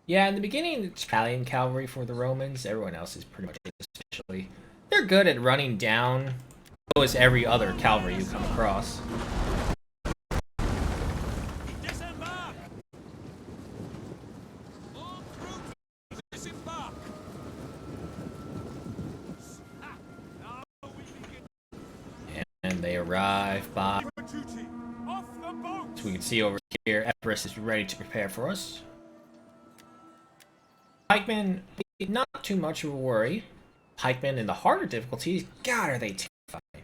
Yeah, in the beginning, it's Italian cavalry for the Romans. Everyone else is pretty much especially. They're good at running down. So is every other cavalry you come across. Disembark! All troops, disembark! And they arrive by. Off the boat! So we can see over here, Epirus is ready to prepare for us. Pikemen, not too much of a worry. Pikemen in the harder difficulties, God, are they terrifying.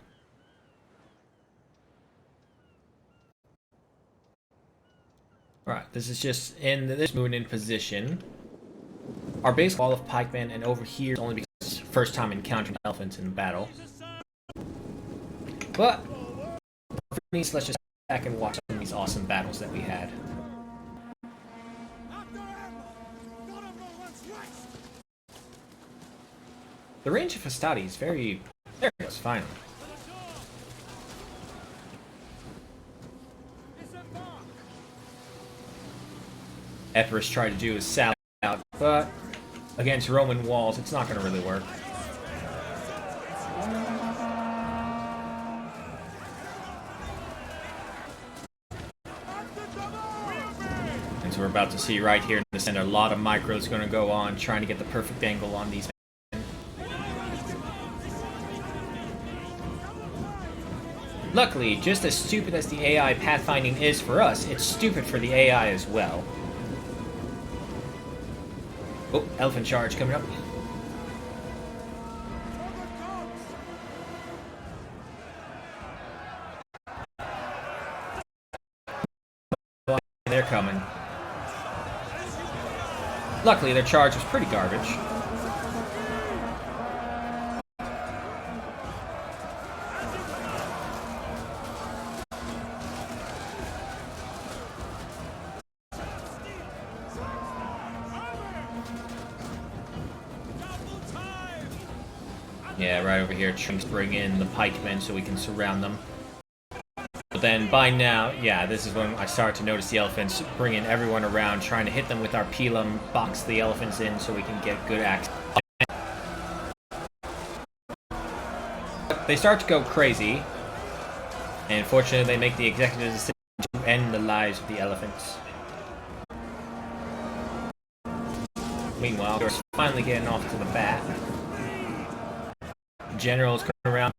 Alright, this is just in this moving in position. Our base wall of pikemen, and over here is only because it's the first time encountering elephants in battle. But, let's just back and watch some of these awesome battles that we had. The range of Hastati is very... There it goes, finally. Epirus tried to do his sally out, but against Roman walls, it's not going to really work. And so we're about to see right here in the center, a lot of micros going to go on, trying to get the perfect angle on these. Luckily, just as stupid as the AI pathfinding is for us, it's stupid for the AI as well. Oh, elephant charge coming up. They're coming. Luckily, their charge was pretty garbage. Yeah, right over here, trying to bring in the pikemen so we can surround them. But then by now, yeah, this is when I start to notice the elephants bringing everyone around, trying to hit them with our pilum, box the elephants in so we can get good access. They start to go crazy, and fortunately they make the executive decision to end the lives of the elephants. Meanwhile, we're finally getting off to the bat. Generals coming around.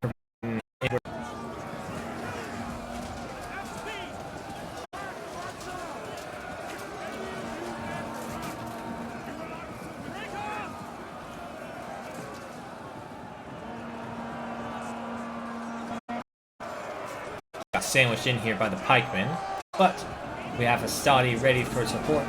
Got sandwiched in here by the pikemen, but we have Hastati ready for support.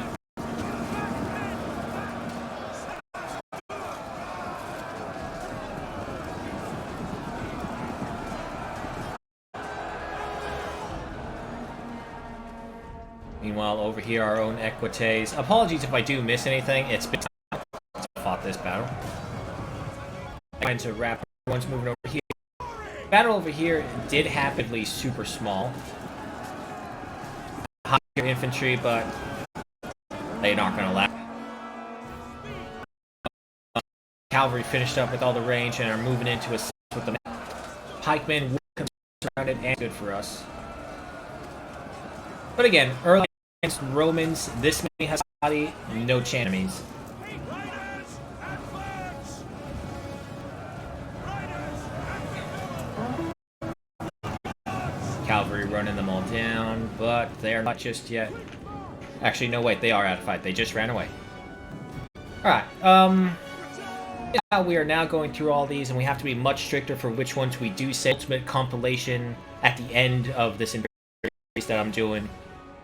Meanwhile, over here, our own Equites. Apologies if I do miss anything. It's been time since I fought this battle. Trying to wrap everyone's moving over here. Battle over here did happily super small. Higher infantry, but they're not going to last. Cavalry finished up with all the range and are moving into a with the pikemen will come surrounded and good for us. But again, early against Romans, this many Hastati, no chance enemies. Cavalry running them all down, but they are not just yet. Actually, no, wait, they are out of fight. They just ran away. Alright, yeah, we are now going through all these, and we have to be much stricter for which ones we do say ultimate compilation at the end of this that I'm doing.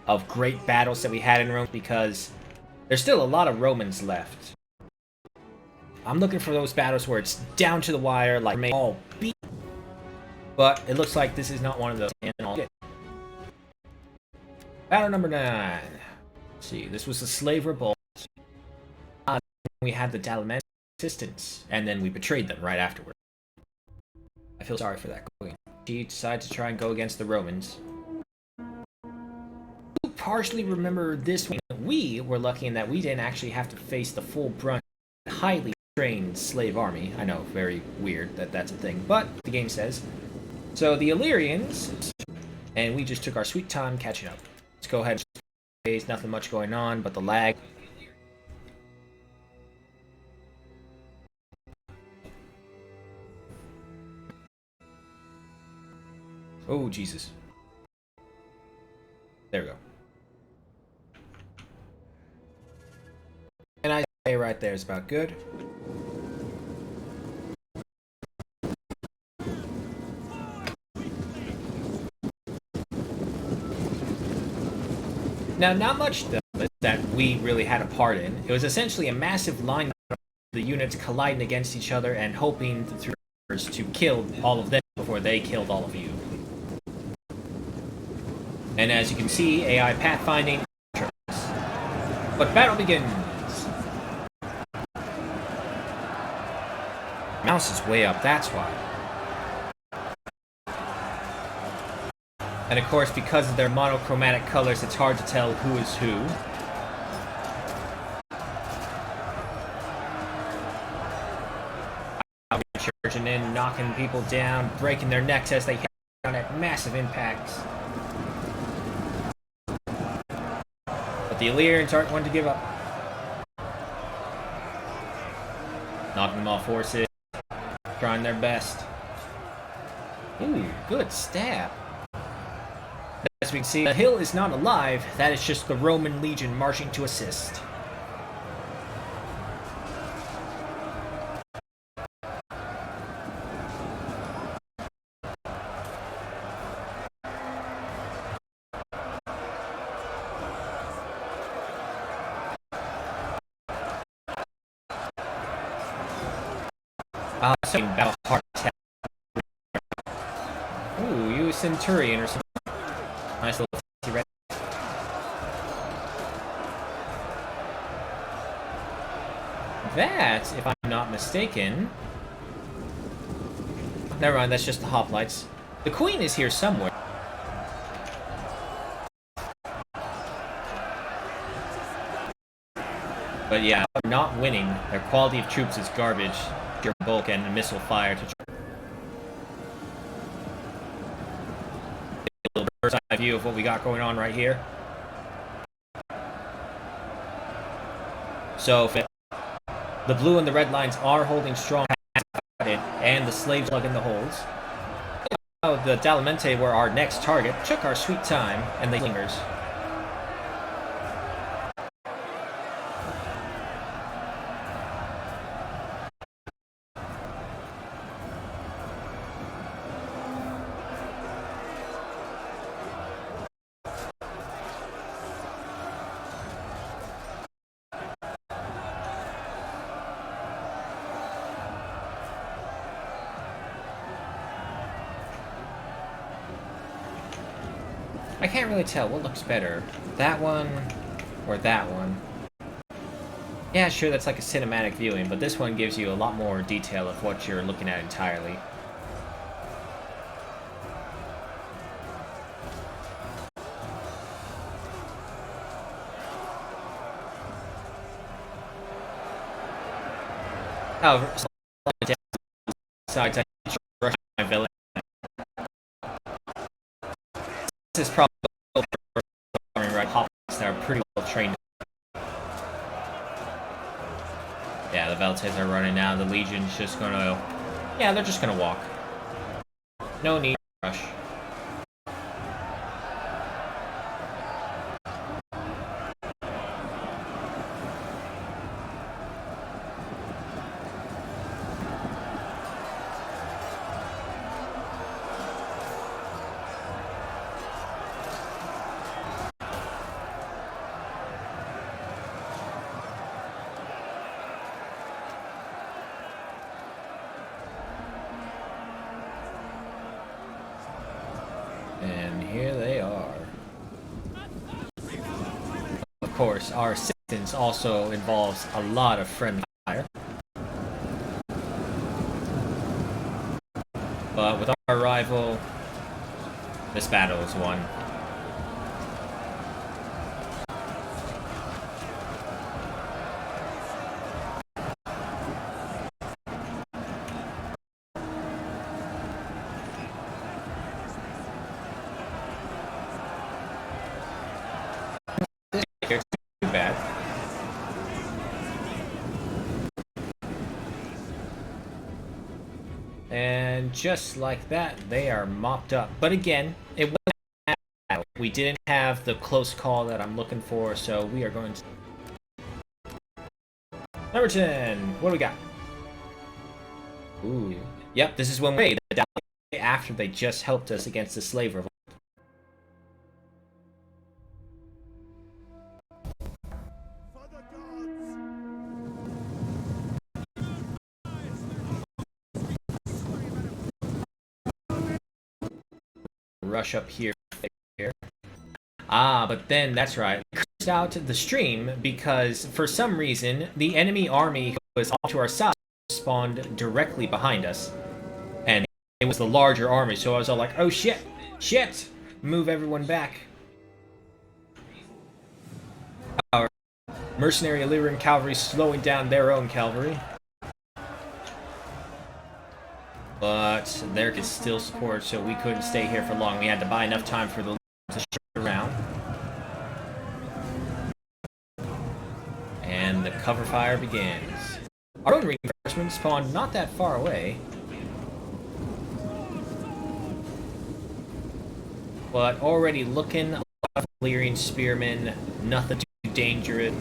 of great battles that we had in Rome because there's still a lot of Romans left. I'm looking for those battles where it's down to the wire, like all beat. But it looks like this is not one of those. Battle number 9. Let's see, this was the slave revolt. We had the Dalaman resistance, and then we betrayed them right afterward. I feel sorry for that. He decided to try and go against the Romans. I partially remember this one. We were lucky in that we didn't actually have to face the full brunt of a highly trained slave army. I know, very weird that that's a thing, but the game says. So the Illyrians, and we just took our sweet time catching up. Let's go ahead. There's nothing much going on, but the lag. Oh, Jesus. There we go. And I say right there is about good. Now, not much that we really had a part in. It was essentially a massive line of the units colliding against each other and hoping to kill all of them before they killed all of you. And as you can see, AI pathfinding. But battle begins. Mouse is way up, that's why. And of course, because of their monochromatic colors, it's hard to tell who is who. Charging in, knocking people down, breaking their necks as they hit on at massive impacts. But the Illyrians aren't one to give up. Knocking them off horses, trying their best. Ooh, good stab. As we can see, the hill is not alive. That is just the Roman legion marching to assist. Battle heart attack. Ooh, you a centurion or something. Nice little fancy red. That, if I'm not mistaken... Never mind, that's just the hoplites. The queen is here somewhere. But yeah, not winning. Their quality of troops is garbage. Your bulk and missile fire to a little bird's eye view of what we got going on right here. So if the blue and the red lines are holding strong and the slaves plug in the holes. The Dalamente were our next target, took our sweet time, and they lingers. I can't really tell what looks better, that one or that one. Yeah, sure, that's like a cinematic viewing, but this one gives you a lot more detail of what you're looking at entirely. However, sides I rush my village. This is probably right hoplites that are pretty well trained. Yeah, the Veltes are running now. The Legion's just gonna... Yeah, they're just gonna walk. No need to rush. And here they are. Of course, our assistance also involves a lot of friendly fire. But with our arrival, this battle is won. Too bad. And just like that, they are mopped up. But again, it wasn't. We didn't have the close call that I'm looking for, so we are going to. Number 10. What do we got? Ooh. Yep, this is when we after they just helped us against the slave revolt. Rush up here. Ah, but then that's right. We crashed out the stream because for some reason the enemy army who was off to our side spawned directly behind us, and it was the larger army. So I was all like, "Oh shit, shit!" Move everyone back. Our mercenary Illyrian cavalry slowing down their own cavalry. But there could still support, so we couldn't stay here for long. We had to buy enough time for the to shift around. And the cover fire begins. Our own reinforcements spawned not that far away. But already looking, a lot of Illyrian spearmen, nothing too dangerous.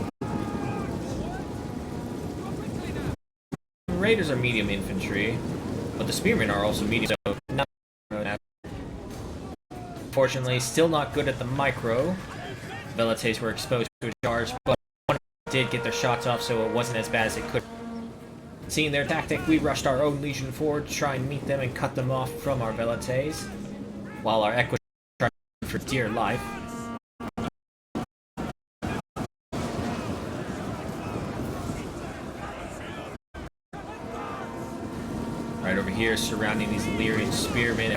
Raiders are medium infantry. But the spearmen are also medium, so not. Fortunately, still not good at the micro. Velites were exposed to a charge, but one did get their shots off, so it wasn't as bad as it could. Seeing their tactic, we rushed our own legion forward to try and meet them and cut them off from our Velites, while our Equus tried for dear life. Right over here, surrounding these Illyrian spearmen.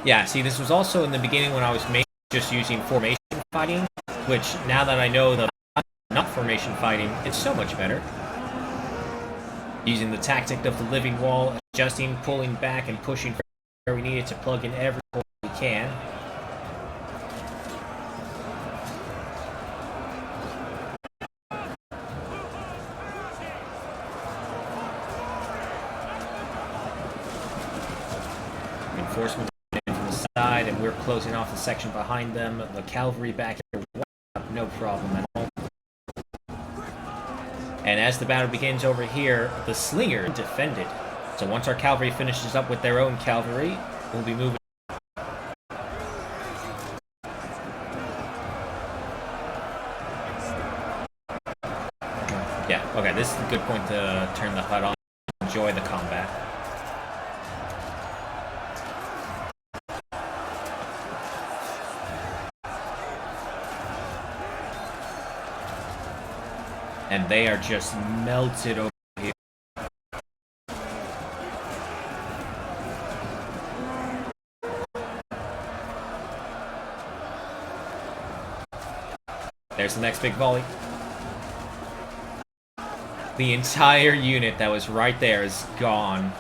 Yeah, see, this was also in the beginning when I was mainly just using formation fighting, which now that I know the not formation fighting, it's so much better. Using the tactic of the living wall, adjusting, pulling back, and pushing where we needed to plug in every hole we can. Reinforcements from the side, and we're closing off the section behind them. The cavalry back here, no problem at all. And as the battle begins over here, the slinger defended. So once our cavalry finishes up with their own cavalry, we'll be moving. Yeah, okay, this is a good point to turn the HUD on. Enjoy the combat. And they are just melted over here. There's the next big volley. The entire unit that was right there is gone.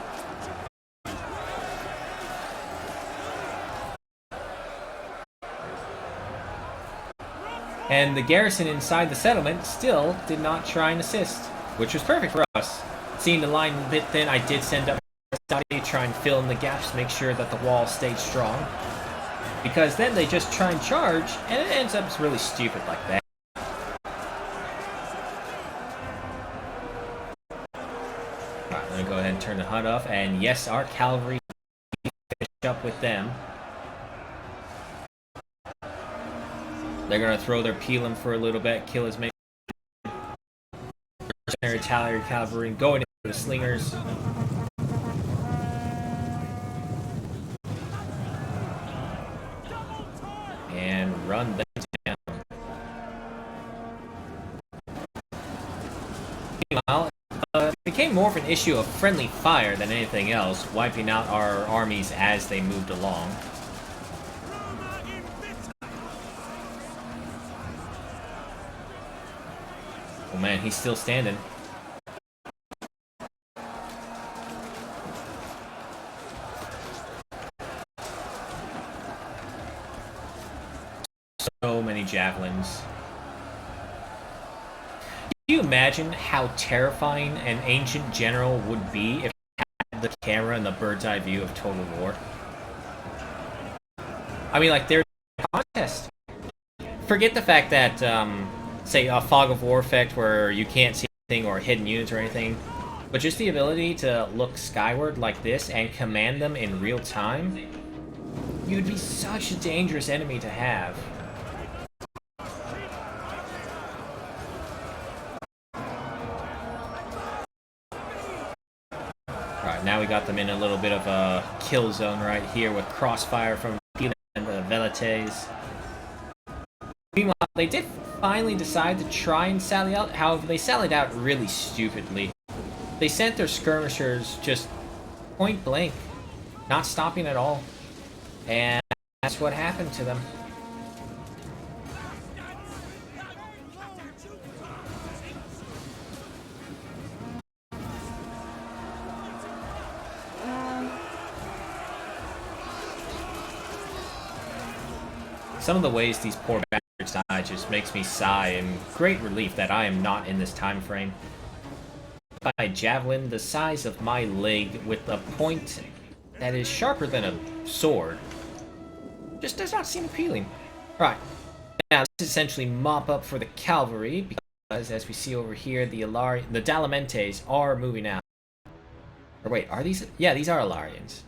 And the garrison inside the settlement still did not try and assist, which was perfect for us. Seeing the line a bit thin, I did send up to try and fill in the gaps, make sure that the wall stayed strong. Because then they just try and charge, and it ends up really stupid like that. Alright, let me go ahead and turn the HUD off, and yes, our cavalry finished up with them. They're gonna throw their Peelum for a little bit, kill as many mercenary cavalry, going into the slingers. and run them down. Meanwhile, it became more of an issue of friendly fire than anything else, wiping out our armies as they moved along. Oh man, he's still standing. So many javelins. Can you imagine how terrifying an ancient general would be if he had the camera and the bird's eye view of Total War? I mean, like, there's a contest. Forget the fact that, say, a fog of war effect where you can't see anything or hidden units or anything, but just the ability to look skyward like this and command them in real time, you'd be such a dangerous enemy to have. Alright, now we got them in a little bit of a kill zone right here with crossfire from Pila and the Velites. Meanwhile, they did finally decide to try and sally out. However, they sallied out really stupidly. They sent their skirmishers just point blank, not stopping at all. And that's what happened to them. Some of the ways these poor bastards die just makes me sigh in great relief that I am not in this time frame. By a javelin the size of my leg with a point that is sharper than a sword just does not seem appealing. Right, now this is essentially mop up for the cavalry because as we see over here, the Dalamentes are moving out. Or wait, are these? Yeah, these are Alarians.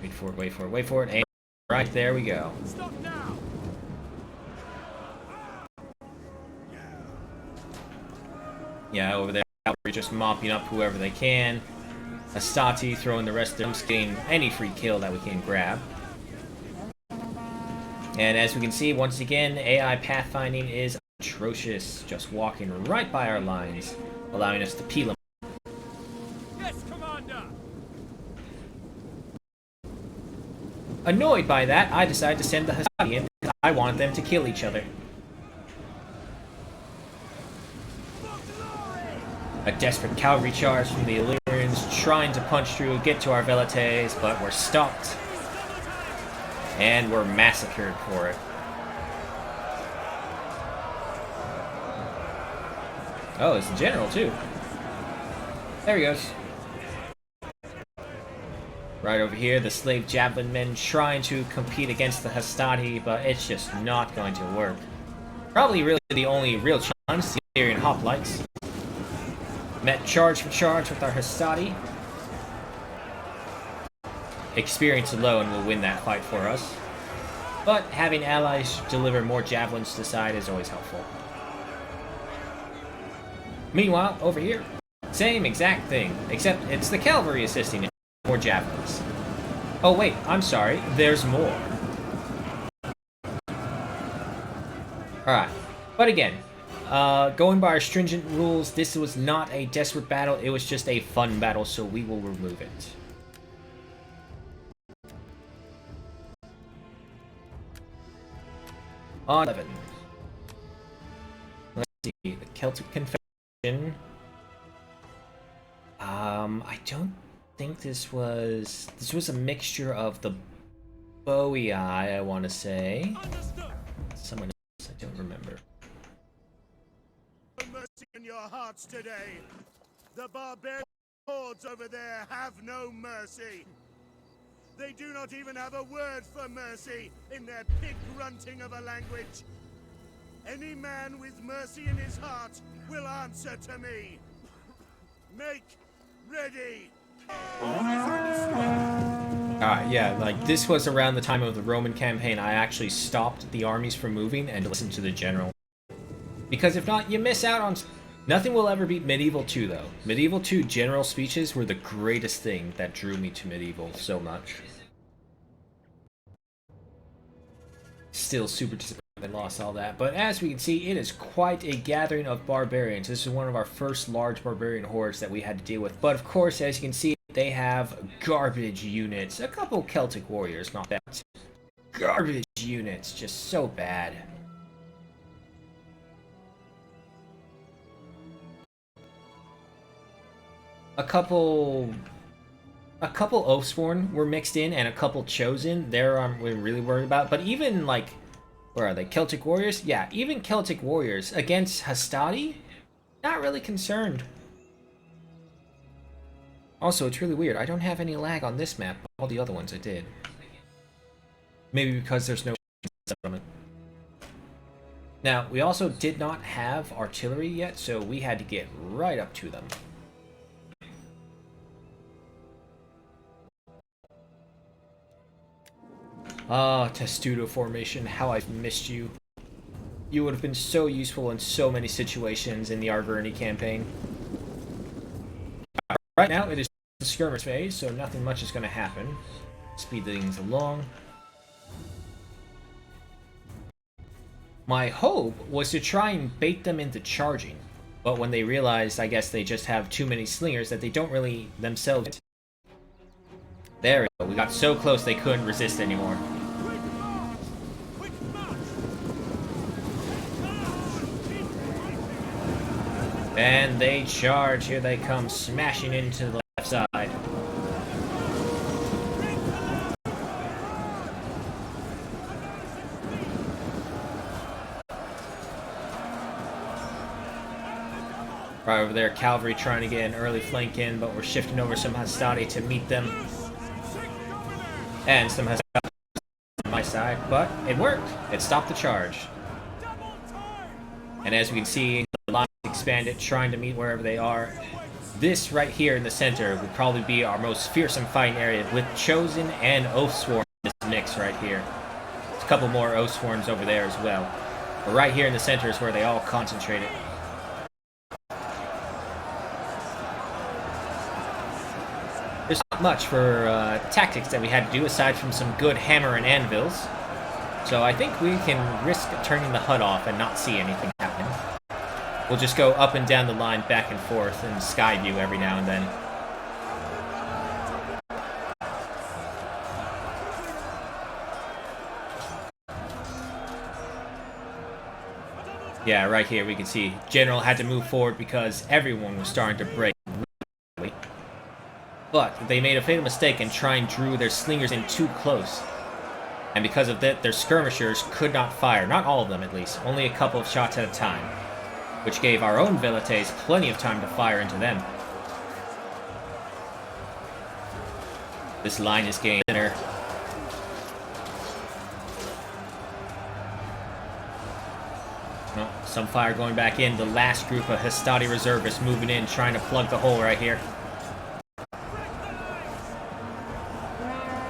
Wait for it, wait for it, wait for it, and right there we go. Stop now! Yeah, over there, we're just mopping up whoever they can. Astati throwing the rest of them, getting any free kill that we can grab. And as we can see, once again, AI pathfinding is atrocious, just walking right by our lines, allowing us to peel them. Yes, Commander! Annoyed by that, I decided to send the Hastati in because I wanted them to kill each other. A desperate cavalry charge from the Illyrians trying to punch through, get to our Velites, but we're stopped. And we're massacred for it. Oh, it's the general too. There he goes. Right over here, the slave javelin men trying to compete against the Hastati, but it's just not going to work. Probably really the only real chance, the Illyrian hoplites. Met charge for charge with our Hastati. Experience alone will win that fight for us. But having allies deliver more javelins to the side is always helpful. Meanwhile, over here, same exact thing, except it's the cavalry assisting in more javelins. Oh wait, I'm sorry, there's more. Alright, but again, going by our stringent rules, this was not a desperate battle, it was just a fun battle, so we will remove it. On 11. Let's see, the Celtic Confession. I don't think this was a mixture of the Bowie I want to say. Someone else, I don't remember. Mercy in your hearts today. The barbarian hordes over there have no mercy. They do not even have a word for mercy in their pig grunting of a language. Any man with mercy in his heart will answer to me. Make ready. Yeah, like this was around the time of the Roman campaign. I actually stopped the armies from moving and listened to the general. Because if not, you miss out on... Nothing will ever beat Medieval 2, though. Medieval 2 general speeches were the greatest thing that drew me to Medieval so much. Still super disappointed they lost all that. But as we can see, it is quite a gathering of barbarians. This is one of our first large barbarian hordes that we had to deal with. But of course, as you can see, they have garbage units. A couple Celtic warriors, not bad. Garbage units, just so bad. A couple Oathsworn were mixed in, and a couple Chosen. There we're really worried about. But even, like, where are they? Celtic Warriors? Yeah, even Celtic Warriors against Hastati? Not really concerned. Also, it's really weird. I don't have any lag on this map, but all the other ones I did. Maybe because there's no settlement. Now, we also did not have artillery yet, so we had to get right up to them. Ah, Testudo formation, how I've missed you. You would have been so useful in so many situations in the Arverni campaign. Right now, it is the skirmish phase, so nothing much is going to happen. Speed things along. My hope was to try and bait them into charging, but when they realized, I guess they just have too many slingers that they don't really themselves. There we go. We got so close they couldn't resist anymore. And they charge. Here they come, smashing into the left side. Right over there, cavalry trying to get an early flank in, but we're shifting over some Hastati to meet them. And some Hastati on my side, but it worked. It stopped the charge. And as we can see, the line expanded, trying to meet wherever they are. This right here in the center would probably be our most fearsome fighting area, with Chosen and Oathsworn in this mix right here. There's a couple more Oathsworns over there as well. But right here in the center is where they all concentrated. There's not much for tactics that we had to do aside from some good hammer and anvils. So I think we can risk turning the HUD off and not see anything happen. We'll just go up and down the line back and forth and sky view every now and then. Yeah, right here we can see General had to move forward because everyone was starting to break. But they made a fatal mistake and drew their slingers in too close. And because of that, their skirmishers could not fire. Not all of them, at least. Only a couple of shots at a time. Which gave our own Velites plenty of time to fire into them. This line is getting thinner. No, some fire going back in. The last group of Hastati reservists moving in, trying to plug the hole right here.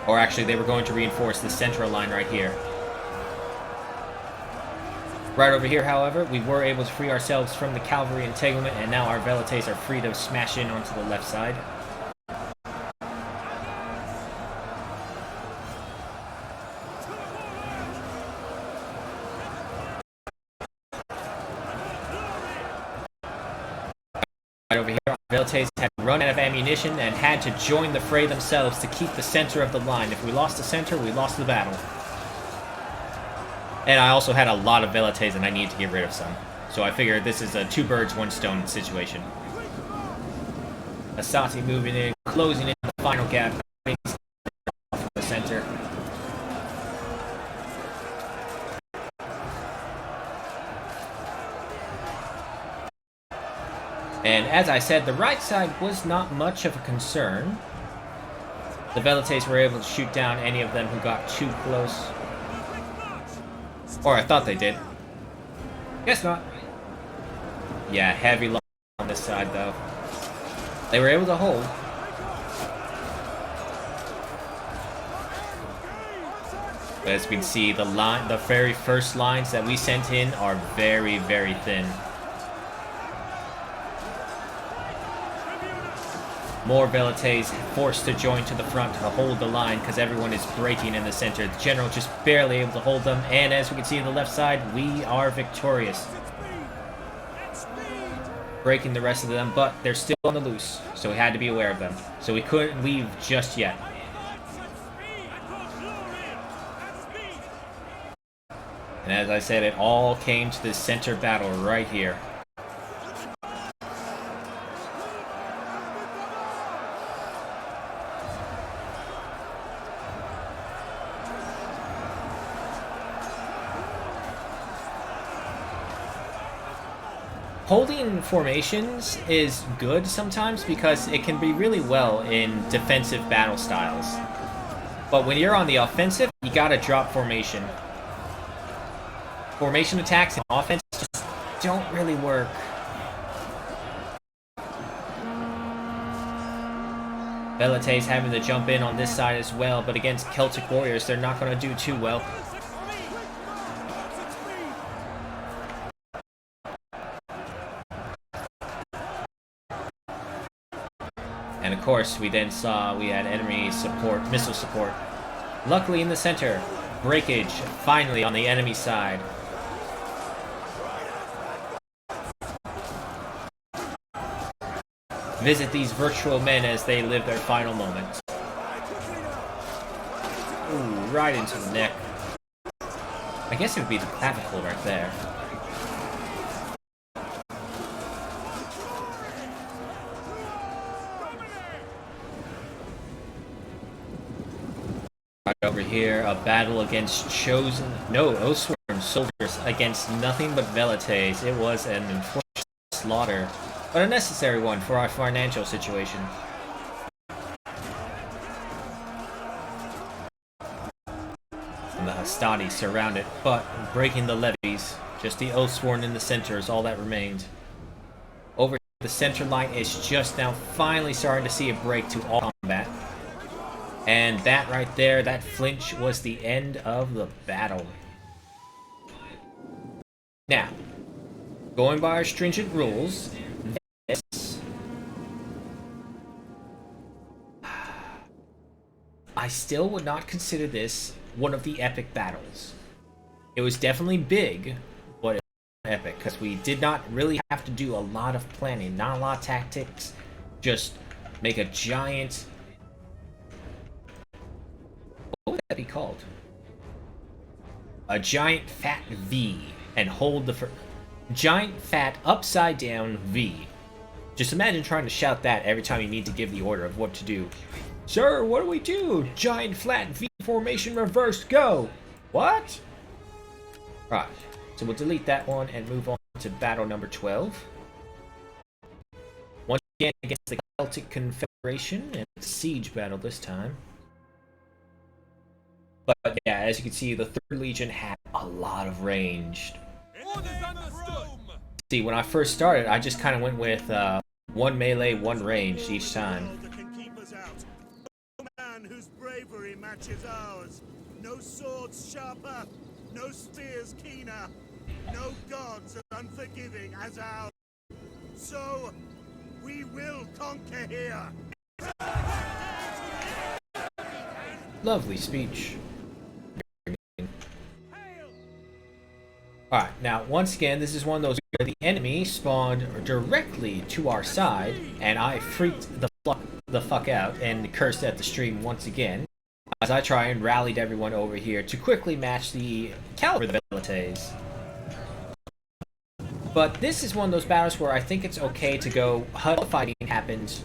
Or actually, they were going to reinforce the central line right here. Right over here, however, we were able to free ourselves from the cavalry entanglement, and now our Velites are free to smash in onto the left side. Right over here, our Velites had run out of ammunition and had to join the fray themselves to keep the center of the line. If we lost the center, we lost the battle. And I also had a lot of Velites and I need to get rid of some. So I figured this is a two birds, one stone situation. Asati moving in, closing in the final gap. The center. And as I said, the right side was not much of a concern. The Velites were able to shoot down any of them who got too close. Or I thought they did. Guess not. Yeah, heavy loss on this side though. They were able to hold. But as we can see, the very first lines that we sent in are very, very thin. More Velites forced to join to the front to hold the line because everyone is breaking in the center. The general just barely able to hold them, and as we can see on the left side, we are victorious. Breaking the rest of them, but they're still on the loose, so we had to be aware of them. So we couldn't leave just yet. And as I said, it all came to this center battle right here. Holding formations is good sometimes because it can be really well in defensive battle styles. But when you're on the offensive, you gotta drop formation. Formation attacks and offense just don't really work. Velites having to jump in on this side as well, but against Celtic warriors, they're not going to do too well. And of course, we then saw we had enemy support, missile support. Luckily in the center, breakage finally on the enemy side. Visit these virtual men as they live their final moments. Ooh, right into the neck. I guess it would be the clavicle right there. Right over here, a battle against Oathsworn soldiers against nothing but Velites. It was an unfortunate slaughter, but a necessary one for our financial situation. And the Hastati surround it, but breaking the levies. Just the Oathsworn in the center is all that remained. Over the center line is just now finally starting to see a break to all combat. And that right there, that flinch, was the end of the battle. Now, going by our stringent rules, this... I still would not consider this one of the epic battles. It was definitely big, but it was epic, because we did not really have to do a lot of planning, not a lot of tactics, just make a giant... What would that be called? A giant fat V, and hold the giant fat upside down V. Just imagine trying to shout that every time you need to give the order of what to do. Sir, what do we do? Giant flat V formation reversed, go! What? Right, so we'll delete that one and move on to battle number 12. Once again against the Celtic Confederation, and it's a siege battle this time. But yeah, as you can see, the 3rd Legion had a lot of range. See, when I first started, I just kind of went with 1 melee, 1 range each time. No man whose bravery matches ours. No swords sharper, no spears keener, no gods as unforgiving as ours. So, we will conquer here. Lovely speech. Alright, now once again, this is one of those where the enemy spawned directly to our side, and I freaked the fuck out and cursed at the stream once again, as I try and rallied everyone over here to quickly match the caliber of the Velites. But this is one of those battles where I think it's okay to go, HUD fighting happens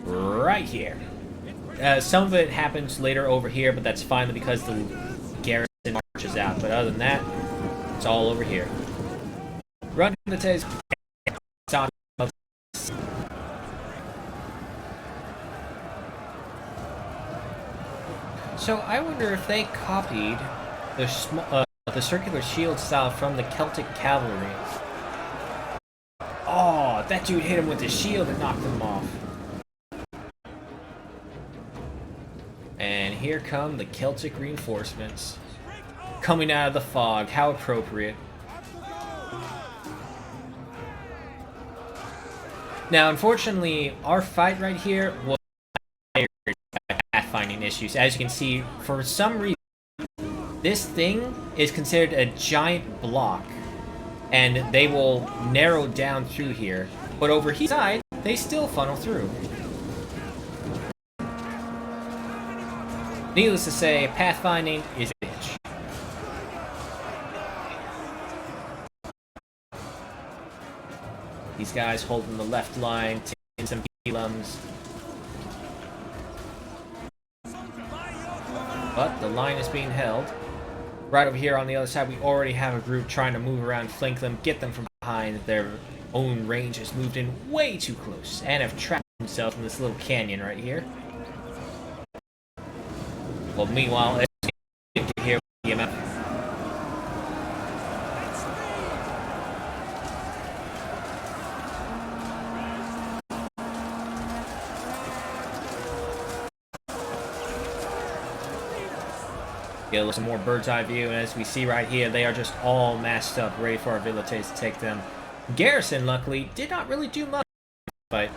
right here. Some of it happens later over here, but that's finally because the garrison marches out. But other than that, it's all over here. Run the taste. So I wonder if they copied the circular shield style from the Celtic cavalry. Oh, that dude hit him with his shield and knocked him off. And here come the Celtic reinforcements. Coming out of the fog, how appropriate. Now, unfortunately, our fight right here was pathfinding issues. As you can see, for some reason, this thing is considered a giant block, and they will narrow down through here. But over here side, they still funnel through. Needless to say, pathfinding is a bitch. These guys holding the left line, taking some belums. But the line is being held. Right over here on the other side, we already have a group trying to move around, flank them, get them from behind. Their own range has moved in way too close and have trapped themselves in this little canyon right here. Well, meanwhile, you can hear the amount. Get a little more bird's eye view, and as we see right here, they are just all massed up, ready for our Villates to take them. Garrison, luckily, did not really do much, but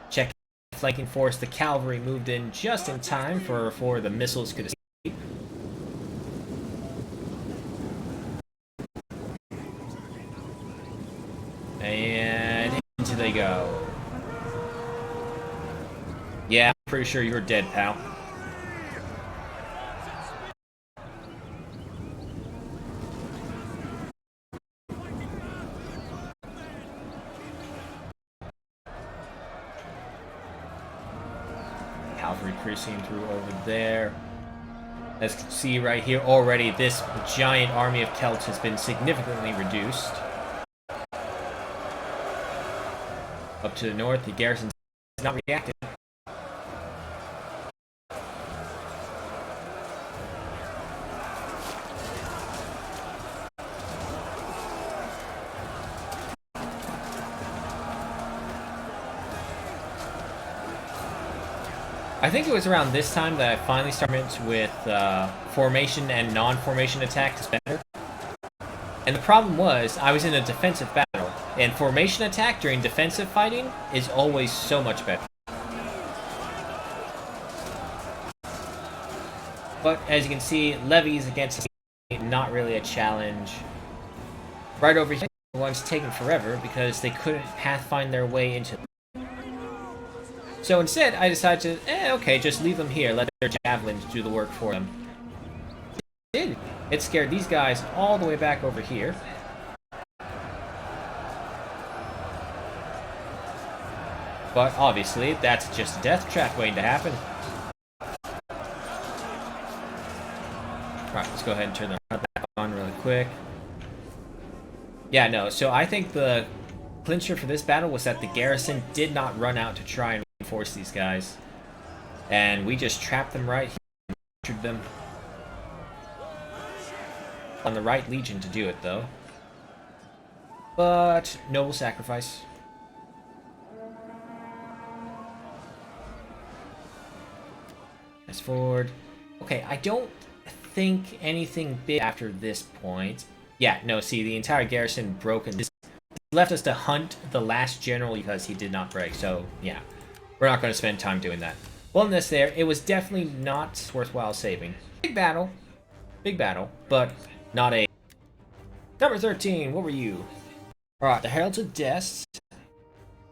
check flanking force. The cavalry moved in just in time before the missiles could escape. And into they go. Yeah, I'm pretty sure you're dead, pal. Cavalry creasing through over there. As you can see right here already, this giant army of Celts has been significantly reduced. Up to the north, the garrison is not reacting. I think it was around this time that I finally started with formation and non-formation attacks better. And the problem was, I was in a defensive battle, and formation attack during defensive fighting is always so much better. But as you can see, levies against not really a challenge. Right over here, the one's taking forever because they couldn't pathfind their way into. So instead, I decided to, okay, just leave them here, let their javelins do the work for them. It did. It scared these guys all the way back over here. But obviously, that's just a death trap waiting to happen. Alright, let's go ahead and turn the front back on really quick. Yeah, no, so I think the clincher for this battle was that the garrison did not run out to try and reinforce these guys. And we just trapped them right here and captured them. On the right legion to do it, though. But, noble sacrifice. Fast forward. Okay, I don't think anything big after this point. Yeah, no, see, the entire garrison broken. This left us to hunt the last general because he did not break, so yeah. We're not going to spend time doing that. Wellness there, it was definitely not worthwhile saving. Big battle, but not a... Number 13, what were you? Alright, the Heralds of Death.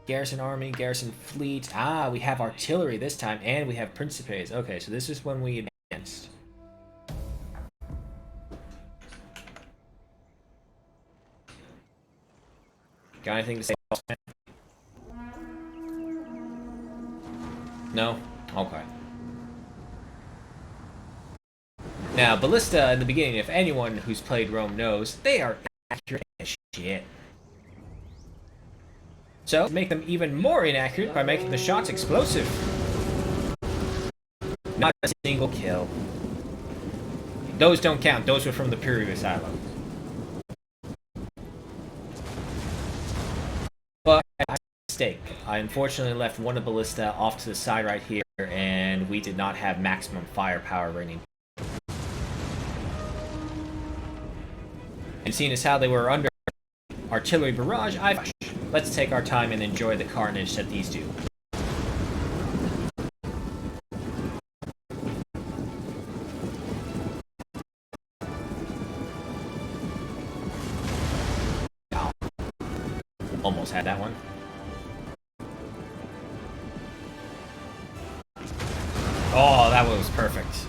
Garrison army, garrison fleet. Ah, we have artillery this time, and we have principes. Okay, so this is when we advanced. Got anything to say? No? Okay. Now, ballista in the beginning, if anyone who's played Rome knows, they are accurate as shit. So, make them even more inaccurate by making the shots explosive. Not a single kill. Those don't count. Those were from the previous island. But I made a mistake. I unfortunately left one of the ballista off to the side right here, and we did not have maximum firepower rating. And seeing as how they were under artillery barrage, let's take our time and enjoy the carnage that these do. Almost had that one. Oh, that was perfect.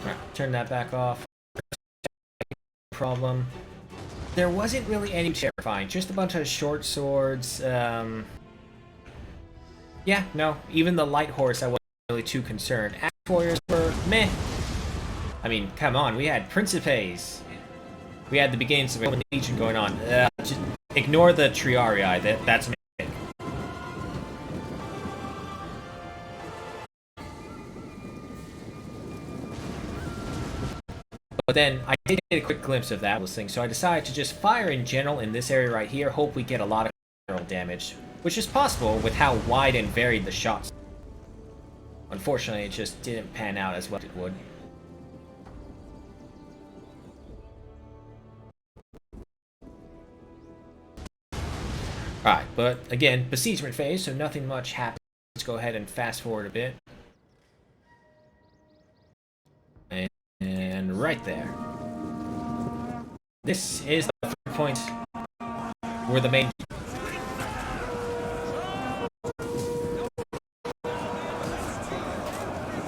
Alright, turn that back off. Problem. There wasn't really any terrifying, just a bunch of short swords. Yeah, no, even the light horse I wasn't really too concerned. Axe warriors were meh. I mean, come on, we had Principes. We had the beginnings of a Roman Legion going on. Just ignore the Triarii, that's me. But then I did get a quick glimpse of that thing, so I decided to just fire in general in this area right here, hope we get a lot of general damage, which is possible with how wide and varied the shots. Unfortunately, it just didn't pan out as well as it would. Alright, but again, besiegement phase, so nothing much happened. Let's go ahead and fast forward a bit. And right there. This is the point where the main...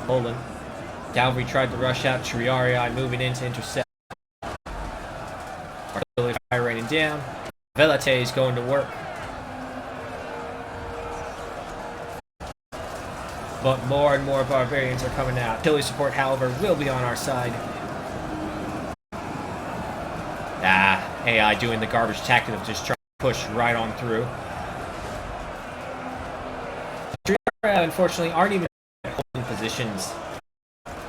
Poland. Cavalry tried to rush out, Triarii moving in to intercept. Artillery fire raining down. Velites going to work. But more and more barbarians are coming out. Artillery support, however, will be on our side. AI doing the garbage tactic of just trying to push right on through. Unfortunately, aren't even holding positions.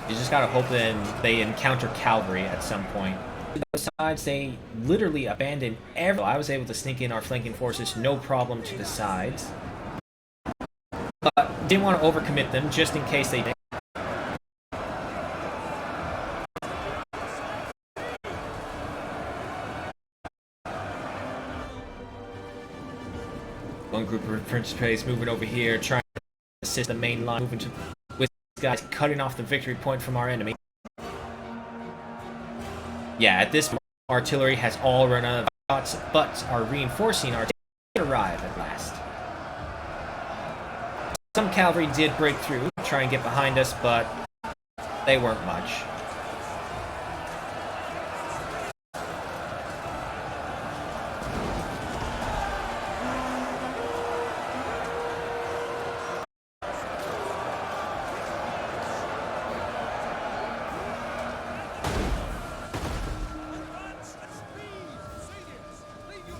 You just gotta hope that they encounter cavalry at some point. Both sides, they literally abandoned everything. I was able to sneak in our flanking forces, no problem, to the sides. But didn't want to overcommit them, just in case they did. One group of Principes moving over here, trying to assist the main line, moving to with these guys cutting off the victory point from our enemy. Yeah, at this point, artillery has all run out of shots, but our reinforcing artillery arrive at last. Some cavalry did break through, try and get behind us, but they weren't much.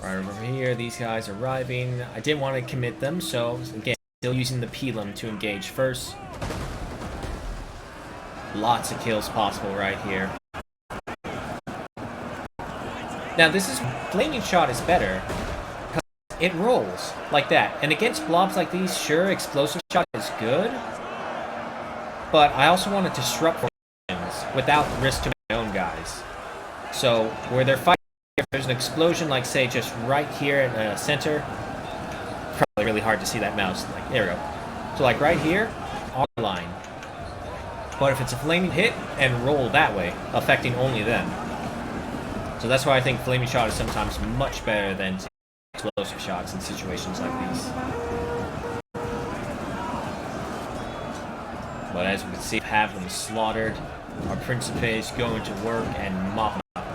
Right over here, these guys arriving. I didn't want to commit them, so again, still using the Pelum to engage first. Lots of kills possible right here. Now this is... Flaming Shot is better, because it rolls like that. And against blobs like these, sure, Explosive Shot is good, but I also want to disrupt formations without risk to my own guys. So, where they're fighting, if there's an explosion, like say just right here in the center, probably really hard to see that mouse. Like, there we go. So like right here, on the line. But if it's a flaming hit, and roll that way, affecting only them. So that's why I think Flaming Shot is sometimes much better than Explosive Shots in situations like these. But as we can see, have them slaughtered. Our Principes going to work and mop them up.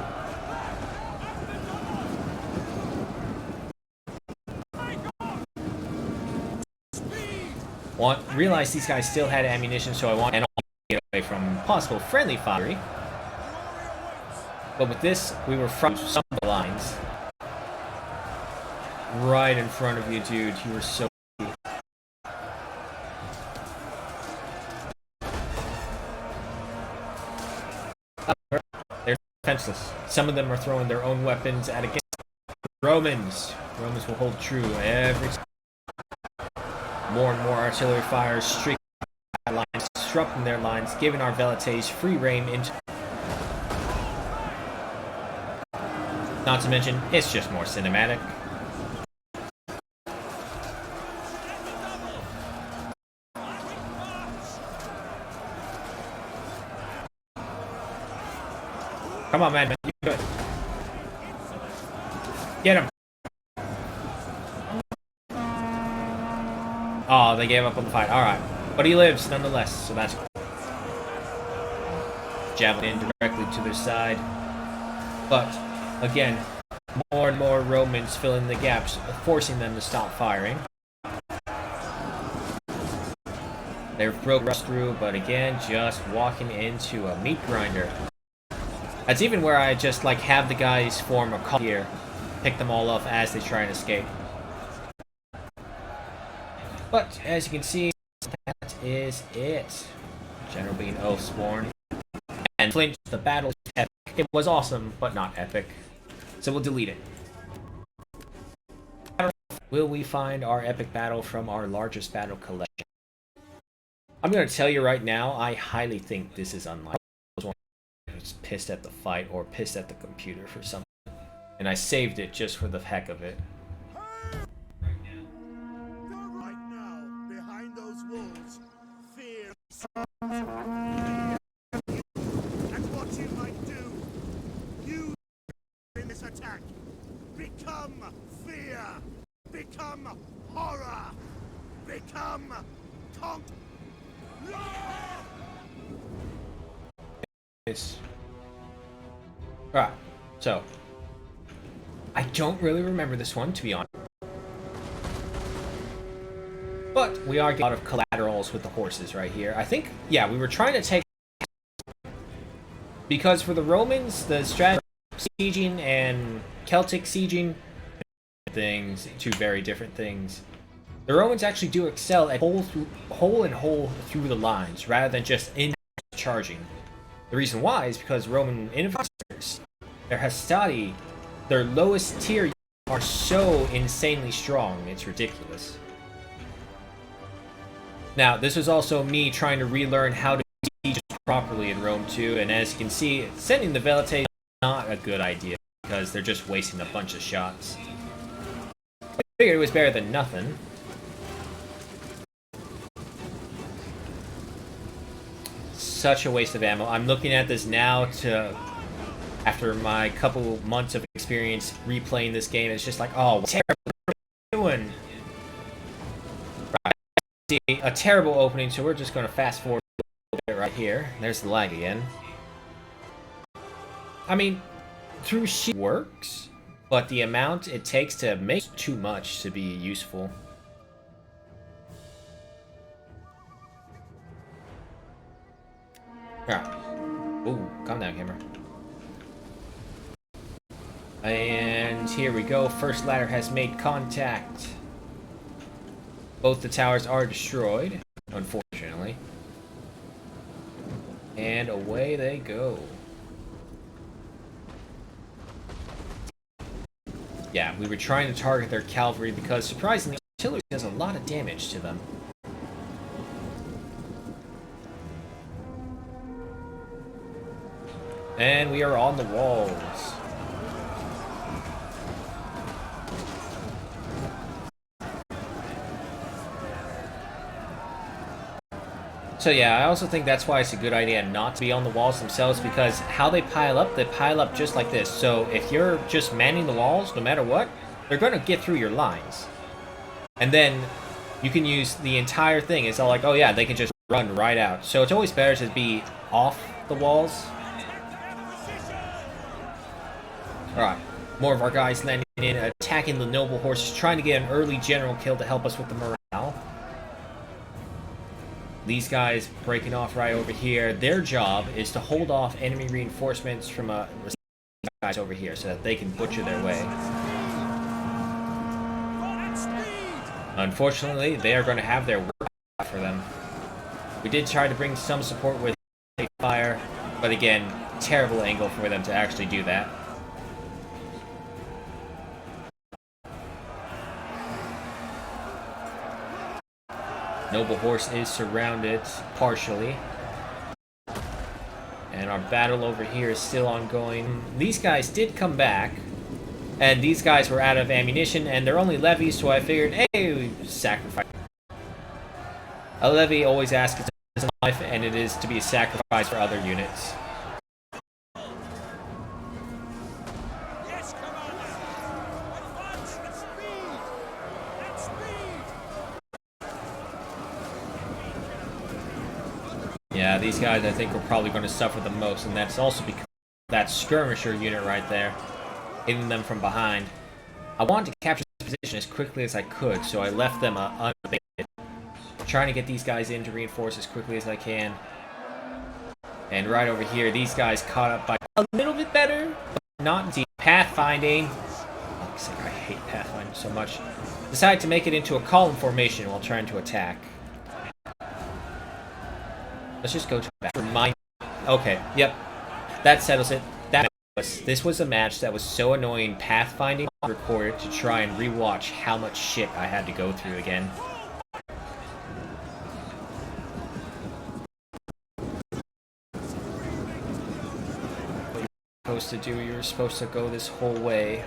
Realize these guys still had ammunition, so I want to get away from possible friendly fire. But with this, we were from some of the lines. Right in front of you, dude. You were so lucky. They're defenseless. Some of them are throwing their own weapons at against Romans. Romans will hold true every time. More and more artillery fires streaking lines, disrupting their lines, giving our Velites free rein into... Not to mention, it's just more cinematic. Come on, man. You good. Get him. Oh, they gave up on the fight. Alright. But he lives, nonetheless, so that's cool. Javelin directly to their side. But, again, more and more Romans fill in the gaps, forcing them to stop firing. They broke us through, but again, just walking into a meat grinder. That's even where I just, like, have the guys form a column here, pick them all off as they try and escape. But, as you can see, that is it. General being Oathsworn. And Flint, the battle is epic. It was awesome, but not epic. So we'll delete it. Will we find our epic battle from our largest battle collection? I'm going to tell you right now, I highly think this is unlikely. I was pissed at the fight or pissed at the computer for something. And I saved it just for the heck of it. Right now, behind those walls, fear. And what you might do, you in this attack, become fear, become horror, become Alright, so I don't really remember this one, to be honest. But we are getting a lot of collaterals with the horses right here. I think, yeah, we were trying to take... Because for the Romans, the strategy of sieging and Celtic sieging, things, two very different things. The Romans actually do excel at hole through the lines, rather than just in charging. The reason why is because Roman infantry, their hastati, their lowest tier, are so insanely strong, it's ridiculous. Now, this was also me trying to relearn how to siege properly in Rome too, and as you can see, sending the Velites is not a good idea, because they're just wasting a bunch of shots. I figured it was better than nothing. Such a waste of ammo. I'm looking at this now after my couple months of experience replaying this game. It's just like, oh, what terrible doing. Right. See, a terrible opening, so we're just going to fast forward a little bit right here. There's the lag again. I mean, through sheet works, but the amount it takes to make too much to be useful. Alright. Ooh, calm down, camera. And here we go. First ladder has made contact. Both the towers are destroyed, unfortunately. And away they go. Yeah, we were trying to target their cavalry because, surprisingly, artillery does a lot of damage to them. And we are on the walls. So yeah, I also think that's why it's a good idea not to be on the walls themselves, because how they pile up just like this. So if you're just manning the walls, no matter what, they're going to get through your lines. And then you can use the entire thing. It's all like, oh yeah, they can just run right out. So it's always better to be off the walls. Alright, more of our guys landing in, attacking the noble horses, trying to get an early general kill to help us with the morale. These guys breaking off right over here. Their job is to hold off enemy reinforcements from guys over here so that they can butcher their way. Unfortunately, they are going to have their work for them. We did try to bring some support with fire, but again, terrible angle for them to actually do that. Noble horse is surrounded, partially. And our battle over here is still ongoing. These guys did come back, And these guys were out of ammunition, and they're only levies, so I figured, hey, sacrifice. A levy always asks its life, and it is to be a sacrifice for other units. Yes, Commander! Advance at speed! At speed! Yeah, these guys I think are probably going to suffer the most, and that's also because of that skirmisher unit right there, hitting them from behind. I wanted to capture this position as quickly as I could, so I left them unabated. Trying to get these guys in to reinforce as quickly as I can. And right over here, these guys caught up by a little bit better, but not deep. Pathfinding. I hate pathfinding so much. Decided to make it into a column formation while trying to attack. Let's just go to back. Remind. Okay, yep. That settles it. This was a match that was so annoying. Pathfinding recorded to try and rewatch how much shit I had to go through again. Supposed to do, you're supposed to go this whole way,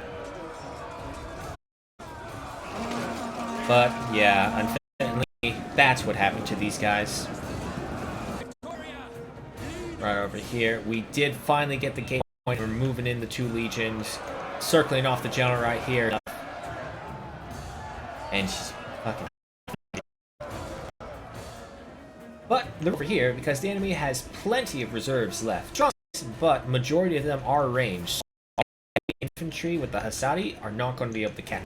but yeah, unfortunately that's what happened to these guys. Right over here, we did finally get the game point. We're moving in the 2 legions, circling off the general right here, and she's fucking. But they're over here because the enemy has plenty of reserves left. But majority of them are ranged. So infantry with the Hasadi are not going to be able to catch.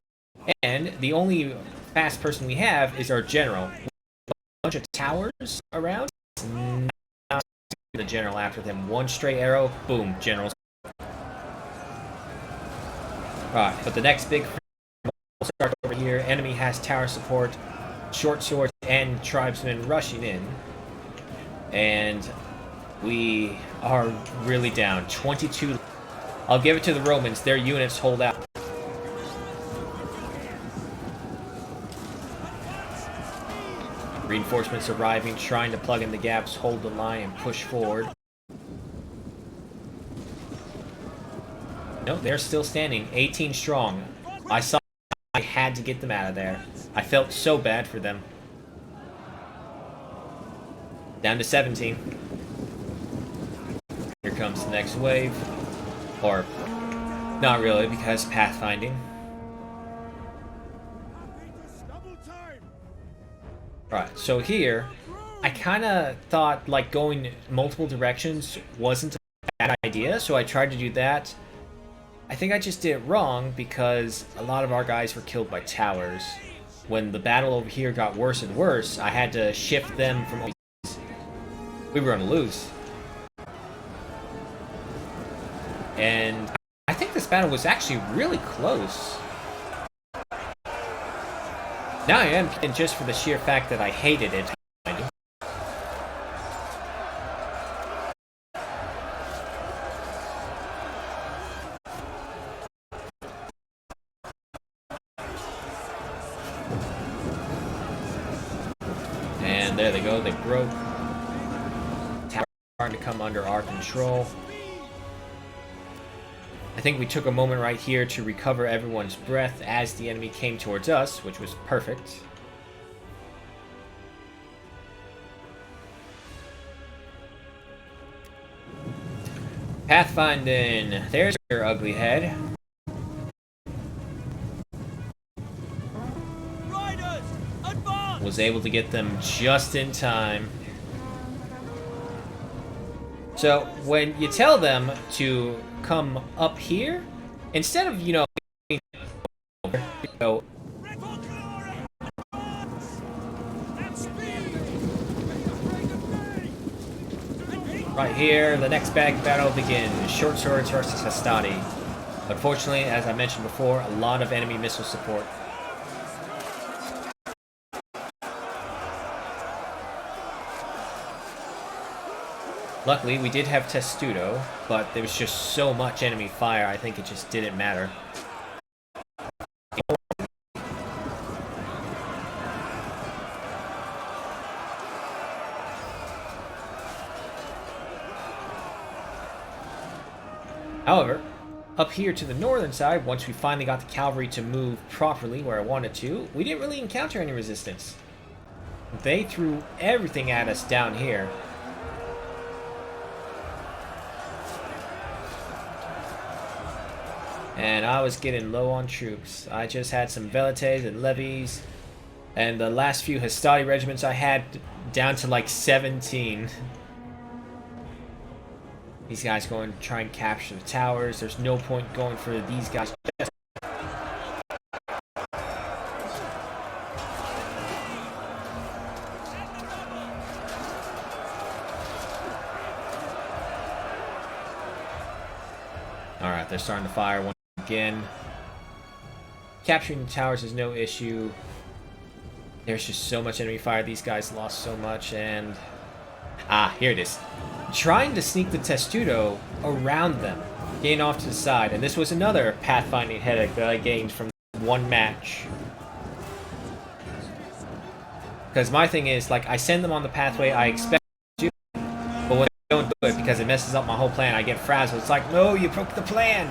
And the only fast person we have is our general. With a bunch of towers around. Not the general after them. One stray arrow, boom, generals. Right, but the next big will start over here. Enemy has tower support, short swords, and tribesmen rushing in. And we are really down. 22. I'll give it to the Romans. Their units hold out. Reinforcements arriving, trying to plug in the gaps, hold the line, and push forward. No, they're still standing. 18 strong. I saw I had to get them out of there. I felt so bad for them. Down to 17. Here comes the next wave. Or, not really, because pathfinding. Alright, so here, I kind of thought, like, going multiple directions wasn't a bad idea, so I tried to do that. I think I just did it wrong, because a lot of our guys were killed by towers. When the battle over here got worse and worse, I had to shift them from... We were going to lose. And I think this battle was actually really close. Now I am kidding just for the sheer fact that I hated it. And there they go, they broke. Tower starting to come under our control. I think we took a moment right here to recover everyone's breath as the enemy came towards us, which was perfect. Pathfinding. There's your ugly head. Riders, advance! Was able to get them just in time. So when you tell them to come up here, instead of, you know, right here, the next battle begins. Short swords versus Hastati. Unfortunately, as I mentioned before, a lot of enemy missile support. Luckily, we did have Testudo, but there was just so much enemy fire, I think it just didn't matter. However, Up here to the northern side, once we finally got the cavalry to move properly where I wanted to, we didn't really encounter any resistance. They threw everything at us down here. And I was getting low on troops. I just had some velites and levies, and the last few Hastati regiments I had down to like 17. These guys going to try and capture the towers. There's no point going for these guys. Alright, they're starting to fire once again. Capturing the towers is no issue. There's just so much enemy fire. These guys lost so much, and... Ah, here it is. Trying to sneak the Testudo around them, getting off to the side, and this was another pathfinding headache that I gained from one match. Because my thing is, like, I send them on the pathway I expect to, but when they don't do it because it messes up my whole plan, I get frazzled. It's like, no, you broke the plan!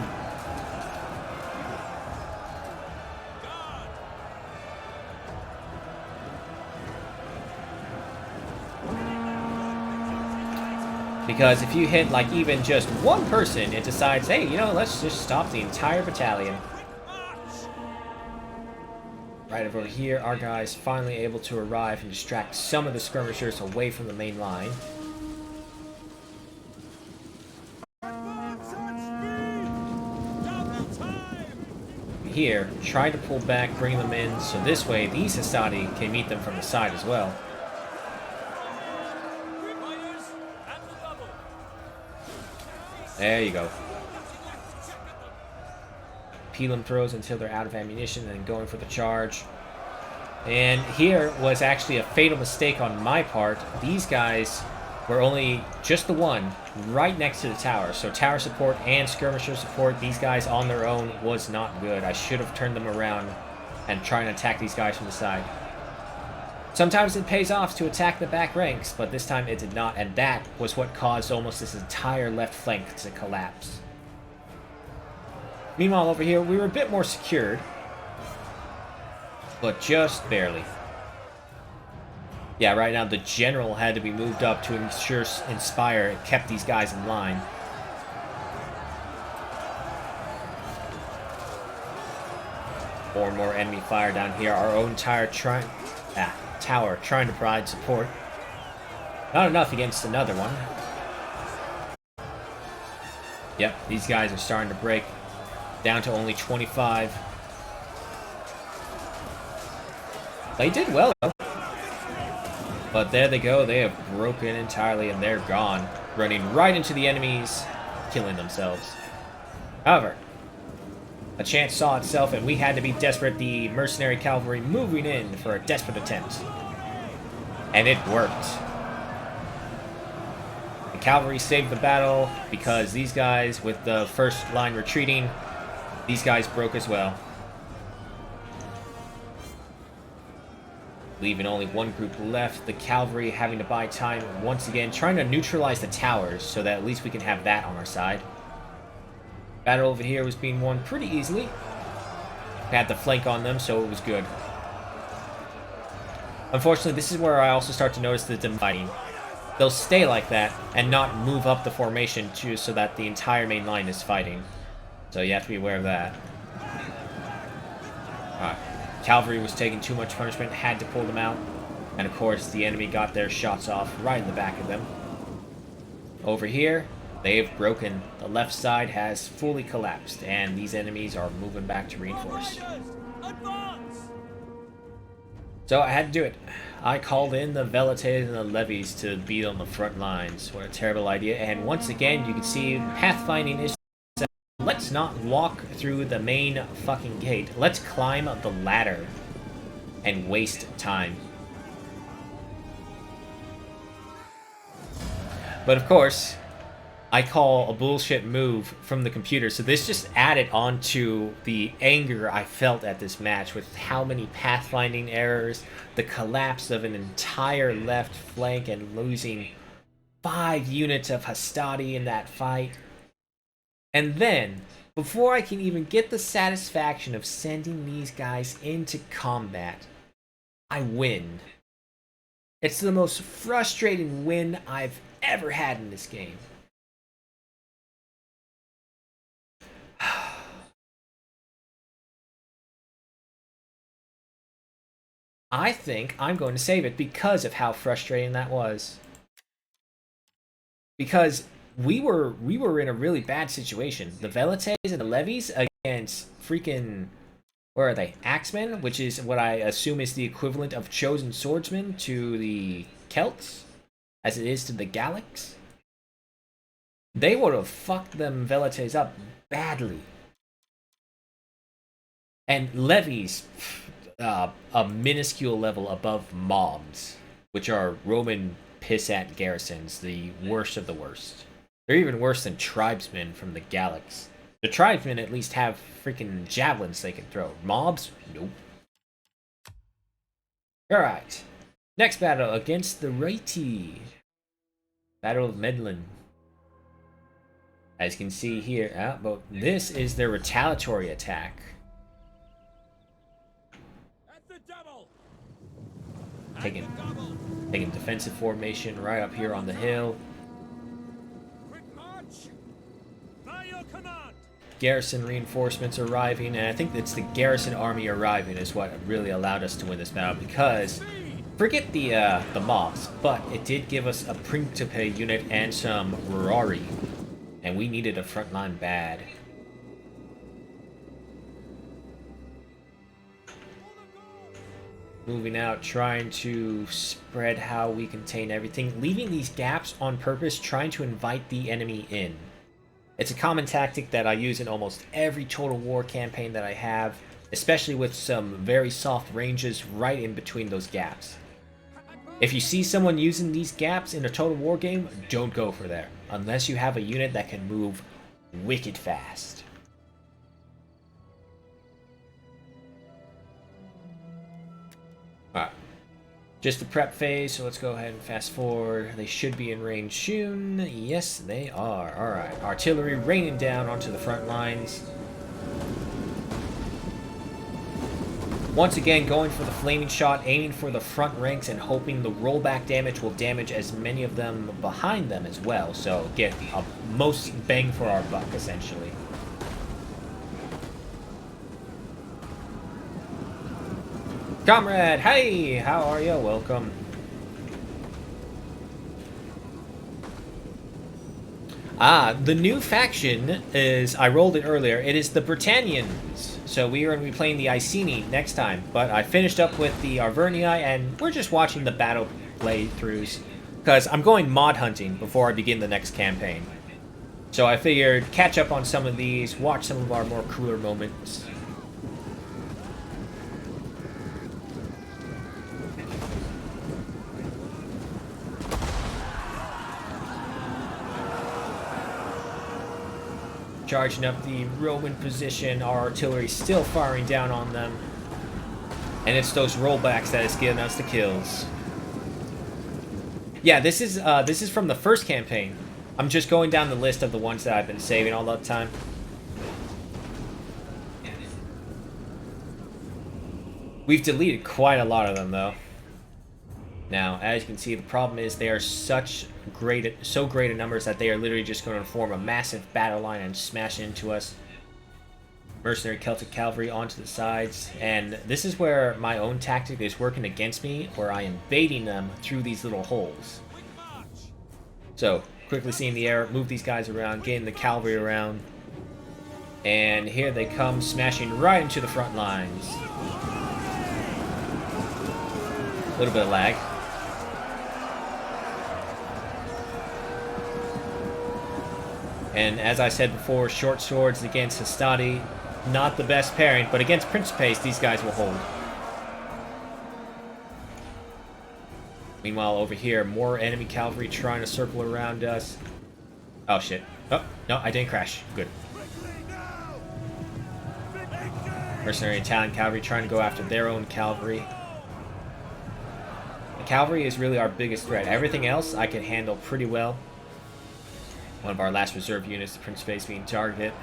Because if you hit, like, even just one person, it decides, hey, you know, let's just stop the entire battalion. Right over here, our guys finally able to arrive and distract some of the skirmishers away from the main line. Here, try to pull back, bring them in, so this way these Hastati can meet them from the side as well. There you go. Peeling throws until they're out of ammunition and then going for the charge. And here was actually a fatal mistake on my part. These guys were only just the one right next to the tower. So tower support and skirmisher support, these guys on their own was not good. I should have turned them around and tried to attack these guys from the side. Sometimes it pays off to attack the back ranks, but this time it did not, and that was what caused almost this entire left flank to collapse. Meanwhile, over here, we were a bit more secured, but just barely. Yeah, right now the general had to be moved up to ensure Inspire it kept these guys in line. More and more enemy fire down here. Our own tower trying to provide support. Not enough against another one. Yep, these guys are starting to break. Down to only 25. They did well, though. But there they go. They have broken entirely, and they're gone. Running right into the enemies, killing themselves. However, a chance saw itself, and we had to be desperate. The mercenary cavalry moving in for a desperate attempt. And it worked. The cavalry saved the battle because these guys, with the first line retreating, these guys broke as well. Leaving only one group left. The cavalry having to buy time once again, trying to neutralize the towers so that at least we can have that on our side. Battle over here was being won pretty easily. Had the flank on them, so it was good. Unfortunately, this is where I also start to notice the dividing. They'll stay like that and not move up the formation too, so that the entire main line is fighting. So you have to be aware of that. Alright. Cavalry was taking too much punishment, had to pull them out. And of course, the enemy got their shots off right in the back of them. Over here, they've broken. The left side has fully collapsed, and these enemies are moving back to reinforce. So I had to do it. I called in the velites and the levies to be on the front lines. What a terrible idea. And once again, you can see pathfinding is... Let's not walk through the main fucking gate. Let's climb the ladder and waste time. But of course, I call a bullshit move from the computer. So this just added on to the anger I felt at this match with how many pathfinding errors, the collapse of an entire left flank and losing 5 units of Hastati in that fight. And then, before I can even get the satisfaction of sending these guys into combat, I win. It's the most frustrating win I've ever had in this game. I think I'm going to save it because of how frustrating that was. Because we were in a really bad situation. The Velites and the Levies against freaking, where are they? Axemen, which is what I assume is the equivalent of chosen swordsmen to the Celts, as it is to the Gallics. They would have fucked them Velites up badly. And Levies, a minuscule level above mobs, which are Roman pissant garrisons, the worst of the worst. They're even worse than tribesmen from the Gallics. The tribesmen at least have freaking javelins they can throw. Mobs? Nope. Alright. Next battle against the Righty. Battle of Medlin. As you can see here, but this is their retaliatory attack. Taking defensive formation right up here on the hill. Garrison reinforcements arriving, and I think it's the garrison army arriving is what really allowed us to win this battle, because forget the mobs, but it did give us a Principe unit and some Rurari, and we needed a front line bad. Moving out, trying to spread how we contain everything, leaving these gaps on purpose, trying to invite the enemy in. It's a common tactic that I use in almost every Total War campaign that I have, especially with some very soft ranges right in between those gaps. If you see someone using these gaps in a Total War game, don't go for there, unless you have a unit that can move wicked fast. Alright, just the prep phase, so let's go ahead and fast forward. They should be in range soon. Yes, they are. Alright, artillery raining down onto the front lines. Once again, going for the flaming shot, aiming for the front ranks and hoping the rollback damage will damage as many of them behind them as well. So get a most bang for our buck, essentially. Comrade, hey, how are you? Welcome. The new faction is, I rolled it earlier, it is the Britannians. So we are going to be playing the Iceni next time, but I finished up with the Arverni, and we're just watching the battle playthroughs, because I'm going mod hunting before I begin the next campaign. So I figured catch up on some of these, watch some of our more cooler moments. Charging up the Roman position, our artillery still firing down on them. And it's those rollbacks that is getting us the kills. Yeah, this is from the first campaign. I'm just going down the list of the ones that I've been saving all that time. We've deleted quite a lot of them, though. Now, as you can see, the problem is they are so great in numbers that they are literally just going to form a massive battle line and smash into us. Mercenary Celtic cavalry onto the sides, and this is where my own tactic is working against me, where I am baiting them through these little holes. So, quickly seeing the air, move these guys around, getting the cavalry around, and here they come, smashing right into the front lines. A little bit of lag. And as I said before, short swords against Hastati, not the best pairing, but against Principes, these guys will hold. Meanwhile, over here, more enemy cavalry trying to circle around us. Oh, shit. Oh, no, I didn't crash. Good. Mercenary Italian cavalry trying to go after their own cavalry. The cavalry is really our biggest threat. Everything else I can handle pretty well. One of our last reserve units, the Principes, being targeted.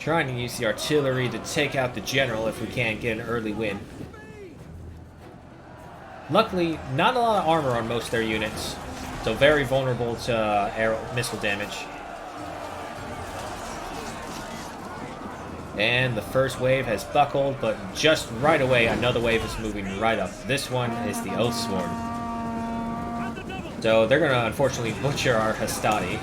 Trying to use the artillery to take out the general if we can get an early win. Luckily, not a lot of armor on most of their units, so very vulnerable to missile damage. And the first wave has buckled, but just right away, another wave is moving right up. This one is the Oathsworn. So they're going to unfortunately butcher our Hastati.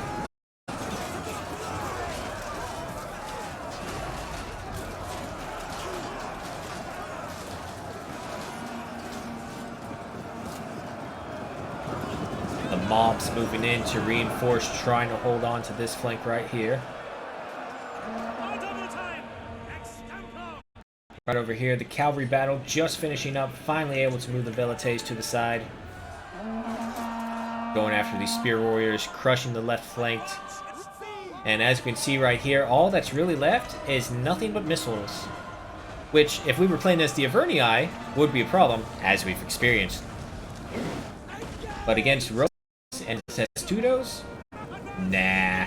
The mobs moving in to reinforce, trying to hold on to this flank right here. Right over here, the cavalry battle just finishing up, finally able to move the Velites to the side. Going after these spear warriors, crushing the left flank. And as you can see right here, all that's really left is nothing but missiles. Which, if we were playing as the Arverni, would be a problem, as we've experienced. But against Romans and Testudos? Nah.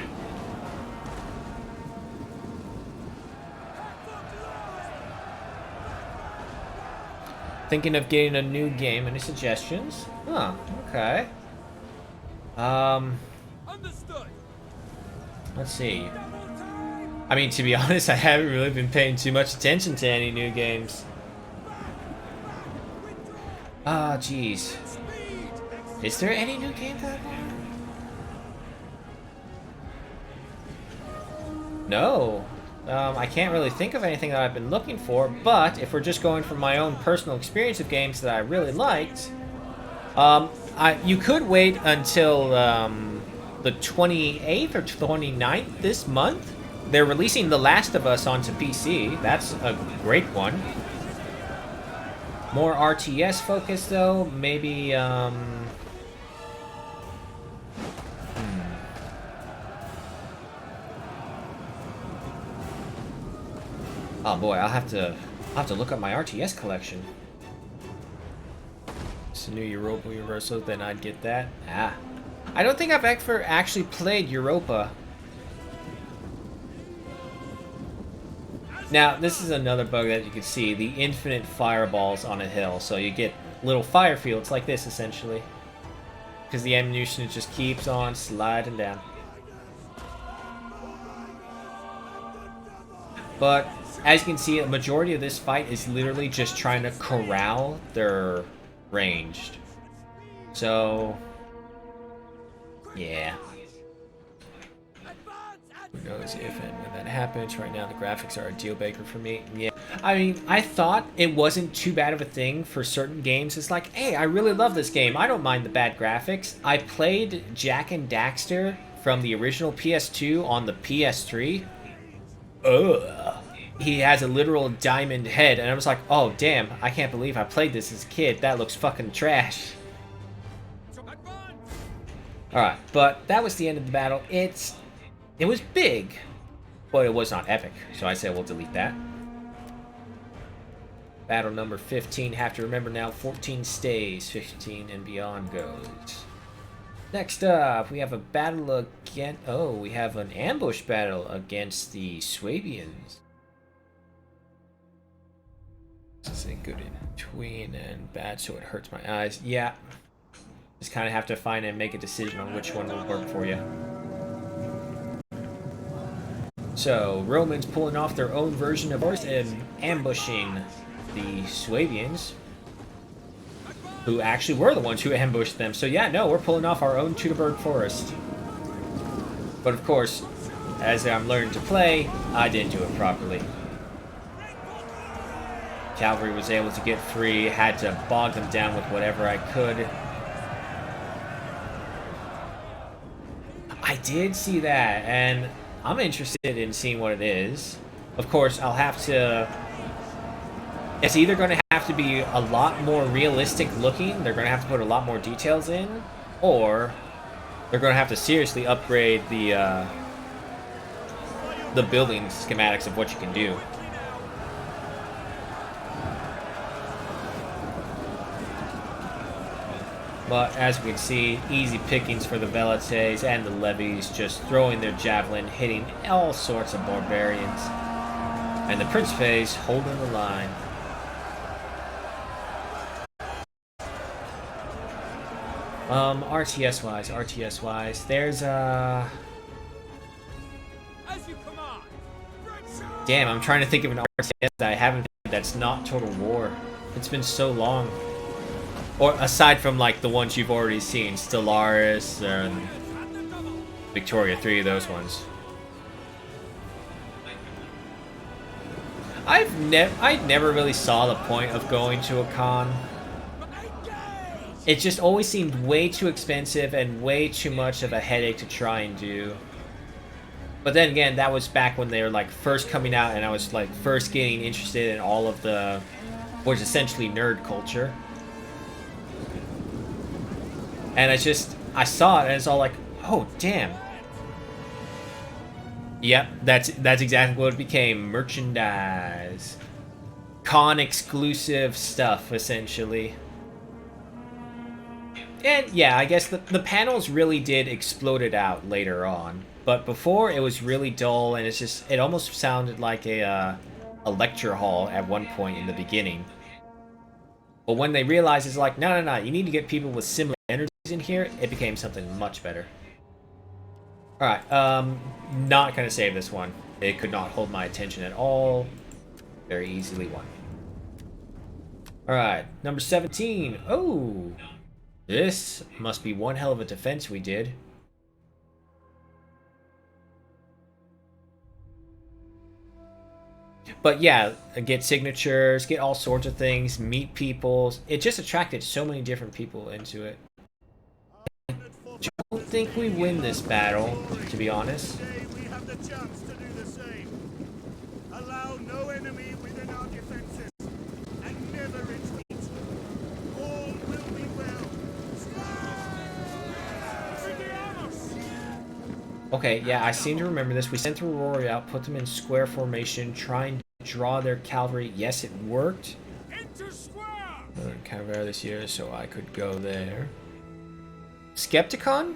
Thinking of getting a new game. Any suggestions? Huh, okay. Understood. Let's see. I mean, to be honest, I haven't really been paying too much attention to any new games. Ah, jeez. Is there any new games out there? No. I can't really think of anything that I've been looking for, but if we're just going from my own personal experience of games that I really liked, you could wait until the 28th or 29th this month. They're releasing The Last of Us onto PC. That's a great one. More RTS focused though, maybe Oh boy, I'll have to look up my RTS collection. It's a new Europa Universal, then I'd get that. Ah. I don't think I've ever actually played Europa. Now, this is another bug that you can see, the infinite fireballs on a hill. So you get little fire fields like this, essentially. Because the ammunition just keeps on sliding down. But as you can see, a majority of this fight is literally just trying to corral their ranged. So, yeah. Who knows if and when that happens. Right now, the graphics are a deal breaker for me. Yeah. I mean, I thought it wasn't too bad of a thing for certain games. It's like, hey, I really love this game. I don't mind the bad graphics. I played Jak and Daxter from the original PS2 on the PS3. Ugh. He has a literal diamond head, and I was like, oh, damn, I can't believe I played this as a kid. That looks fucking trash. Alright, but that was the end of the battle. It was big, but it was not epic, so I say we'll delete that. Battle number 15, have to remember now, 14 stays, 15 and beyond goes. Next up, we have a battle against... Oh, we have an ambush battle against the Swabians. This is good in between and bad, so it hurts my eyes. Yeah. Just kind of have to find and make a decision on which one will work for you. So, Romans pulling off their own version of ours and ambushing the Swabians, who actually were the ones who ambushed them. So yeah, no, we're pulling off our own Teutoburg Forest. But of course, as I'm learning to play, I didn't do it properly. Cavalry was able to get free, had to bog them down with whatever I could. I did see that, and I'm interested in seeing what it is. Of course, I'll have to... It's either going to have to be a lot more realistic looking, they're going to have to put a lot more details in, or they're going to have to seriously upgrade the building schematics of what you can do. But as we can see, easy pickings for the Velites and the levies, just throwing their javelin, hitting all sorts of barbarians. And the Principe's holding the line. RTS wise, there's As you command. damn, I'm trying to think of an RTS that I haven't played that's not Total War. It's been so long. Or aside from like the ones you've already seen, Stellaris and Victoria, 3 of those ones. I never really saw the point of going to a con. It just always seemed way too expensive and way too much of a headache to try and do. But then again, that was back when they were like first coming out and I was like first getting interested in all of the, what is essentially nerd culture. And I saw it and it's all like, oh damn. Yep, that's exactly what it became. Merchandise. Con exclusive stuff, essentially. And yeah, I guess the panels really did explode it out later on. But before it was really dull and it almost sounded like a lecture hall at one point in the beginning. But when they realized it's like, no, you need to get people with similar energies in here, it became something much better. Alright, not gonna save this one. It could not hold my attention at all. Very easily won. Alright, number 17. Oh! This must be one hell of a defense we did. But yeah, get signatures, get all sorts of things, meet people. It just attracted so many different people into it. I don't think we win this battle, to be honest. Today we have the chance to do the same. Allow no enemy within our defenses, and never retreat. All will be well. Okay, yeah, I seem to remember this. We sent the Aurora out, put them in square formation, trying to draw their cavalry. Yes, it worked. Enter square. Cavalry this year, so I could go there. Skepticon?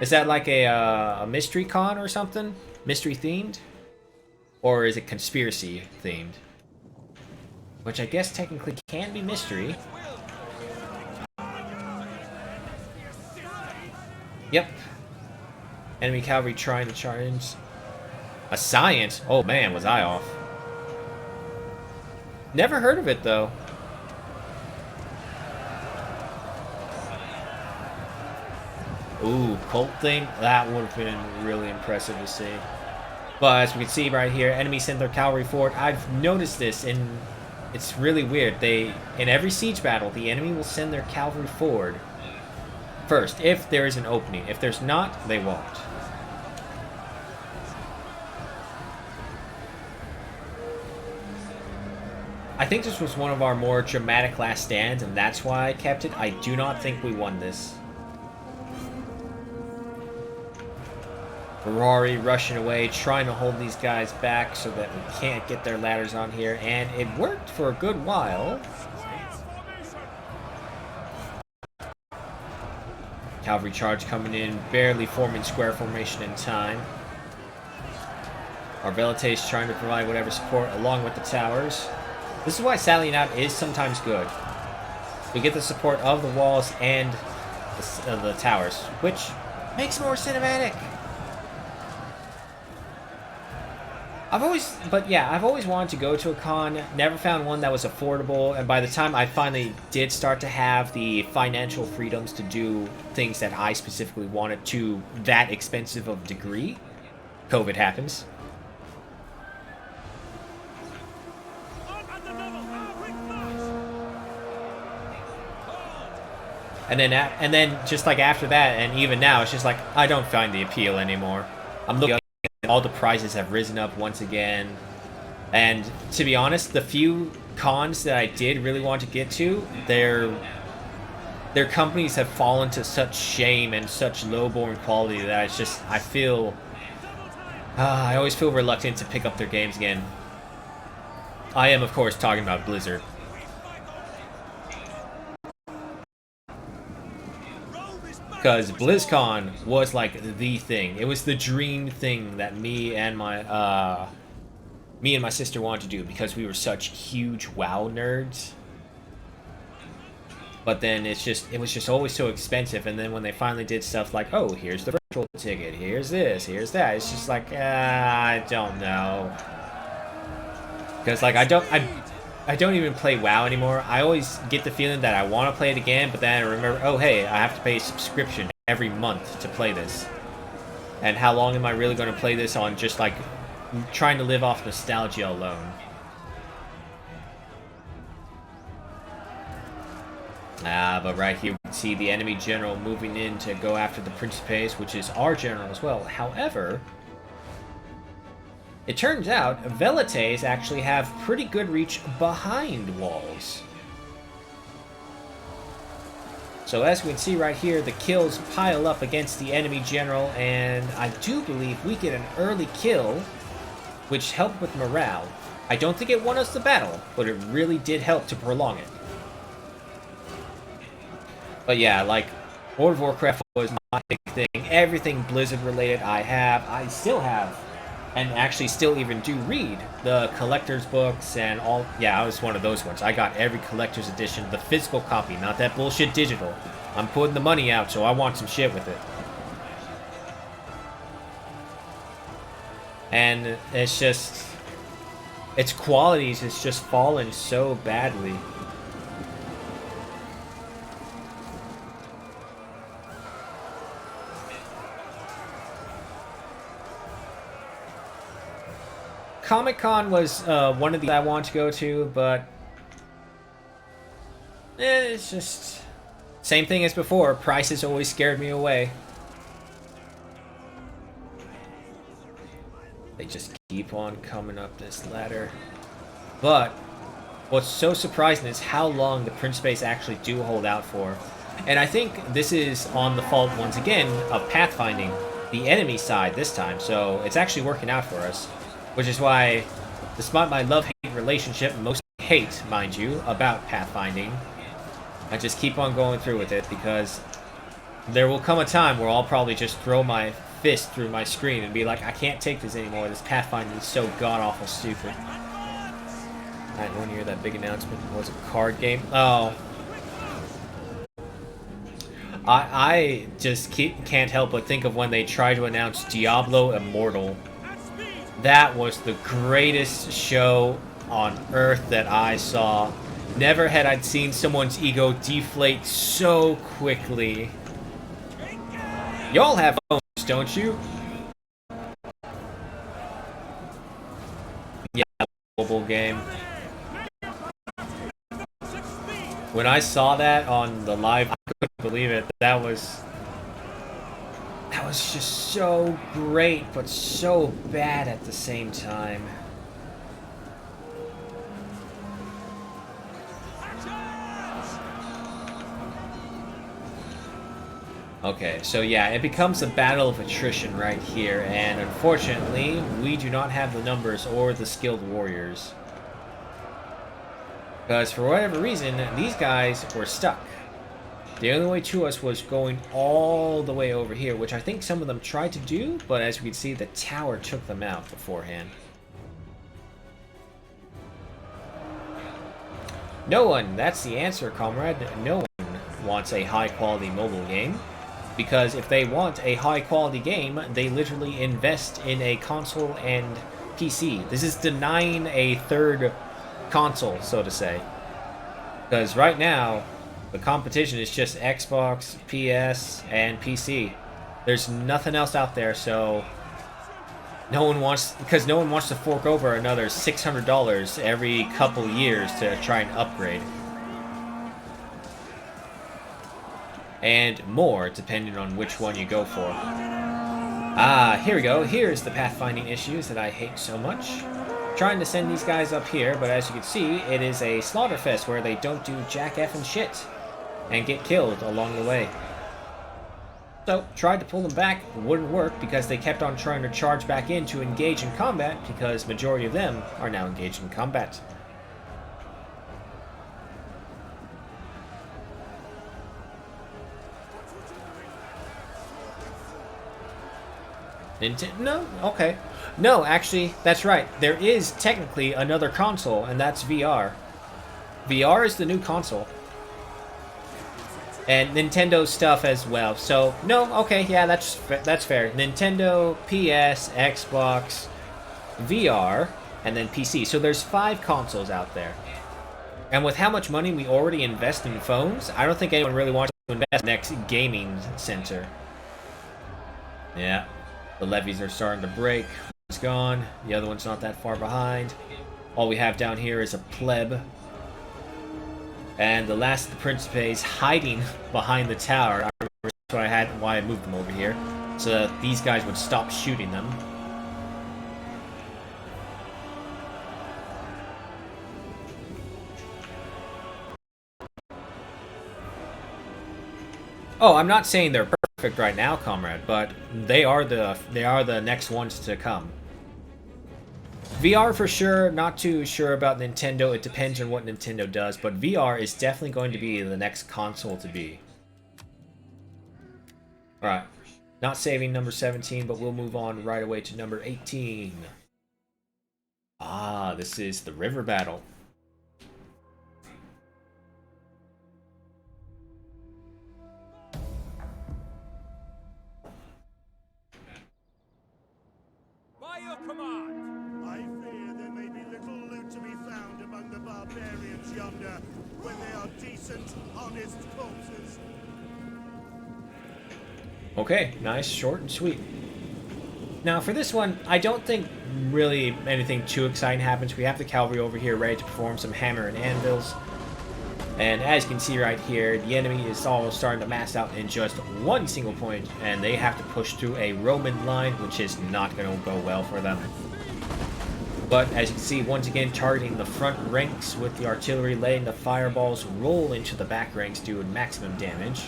Is that like a mystery con or something? Mystery themed? Or is it conspiracy themed? Which I guess technically can be mystery. Yep. Enemy cavalry trying to charge. A science? Oh man, was I off. Never heard of it though. Ooh, cult thing? That would have been really impressive to see. But as we can see right here, enemy send their cavalry forward. I've noticed this and it's really weird. In every siege battle, the enemy will send their cavalry forward first, if there is an opening. If there's not, they won't. I think this was one of our more dramatic last stands, and that's why I kept it. I do not think we won this. Ferrari rushing away, trying to hold these guys back so that we can't get their ladders on here, and it worked for a good while. Cavalry charge coming in, barely forming square formation in time. Our Velites trying to provide whatever support along with the towers. This is why sallying out is sometimes good. We get the support of the walls and the towers, which makes more cinematic. I've always wanted to go to a con, never found one that was affordable, and by the time I finally did start to have the financial freedoms to do things that I specifically wanted to that expensive of degree, COVID happens. And then just like after that, and even now, it's just like, I don't find the appeal anymore. I'm looking at all the prices have risen up once again. And to be honest, the few cons that I did really want to get to, their companies have fallen to such shame and such low-born quality that it's just, I always feel reluctant to pick up their games again. I am, of course, talking about Blizzard. Because BlizzCon was like the thing. It was the dream thing that me and my me and my sister wanted to do because we were such huge WoW nerds. But then it was just always so expensive, and then when they finally did stuff like, oh, here's the virtual ticket, here's this, here's that, it's just like, I don't know. Because like I don't even play WoW anymore. I always get the feeling that I want to play it again, but then I remember, oh hey, I have to pay a subscription every month to play this. And how long am I really going to play this on just like trying to live off nostalgia alone? But right here we can see the enemy general moving in to go after the Principes, which is our general as well. However, it turns out Velites actually have pretty good reach behind walls. So as we can see right here, the kills pile up against the enemy general, and I do believe we get an early kill, which helped with morale. I don't think it won us the battle, but it really did help to prolong it. But yeah, like, World of Warcraft was my big thing. Everything Blizzard related I still have, and actually still even do read the collector's books and all. Yeah, I was one of those ones. I got every collector's edition, the physical copy, not that bullshit digital. I'm putting the money out, so I want some shit with it. And it's just, its qualities has just fallen so badly. Comic-Con was one of the I want to go to, but it's just same thing as before. Prices always scared me away. They just keep on coming up this ladder. But what's so surprising is how long the Principes actually do hold out for. And I think this is on the fault, once again, of pathfinding the enemy side this time. So it's actually working out for us. Which is why, despite my love-hate relationship, mostly hate, mind you, about pathfinding, I just keep on going through with it, because there will come a time where I'll probably just throw my fist through my screen and be like, I can't take this anymore, this pathfinding is so god-awful stupid. I didn't want to hear that big announcement. It was a card game. Oh. I just can't help but think of when they try to announce Diablo Immortal. That was the greatest show on earth that I saw. Never had I seen someone's ego deflate so quickly. Y'all have phones, don't you? Yeah, mobile game. When I saw that on the live, I couldn't believe it. That was just so great, but so bad at the same time. Okay, so yeah, it becomes a battle of attrition right here, and unfortunately, we do not have the numbers or the skilled warriors. Because for whatever reason, these guys were stuck. The only way to us was going all the way over here, which I think some of them tried to do, but as we can see, the tower took them out beforehand. No one, that's the answer, comrade. No one wants a high-quality mobile game, because if they want a high-quality game, they literally invest in a console and PC. This is denying a third console, so to say. Because right now, the competition is just Xbox, PS, and PC. There's nothing else out there, so no one wants to fork over another $600 every couple years to try and upgrade. And more, depending on which one you go for. Ah, here we go. Here's the pathfinding issues that I hate so much. Trying to send these guys up here, but as you can see, it is a slaughterfest where they don't do jack effing shit and get killed along the way. So, tried to pull them back, wouldn't work because they kept on trying to charge back in to engage in combat, because majority of them are now engaged in combat. No, okay. No, actually, that's right. There is technically another console, and that's VR. VR is the new console. And Nintendo stuff as well. So, no, okay, yeah, that's fair. Nintendo, PS, Xbox, VR, and then PC. So there's 5 consoles out there. And with how much money we already invest in phones, I don't think anyone really wants to invest in the next gaming center. Yeah, the levees are starting to break. One's gone. The other one's not that far behind. All we have down here is a pleb. And the last of the Principes hiding behind the tower. I remember why I moved them over here, so that these guys would stop shooting them. Oh, I'm not saying they're perfect right now, comrade, but they are the next ones to come. VR for sure, not too sure about Nintendo. It depends on what Nintendo does, but VR is definitely going to be the next console to be. Alright, not saving number 17, but we'll move on right away to number 18. Ah, this is the river battle. By your command! I fear there may be little loot to be found among the barbarians yonder, when they are decent, honest corpses. Okay, nice, short and sweet. Now for this one, I don't think really anything too exciting happens. We have the cavalry over here ready to perform some hammer and anvils. And as you can see right here, the enemy is all starting to mass out in just one single point, and they have to push through a Roman line, which is not going to go well for them. But as you can see, once again, targeting the front ranks with the artillery, letting the fireballs roll into the back ranks, doing maximum damage.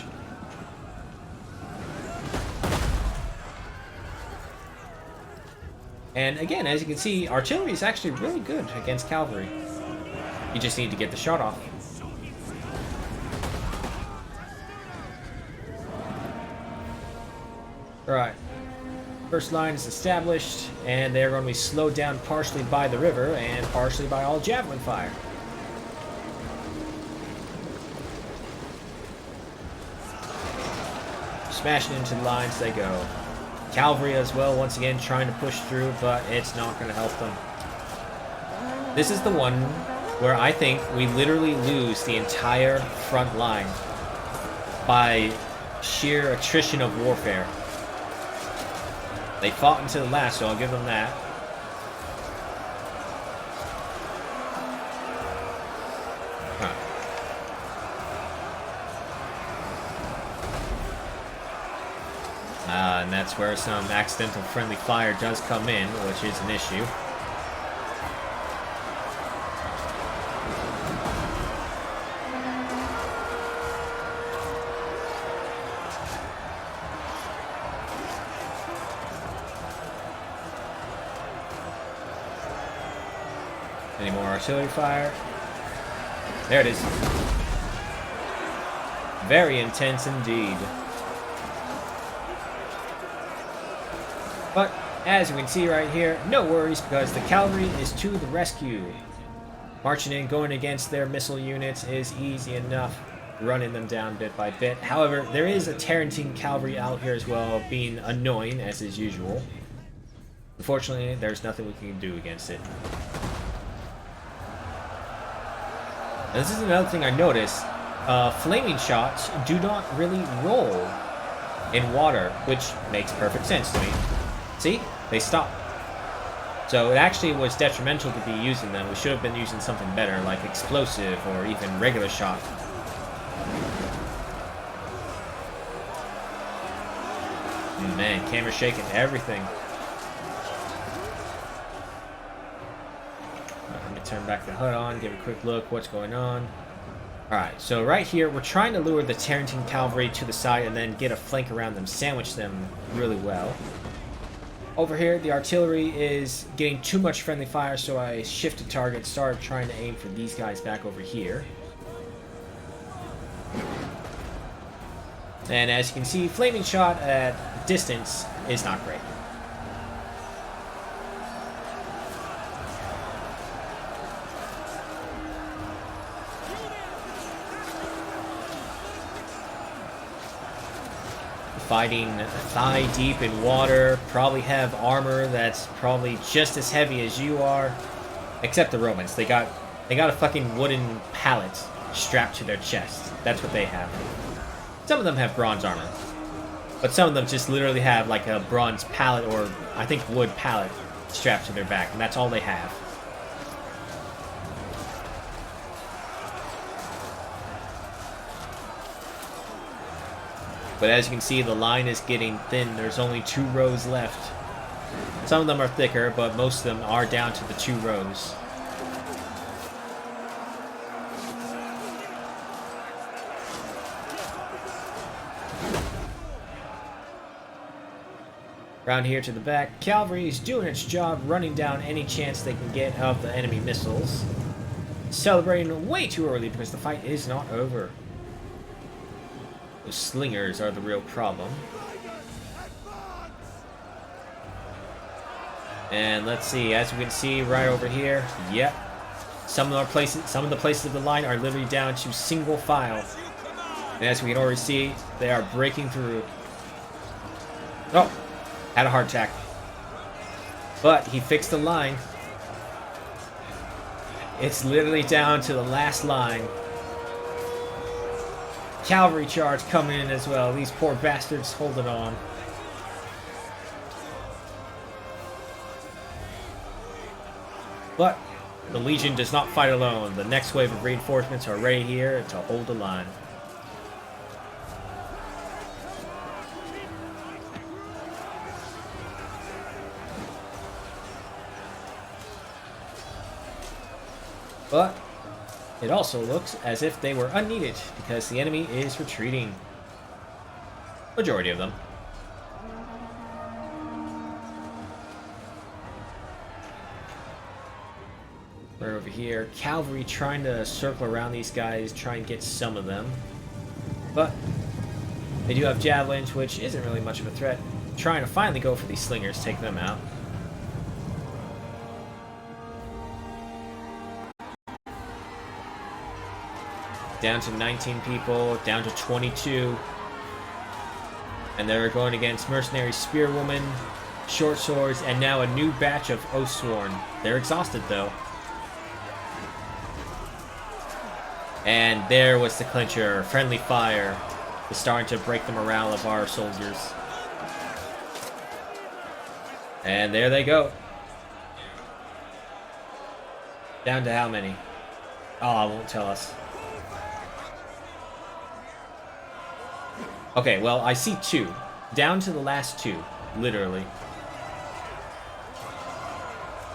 And again, as you can see, artillery is actually really good against cavalry. You just need to get the shot off. Alright, first line is established, and they're going to be slowed down partially by the river and partially by all javelin fire. Smashing into the lines they go. Cavalry as well, once again trying to push through, but it's not going to help them. This is the one where I think we literally lose the entire front line by sheer attrition of warfare. They fought until the last, so I'll give them that. And that's where some accidental friendly fire does come in, which is an issue. Any more artillery fire? There it is. Very intense indeed. But as you can see right here, no worries because the cavalry is to the rescue. Marching in, going against their missile units is easy enough, running them down bit by bit. However, there is a Tarentine cavalry out here as well, being annoying as is usual. Unfortunately, there's nothing we can do against it. Now, this is another thing I noticed. Flaming shots do not really roll in water, which makes perfect sense to me. See? They stop. So it actually was detrimental to be using them. We should have been using something better, like explosive or even regular shot. Man, camera shaking everything. Let me turn back the HUD on, give a quick look what's going on. Alright, so right here, we're trying to lure the Tarentine cavalry to the side and then get a flank around them, sandwich them really well. Over here, the artillery is getting too much friendly fire, so I shifted target, started trying to aim for these guys back over here. And as you can see, flaming shot at distance is not great. fighting thigh deep in water, probably have armor that's probably just as heavy as you are, except the Romans. They got a fucking wooden pallet strapped to their chest. That's what they have. Some of them have bronze armor, but some of them just literally have like a bronze pallet or I think wood pallet strapped to their back, and that's all they have. But as you can see, the line is getting thin. There's only 2 rows left. Some of them are thicker, but most of them are down to the 2 rows. Around here to the back, cavalry is doing its job, running down any chance they can get of the enemy missiles. Celebrating way too early because the fight is not over. Those slingers are the real problem. And let's see, as we can see right over here, yep. Some of the places of the line are literally down to single file. And as we can already see, they are breaking through. Oh, had a heart attack. But he fixed the line. It's literally down to the last line. Cavalry charge coming in as well. These poor bastards holding on. But the Legion does not fight alone. The next wave of reinforcements are ready here to hold the line. But it also looks as if they were unneeded because the enemy is retreating. Majority of them. We're over here. Cavalry trying to circle around these guys, try and get some of them. But they do have javelins, which isn't really much of a threat. Trying to finally go for these slingers, take them out. Down to 19 people, down to 22. And they're going against mercenary spearwomen, short swords, and now a new batch of Oathsworn. They're exhausted though. And there was the clincher. Friendly fire is starting to break the morale of our soldiers. And there they go. Down to how many? Oh, it won't tell us. Okay, well, I see 2. Down to the last 2, literally.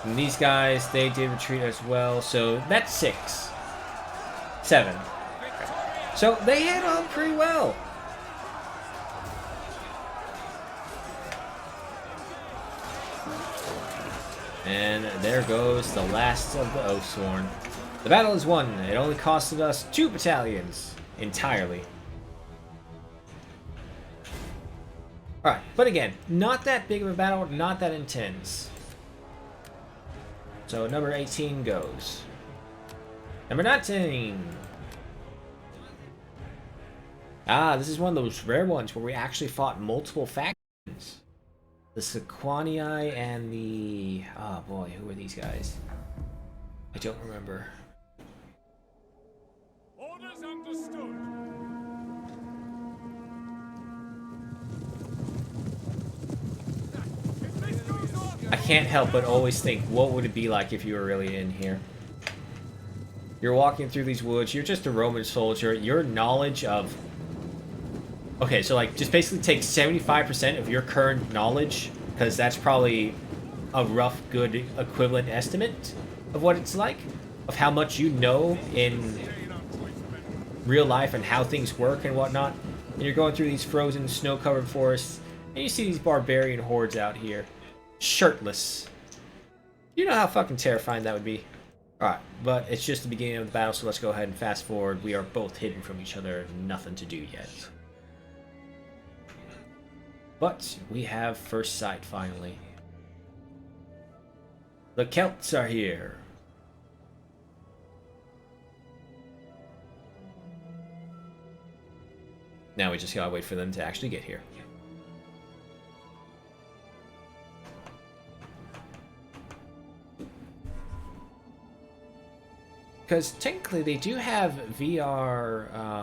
And these guys, they did retreat as well, so that's 6. 7. So they hit on pretty well. And there goes the last of the Oathsworn. The battle is won. It only costed us 2 battalions entirely. Alright, but again, not that big of a battle, not that intense. So number 18 goes. Number 19! Ah, this is one of those rare ones where we actually fought multiple factions. The Sequanii and the... Oh boy, who are these guys? I don't remember. Orders understood. I can't help but always think, what would it be like if you were really in here? You're walking through these woods, you're just a Roman soldier, your knowledge of... Okay, so like, just basically take 75% of your current knowledge, because that's probably a rough, good equivalent estimate of what it's like, of how much you know in real life and how things work and whatnot. And you're going through these frozen, snow-covered forests, and you see these barbarian hordes out here. Shirtless. You know how fucking terrifying that would be. Alright, but it's just the beginning of the battle, so let's go ahead and fast forward. We are both hidden from each other, nothing to do yet. But we have first sight finally. The Celts are here. Now we just gotta wait for them to actually get here. because technically they do have VR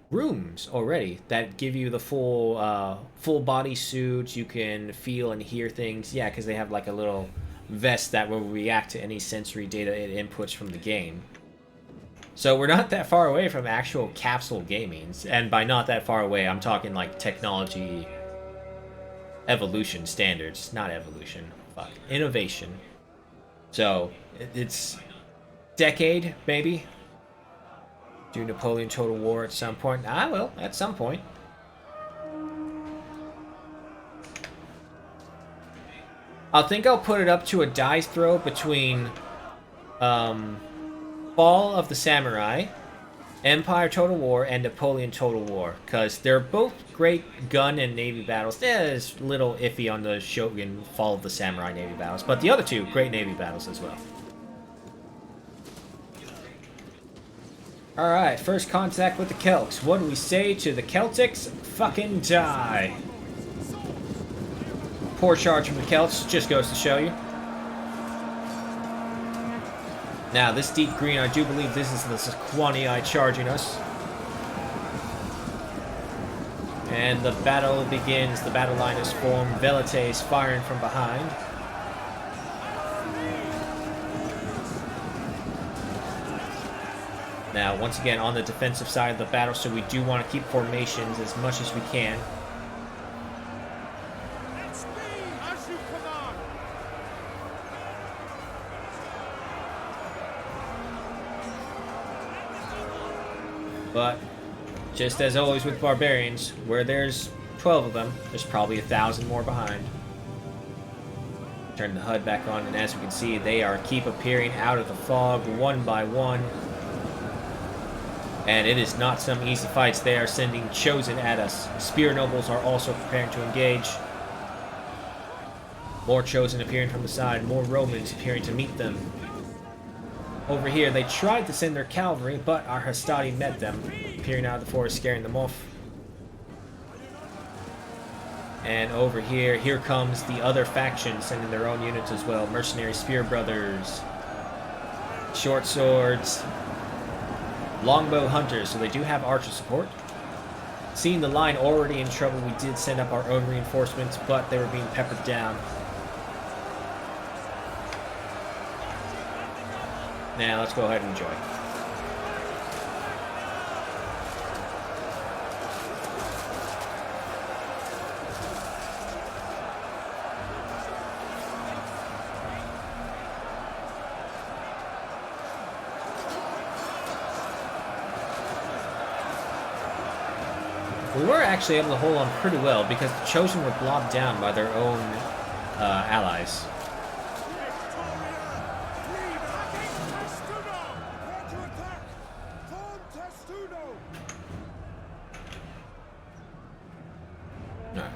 rooms already that give you the full body suit. You can feel and hear things. Yeah, because they have like a little vest that will react to any sensory data it inputs from the game. So we're not that far away from actual capsule gaming, and by not that far away, I'm talking like technology evolution standards, not evolution, fuck, innovation. So it's decade maybe. Do Napoleon Total War at some point? I will at some point. I think I'll put it up to a dice throw between Fall of the Samurai, Empire Total War, and Napoleon Total War, because they're both great gun and navy battles. There's a little iffy on the Shogun Fall of the Samurai navy battles, but the other two, great navy battles as well. Alright, first contact with the Celts. What do we say to the Celtics? Fucking die. Poor charge from the Celts, just goes to show you. Now, this deep green, I do believe this is the Sequanii charging us. And the battle begins. The battle line is formed. Velite is firing from behind. Now, once again, on the defensive side of the battle, so we do want to keep formations as much as we can. But, just as always with barbarians, where there's 12 of them, there's probably 1,000 more behind. Turn the HUD back on, and as we can see, they are keep appearing out of the fog one by one. And it is not some easy fights. They are sending Chosen at us. Spear Nobles are also preparing to engage. More Chosen appearing from the side. More Romans appearing to meet them. Over here, they tried to send their cavalry, but our Hastati met them, appearing out of the forest, scaring them off. And over here, here comes the other faction, sending their own units as well. Mercenary Spear Brothers. Short Swords. Longbow Hunters, so they do have archer support. Seeing the line already in trouble, we did send up our own reinforcements, but they were being peppered down. Now, let's go ahead and enjoy. We were actually able to hold on pretty well because the Chosen were blocked down by their own allies.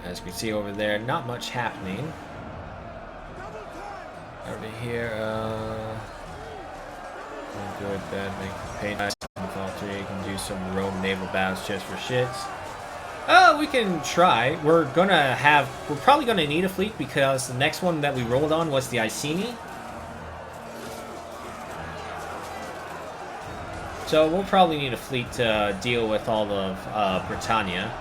As we can see over there, not much happening. Over here, good, bad, make paint nice, infantry, can do some Rome naval battles just for shits. We can try. We're probably gonna need a fleet because the next one that we rolled on was the Iceni. So we'll probably need a fleet to deal with all of Britannia.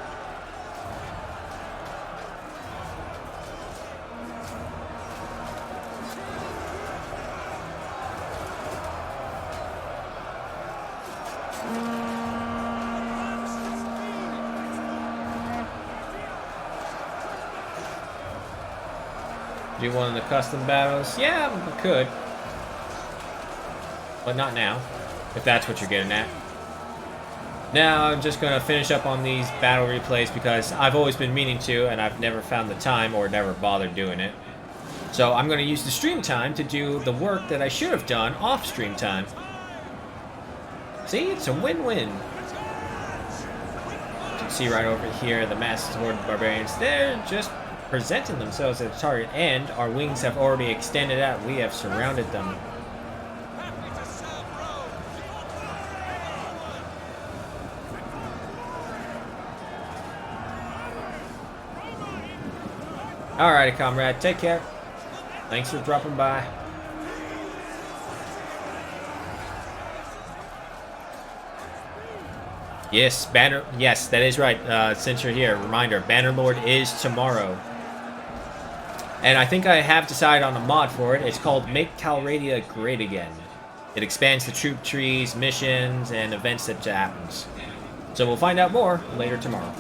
Do one of the custom battles? Yeah, we could. But not now, if that's what you're getting at. Now, I'm just going to finish up on these battle replays because I've always been meaning to, and I've never found the time or never bothered doing it. So I'm going to use the stream time to do the work that I should have done off stream time. See, it's a win-win. You can see right over here, the massive horde of barbarians. They're just presenting themselves as a target, and our wings have already extended out. We have surrounded them. Alrighty, comrade, take care. Thanks for dropping by. Yes, Banner. Yes, that is right. Since you're here, reminder: Bannerlord is tomorrow. And I think I have decided on a mod for it. It's called Make Calradia Great Again. It expands the troop trees, missions, and events that happens. So we'll find out more later tomorrow.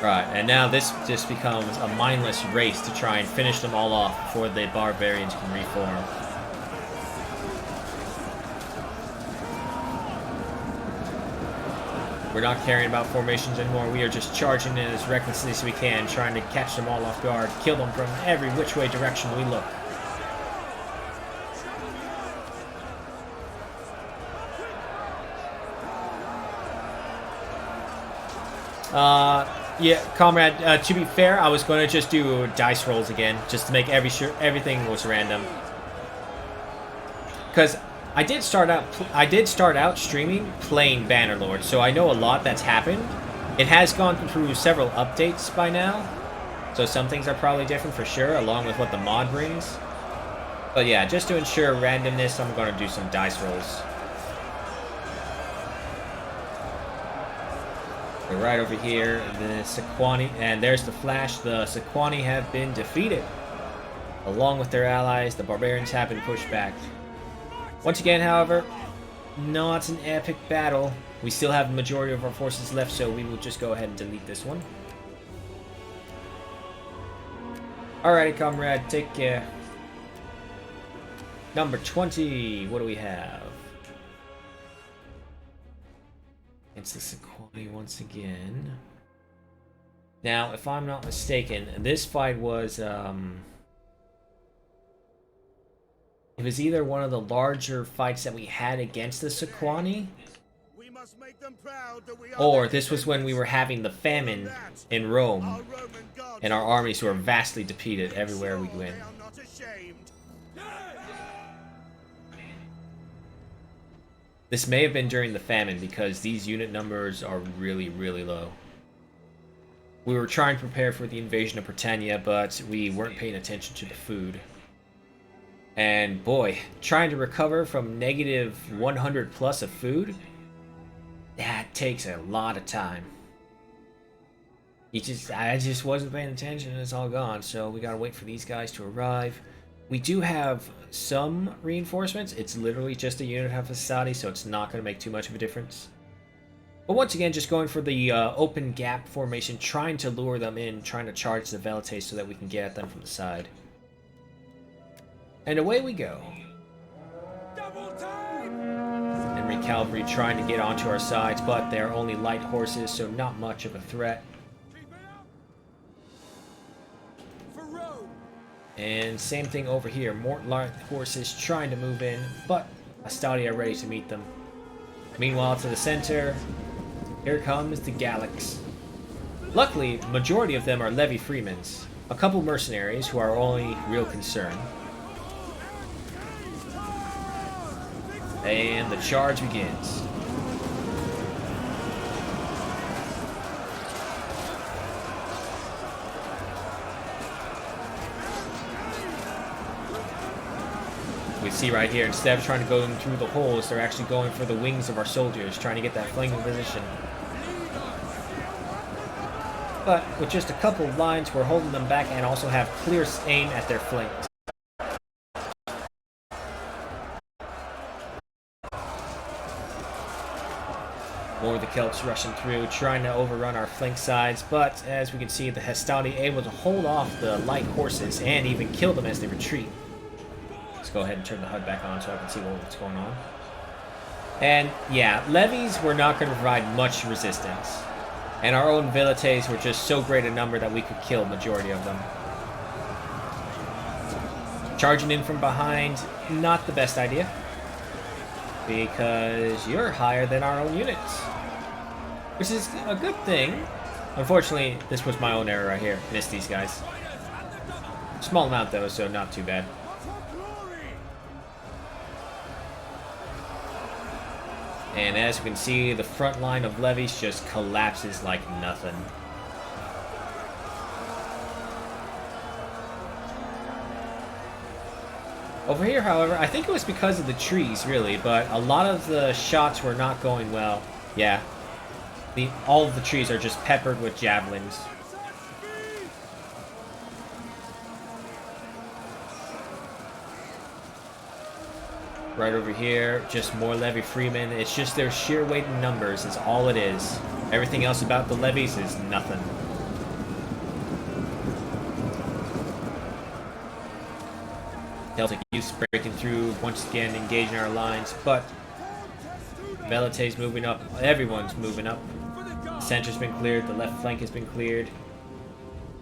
Right, and now this just becomes a mindless race to try and finish them all off before the barbarians can reform. We're not caring about formations anymore. We are just charging in as recklessly as we can, trying to catch them all off guard, kill them from every which way direction we look. Yeah, comrade, to be fair, I was going to just do dice rolls again, just to make everything was random. Because I did start out streaming playing Bannerlord, so I know a lot that's happened. It has gone through several updates by now, so some things are probably different for sure, along with what the mod brings. But yeah, just to ensure randomness, I'm going to do some dice rolls. We're right over here, the Sequani, and there's the flash. The Sequani have been defeated. Along with their allies, the barbarians have been pushed back. Once again, however, not an epic battle. We still have the majority of our forces left, so we will just go ahead and delete this one. Alrighty, comrade, take care. Number 20, what do we have? It's the Sequani once again. Now, if I'm not mistaken, this fight was, it was either one of the larger fights that we had against the Sequani, or this was when we were having the famine in Rome, and our armies were vastly depleted everywhere we went. This may have been during the famine because these unit numbers are really, really low. We were trying to prepare for the invasion of Britannia, but we weren't paying attention to the food. And boy, trying to recover from negative 100 plus of food, that takes a lot of time. I just wasn't paying attention and it's all gone, so we gotta wait for these guys to arrive. We do have some reinforcements. It's literally just a unit of Hastati, so it's not going to make too much of a difference. But once again, just going for the open gap formation, trying to lure them in, trying to charge the Velites so that we can get at them from the side. And away we go. Enemy cavalry trying to get onto our sides, but they're only light horses, so not much of a threat. And same thing over here, more light horses trying to move in, but Hastati are ready to meet them. Meanwhile, to the center, here comes the Gallics. Luckily, majority of them are levy freemans, a couple mercenaries who are our only real concern. And the charge begins. We see right here, instead of trying to go through the holes, they're actually going for the wings of our soldiers, trying to get that flanking position. But with just a couple of lines, we're holding them back and also have clear aim at their flanks. More of the Celts rushing through, trying to overrun our flank sides, but as we can see, the Hastati able to hold off the light horses and even kill them as they retreat. Let's go ahead and turn the HUD back on so I can see what's going on. And yeah, levies were not going to provide much resistance. And our own Velites were just so great a number that we could kill the majority of them. Charging in from behind, not the best idea. Because you're higher than our own units. Which is a good thing. Unfortunately, this was my own error right here. Missed these guys. Small amount though, so not too bad. And as we can see, the front line of levies just collapses like nothing. Over here, however, I think it was because of the trees, really, but a lot of the shots were not going well. Yeah. All of the trees are just peppered with javelins. Right over here, just more levy freemen. It's just their sheer weight in numbers is all it is. Everything else about the levies is nothing. Celtic youth breaking through, once again engaging our lines, but Velites moving up. Everyone's moving up. The center's been cleared, the left flank has been cleared.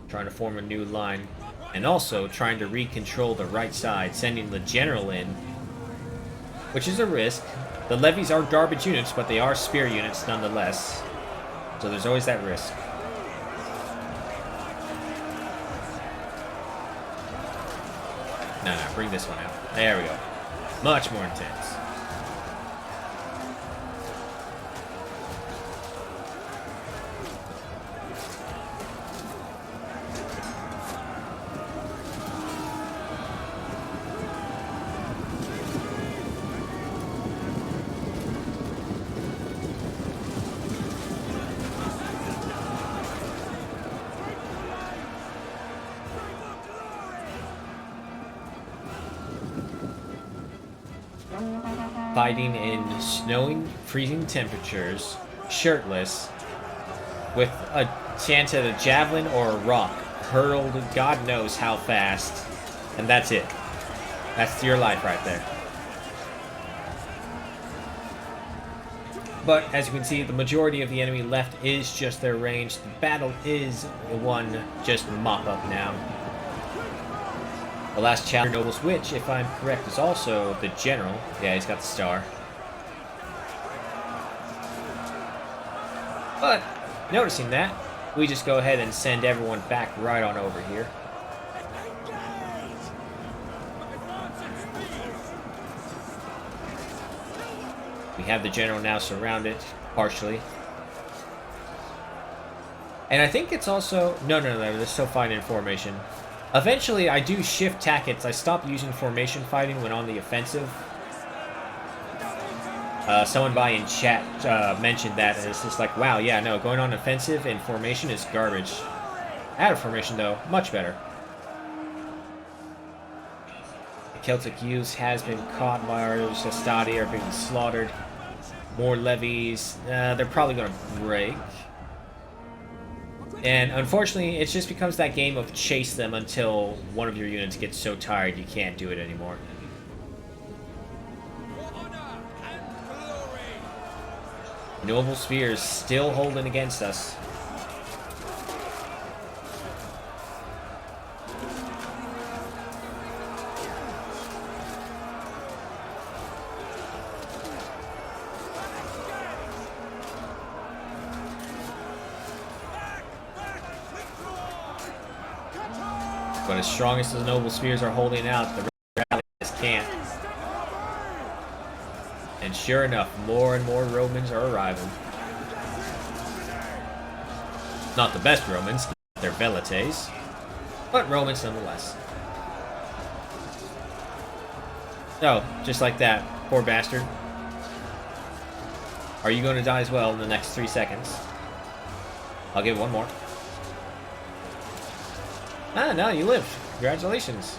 Trying to form a new line. And also trying to recontrol the right side, sending the general in. Which is a risk. The levies are garbage units, but they are spear units nonetheless. So there's always that risk. No, bring this one out. There we go. Much more intense. Fighting in snowing, freezing temperatures, shirtless, with a chance at a javelin or a rock hurled God knows how fast, and that's it. That's your life right there. But as you can see, the majority of the enemy left is just their range. The battle is one just mop-up now. The last challenger nobles, which, if I'm correct, is also the general. Yeah, he's got the star. But, noticing that, we just go ahead and send everyone back right on over here. We have the general now surrounded, partially. And I think it's also... No, they're still fighting in formation. Eventually, I do shift tactics. I stop using formation fighting when on the offensive. Someone by in chat mentioned that, and it's just like, wow, yeah, no, going on offensive in formation is garbage. Out of formation, though, much better. The Celtic youth has been caught by our Sestadi, are being slaughtered. More levies. They're probably going to break. And unfortunately, it just becomes that game of chase them until one of your units gets so tired you can't do it anymore. Noble Spears still holding against us. But as strong as the Noble Spears are holding out, the rallies can't. And sure enough, more and more Romans are arriving. Not the best Romans, they're Velites, but Romans nonetheless. Oh, just like that, poor bastard. Are you going to die as well in the next 3 seconds? I'll give one more. Ah, no, you lived. Congratulations.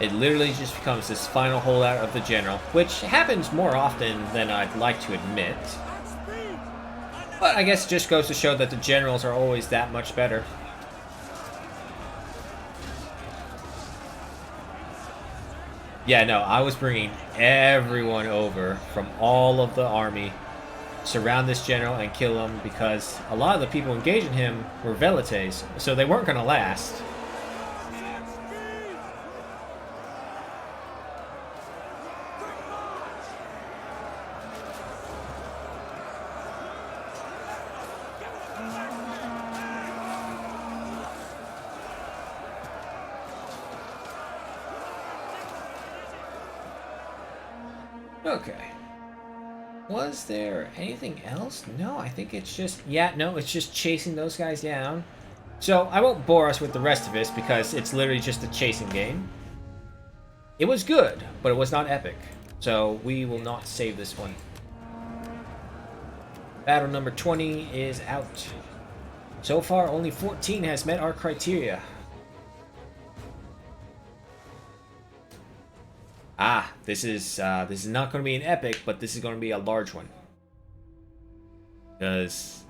It literally just becomes this final holdout of the general, which happens more often than I'd like to admit. But I guess it just goes to show that the generals are always that much better. Yeah, no, I was bringing everyone over from all of the army. Surround this general and kill him, because a lot of the people engaging him were Velites, so they weren't going to last. Okay. Was there anything else? No, I think it's just... Yeah, no, it's just chasing those guys down. So I won't bore us with the rest of this because it's literally just a chasing game. It was good, but it was not epic. So we will not save this one. Battle number 20 is out. So far, only 14 has met our criteria. Ah, this is not going to be an epic, but this is going to be a large one. Because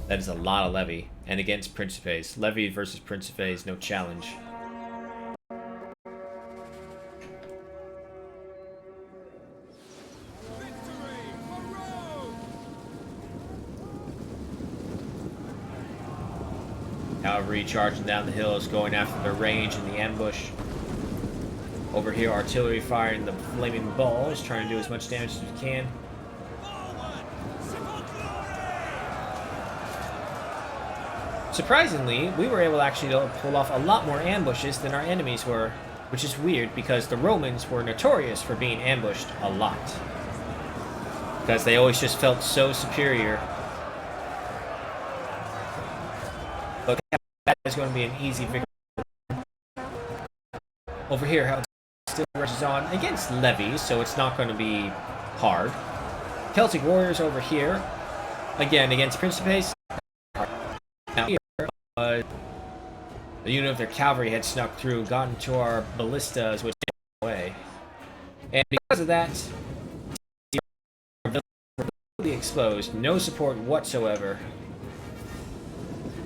that is a lot of levy. And against Principes. Levy versus Principes, no challenge. Cavalry charging down the hills, going after their range in the ambush. Over here, artillery firing the flaming balls, trying to do as much damage as we can. Surprisingly, we were able actually to pull off a lot more ambushes than our enemies were, which is weird because the Romans were notorious for being ambushed a lot. Because they always just felt so superior. But that is going to be an easy victory. Over here, how still rushes on against levies, so it's not going to be hard. Celtic warriors over here, again against Principes. Now here, a unit of their cavalry had snuck through, got into our ballistas, which got away, and because of that, we were completely exposed. No support whatsoever.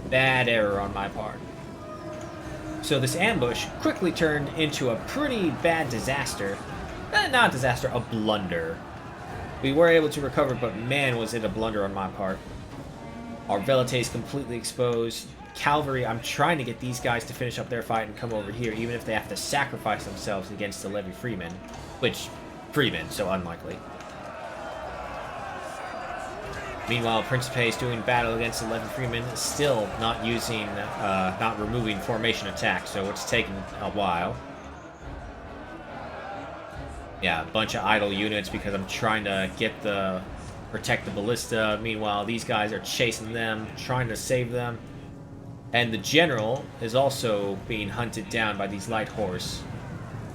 Bad error on my part. So this ambush quickly turned into a pretty bad disaster. Not disaster, a blunder. We were able to recover, but man, was it a blunder on my part. Our Velites completely exposed. Cavalry, I'm trying to get these guys to finish up their fight and come over here, even if they have to sacrifice themselves against the Levy Freemen. Which, Freemen, so unlikely. Meanwhile, Principes doing battle against the Levy Freemen, still not using, not removing formation attack, so it's taking a while. Yeah, a bunch of idle units because I'm trying to protect the ballista. Meanwhile, these guys are chasing them, trying to save them. And the general is also being hunted down by these light horse.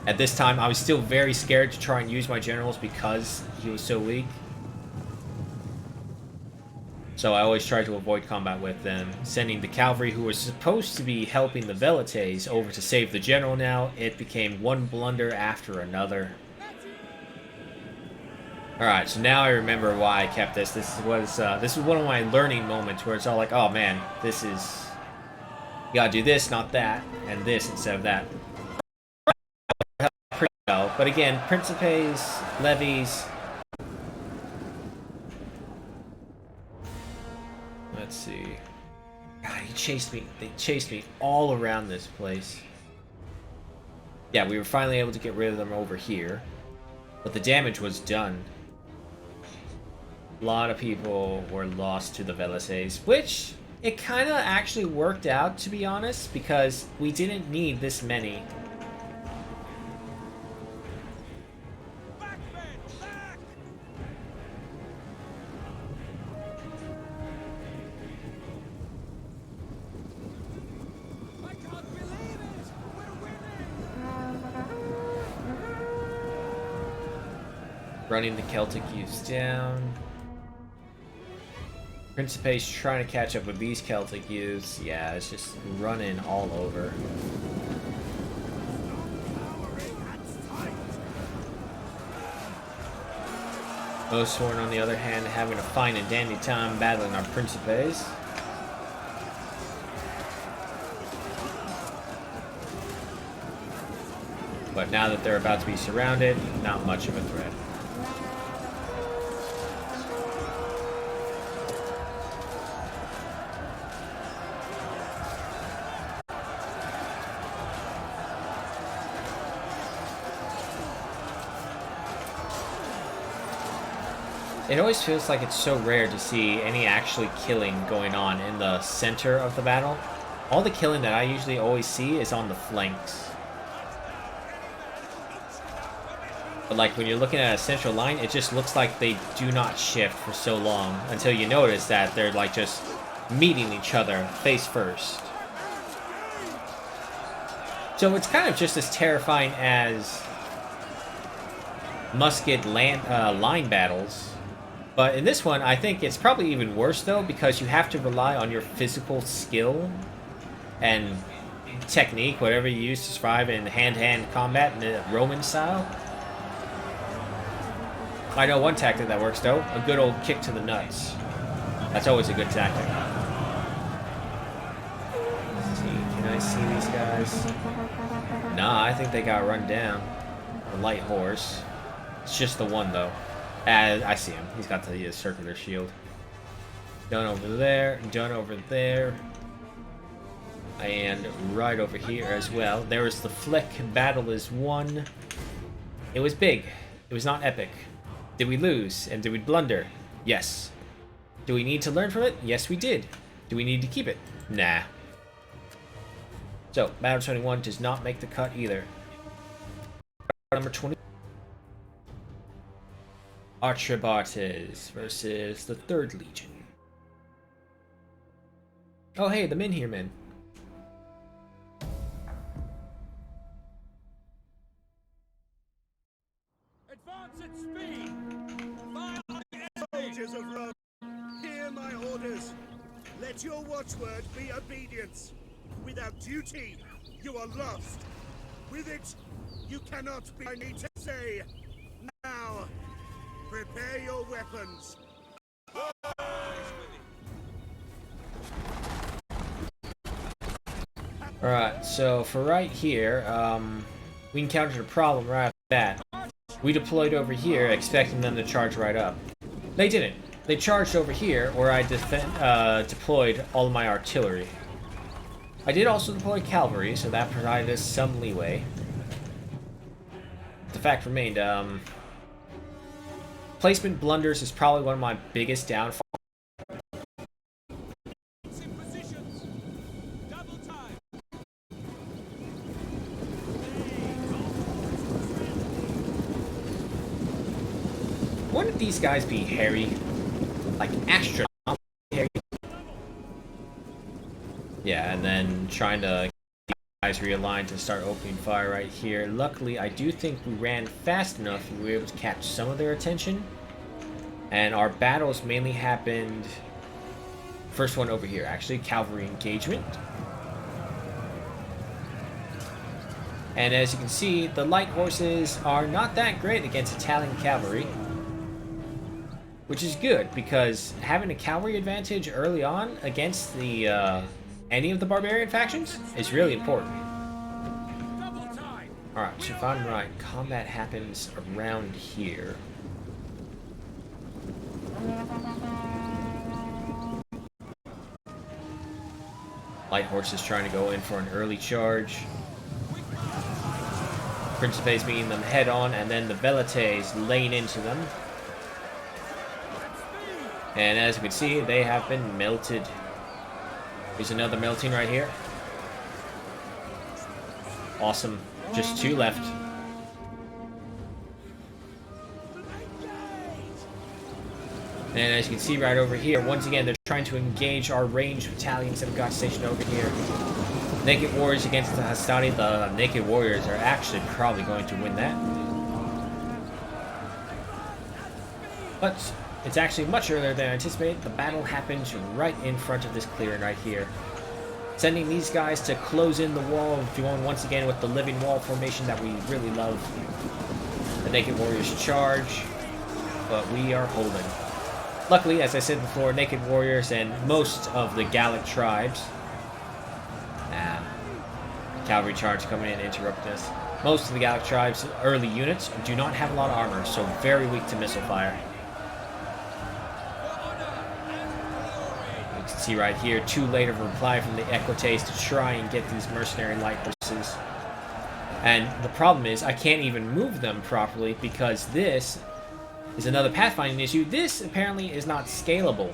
At this time, I was still very scared to try and use my generals because he was so weak. So I always tried to avoid combat with them, sending the cavalry who was supposed to be helping the Velites over to save the general now. It became one blunder after another. Alright, so now I remember why I kept this. This was one of my learning moments where it's all like, oh man, this is... You gotta do this, not that, and this instead of that. Pretty well, but again, Principes, levies... Let's see. God, he chased me. They chased me all around this place. Yeah, we were finally able to get rid of them over here. But the damage was done. A lot of people were lost to the Velites, which it kind of actually worked out, to be honest, because we didn't need this many. Running the Celtic youths down. Principes trying to catch up with these Celtic youths. Yeah, it's just running all over. Oathsworn, on the other hand, having a fine and dandy time battling our Principes. But now that they're about to be surrounded, not much of a threat. It always feels like it's so rare to see any actually killing going on in the center of the battle. All the killing that I usually always see is on the flanks. But like when you're looking at a central line, it just looks like they do not shift for so long until you notice that they're like just meeting each other face first. So it's kind of just as terrifying as musket line battles. But in this one, I think it's probably even worse, though, because you have to rely on your physical skill and technique, whatever you use to survive in hand-to-hand combat in the Roman style. I know one tactic that works, though. A good old kick to the nuts. That's always a good tactic. Let's see, can I see these guys? Nah, I think they got run down. The light horse. It's just the one, though. I see him. He's got the circular shield. Done over there. Done over there. And right over here as well. There was the flick. Battle is won. It was big. It was not epic. Did we lose? And did we blunder? Yes. Do we need to learn from it? Yes, we did. Do we need to keep it? Nah. So, Battle 21 does not make the cut either. Number 20. Artribartes versus the 3rd Legion. Oh, hey, the Minhir men. Advance at speed! Fire on the enemy! Soldiers of Rome, hear my orders. Let your watchword be obedience. Without duty, you are lost. With it, you cannot be. I need to say, now, prepare your weapons. Alright, so for right here, we encountered a problem right after that. We deployed over here, expecting them to charge right up. They didn't. They charged over here, where I deployed all of my artillery. I did also deploy cavalry, so that provided us some leeway. The fact remained, placement blunders is probably one of my biggest downfalls. Wouldn't these guys be hairy? Like astronaut hairy? Yeah, and then trying to keep guys realigned to start opening fire right here. Luckily, I do think we ran fast enough we were able to catch some of their attention. And our battles mainly happened... First one over here, actually, cavalry engagement. And as you can see, the light horses are not that great against Italian cavalry. Which is good, because having a cavalry advantage early on against the any of the barbarian factions is really important. Alright, so if I'm right, combat happens around here. Light horse is trying to go in for an early charge. Principes meeting them head on, and then the Velites laying into them. And as you can see, they have been melted. Here's another melting right here. Awesome. Just 2 left. And as you can see right over here, once again, they're trying to engage our ranged battalions that we've got stationed over here. Naked Warriors against the Hastati. The Naked Warriors are actually probably going to win that. But it's actually much earlier than anticipated. The battle happens right in front of this clearing right here. Sending these guys to close in the wall, going once again with the living wall formation that we really love. The Naked Warriors charge, but we are holding. Luckily, as I said before, Naked Warriors and most of the Gallic tribes... cavalry charge coming in to interrupt this. Most of the Gallic tribes' early units do not have a lot of armor, so very weak to missile fire. You can see right here, too late of a reply from the Equites to try and get these mercenary light horses. And the problem is, I can't even move them properly because this is another pathfinding issue. This apparently is not scalable,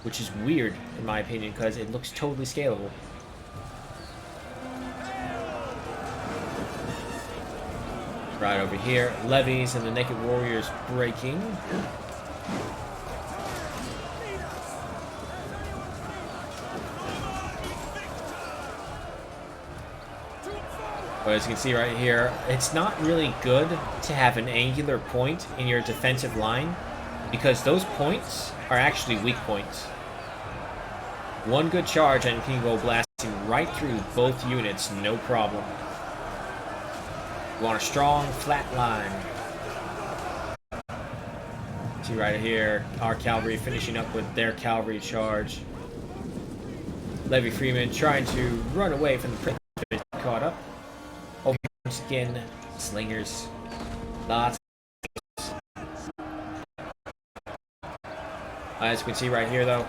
which is weird in my opinion because it looks totally scalable. Right over here, levies and the Naked Warriors breaking. But as you can see right here, it's not really good to have an angular point in your defensive line because those points are actually weak points. One good charge and you can go blasting right through both units, no problem. You want a strong, flat line. See right here, our cavalry finishing up with their cavalry charge. Levy Freeman trying to run away from the prince, caught up. Over once again, slingers. Lots. As you can see right here, though,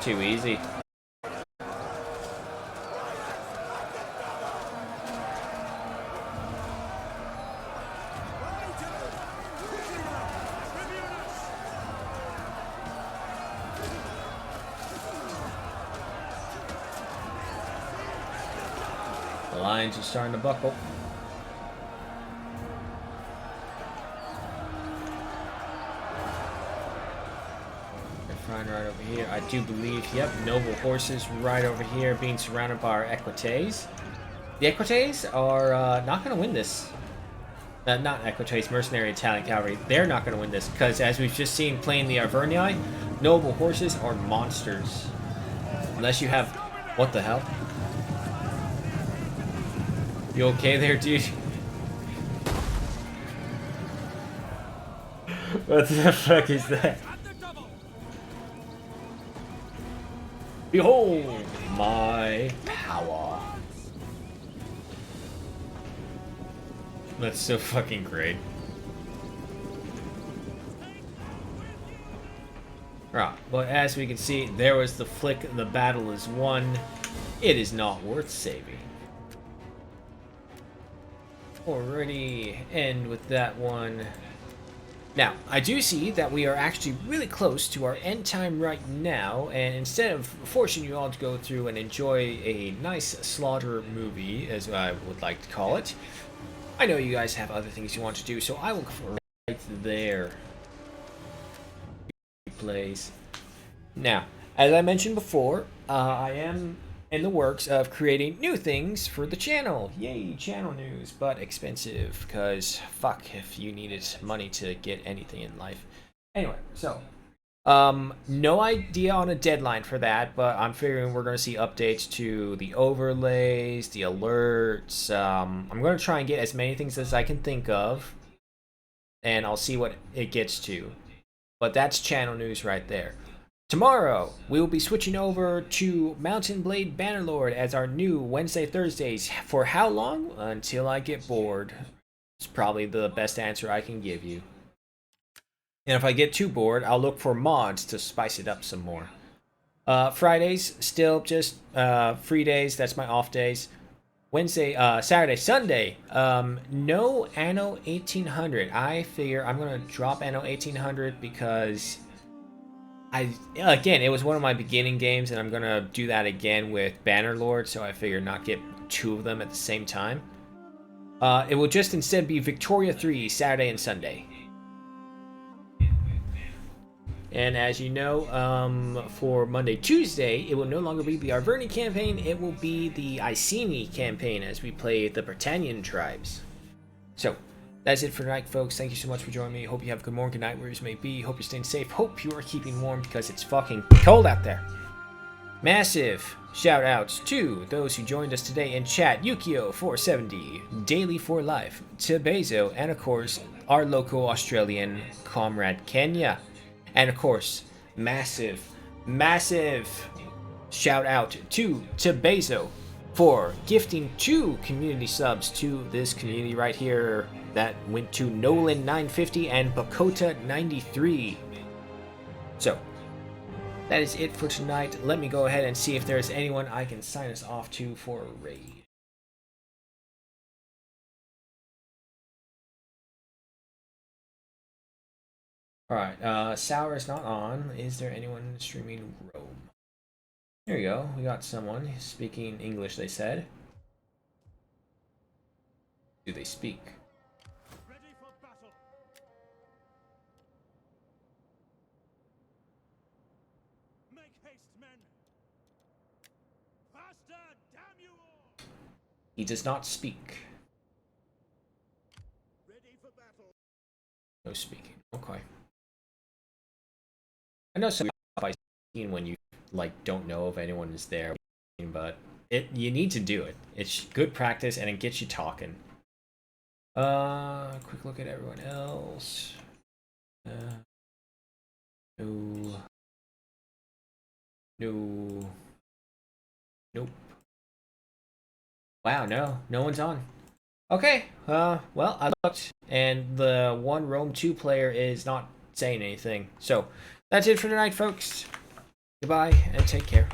too easy. The lines are starting to buckle. Flying right over here. I do believe, yep, noble horses right over here being surrounded by our equites. The equites are not going to win this. Not equites, mercenary Italian cavalry. They're not going to win this because, as we've just seen playing the Arverni, noble horses are monsters. Unless you have... What the hell? You okay there, dude? What the fuck is that? Behold my power. That's so fucking great. Right, but as we can see, there was the flick, the battle is won. It is not worth saving. Alrighty, end with that one. Now, I do see that we are actually really close to our end time right now, and instead of forcing you all to go through and enjoy a nice slaughter movie, as I would like to call it, I know you guys have other things you want to do, so I will go right there. Plays. Now, as I mentioned before, I am in the works of creating new things for the channel. Yay, channel news, but expensive, because fuck if you needed money to get anything in life. Anyway, so no idea on a deadline for that, but I'm figuring we're going to see updates to the overlays, the alerts. I'm going to try and get as many things as I can think of, and I'll see what it gets to. But that's channel news right there. Tomorrow, we will be switching over to Mountain Blade Bannerlord as our new Wednesday, Thursdays. For how long? Until I get bored. It's probably the best answer I can give you. And if I get too bored, I'll look for mods to spice it up some more. Fridays, still just free days. That's my off days. Wednesday, Saturday, Sunday, no Anno 1800. I figure I'm going to drop Anno 1800 because... again, it was one of my beginning games, and I'm gonna do that again with Bannerlord, so I figured not get two of them at the same time. It will just instead be Victoria 3, Saturday and Sunday. And as you know, for Monday, Tuesday, it will no longer be the Arverni campaign, it will be the Iceni campaign as we play the Britannian tribes. So, that's it for tonight, folks. Thank you so much for joining me. Hope you have a good morning, good night, wherever you may be. Hope you're staying safe. Hope you are keeping warm because it's fucking cold out there. Massive shout outs to those who joined us today in chat. Yukio470, Daily for Life, Tebezo, and of course, our local Australian comrade Kenya. And of course, massive shout out to Tebezo for gifting 2 community subs to this community right here. That went to Nolan950 and Bakota93. So, that is it for tonight. Let me go ahead and see if there's anyone I can sign us off to for a raid. Alright, Sour is not on. Is there anyone streaming Rome? There you go. We got someone speaking English, they said. Do they speak? Ready for battle. Make haste, men. Faster, damn you He does not speak. Ready for battle. No speaking. Okay. I know some by speaking when you like don't know if anyone is there, but you need to do it. It's good practice and it gets you talking. Quick look at everyone else. No. No. Nope. Wow, no one's on. Okay, well, I looked, and the one Rome 2 player is not saying anything. So, that's it for tonight, folks. Goodbye, and take care.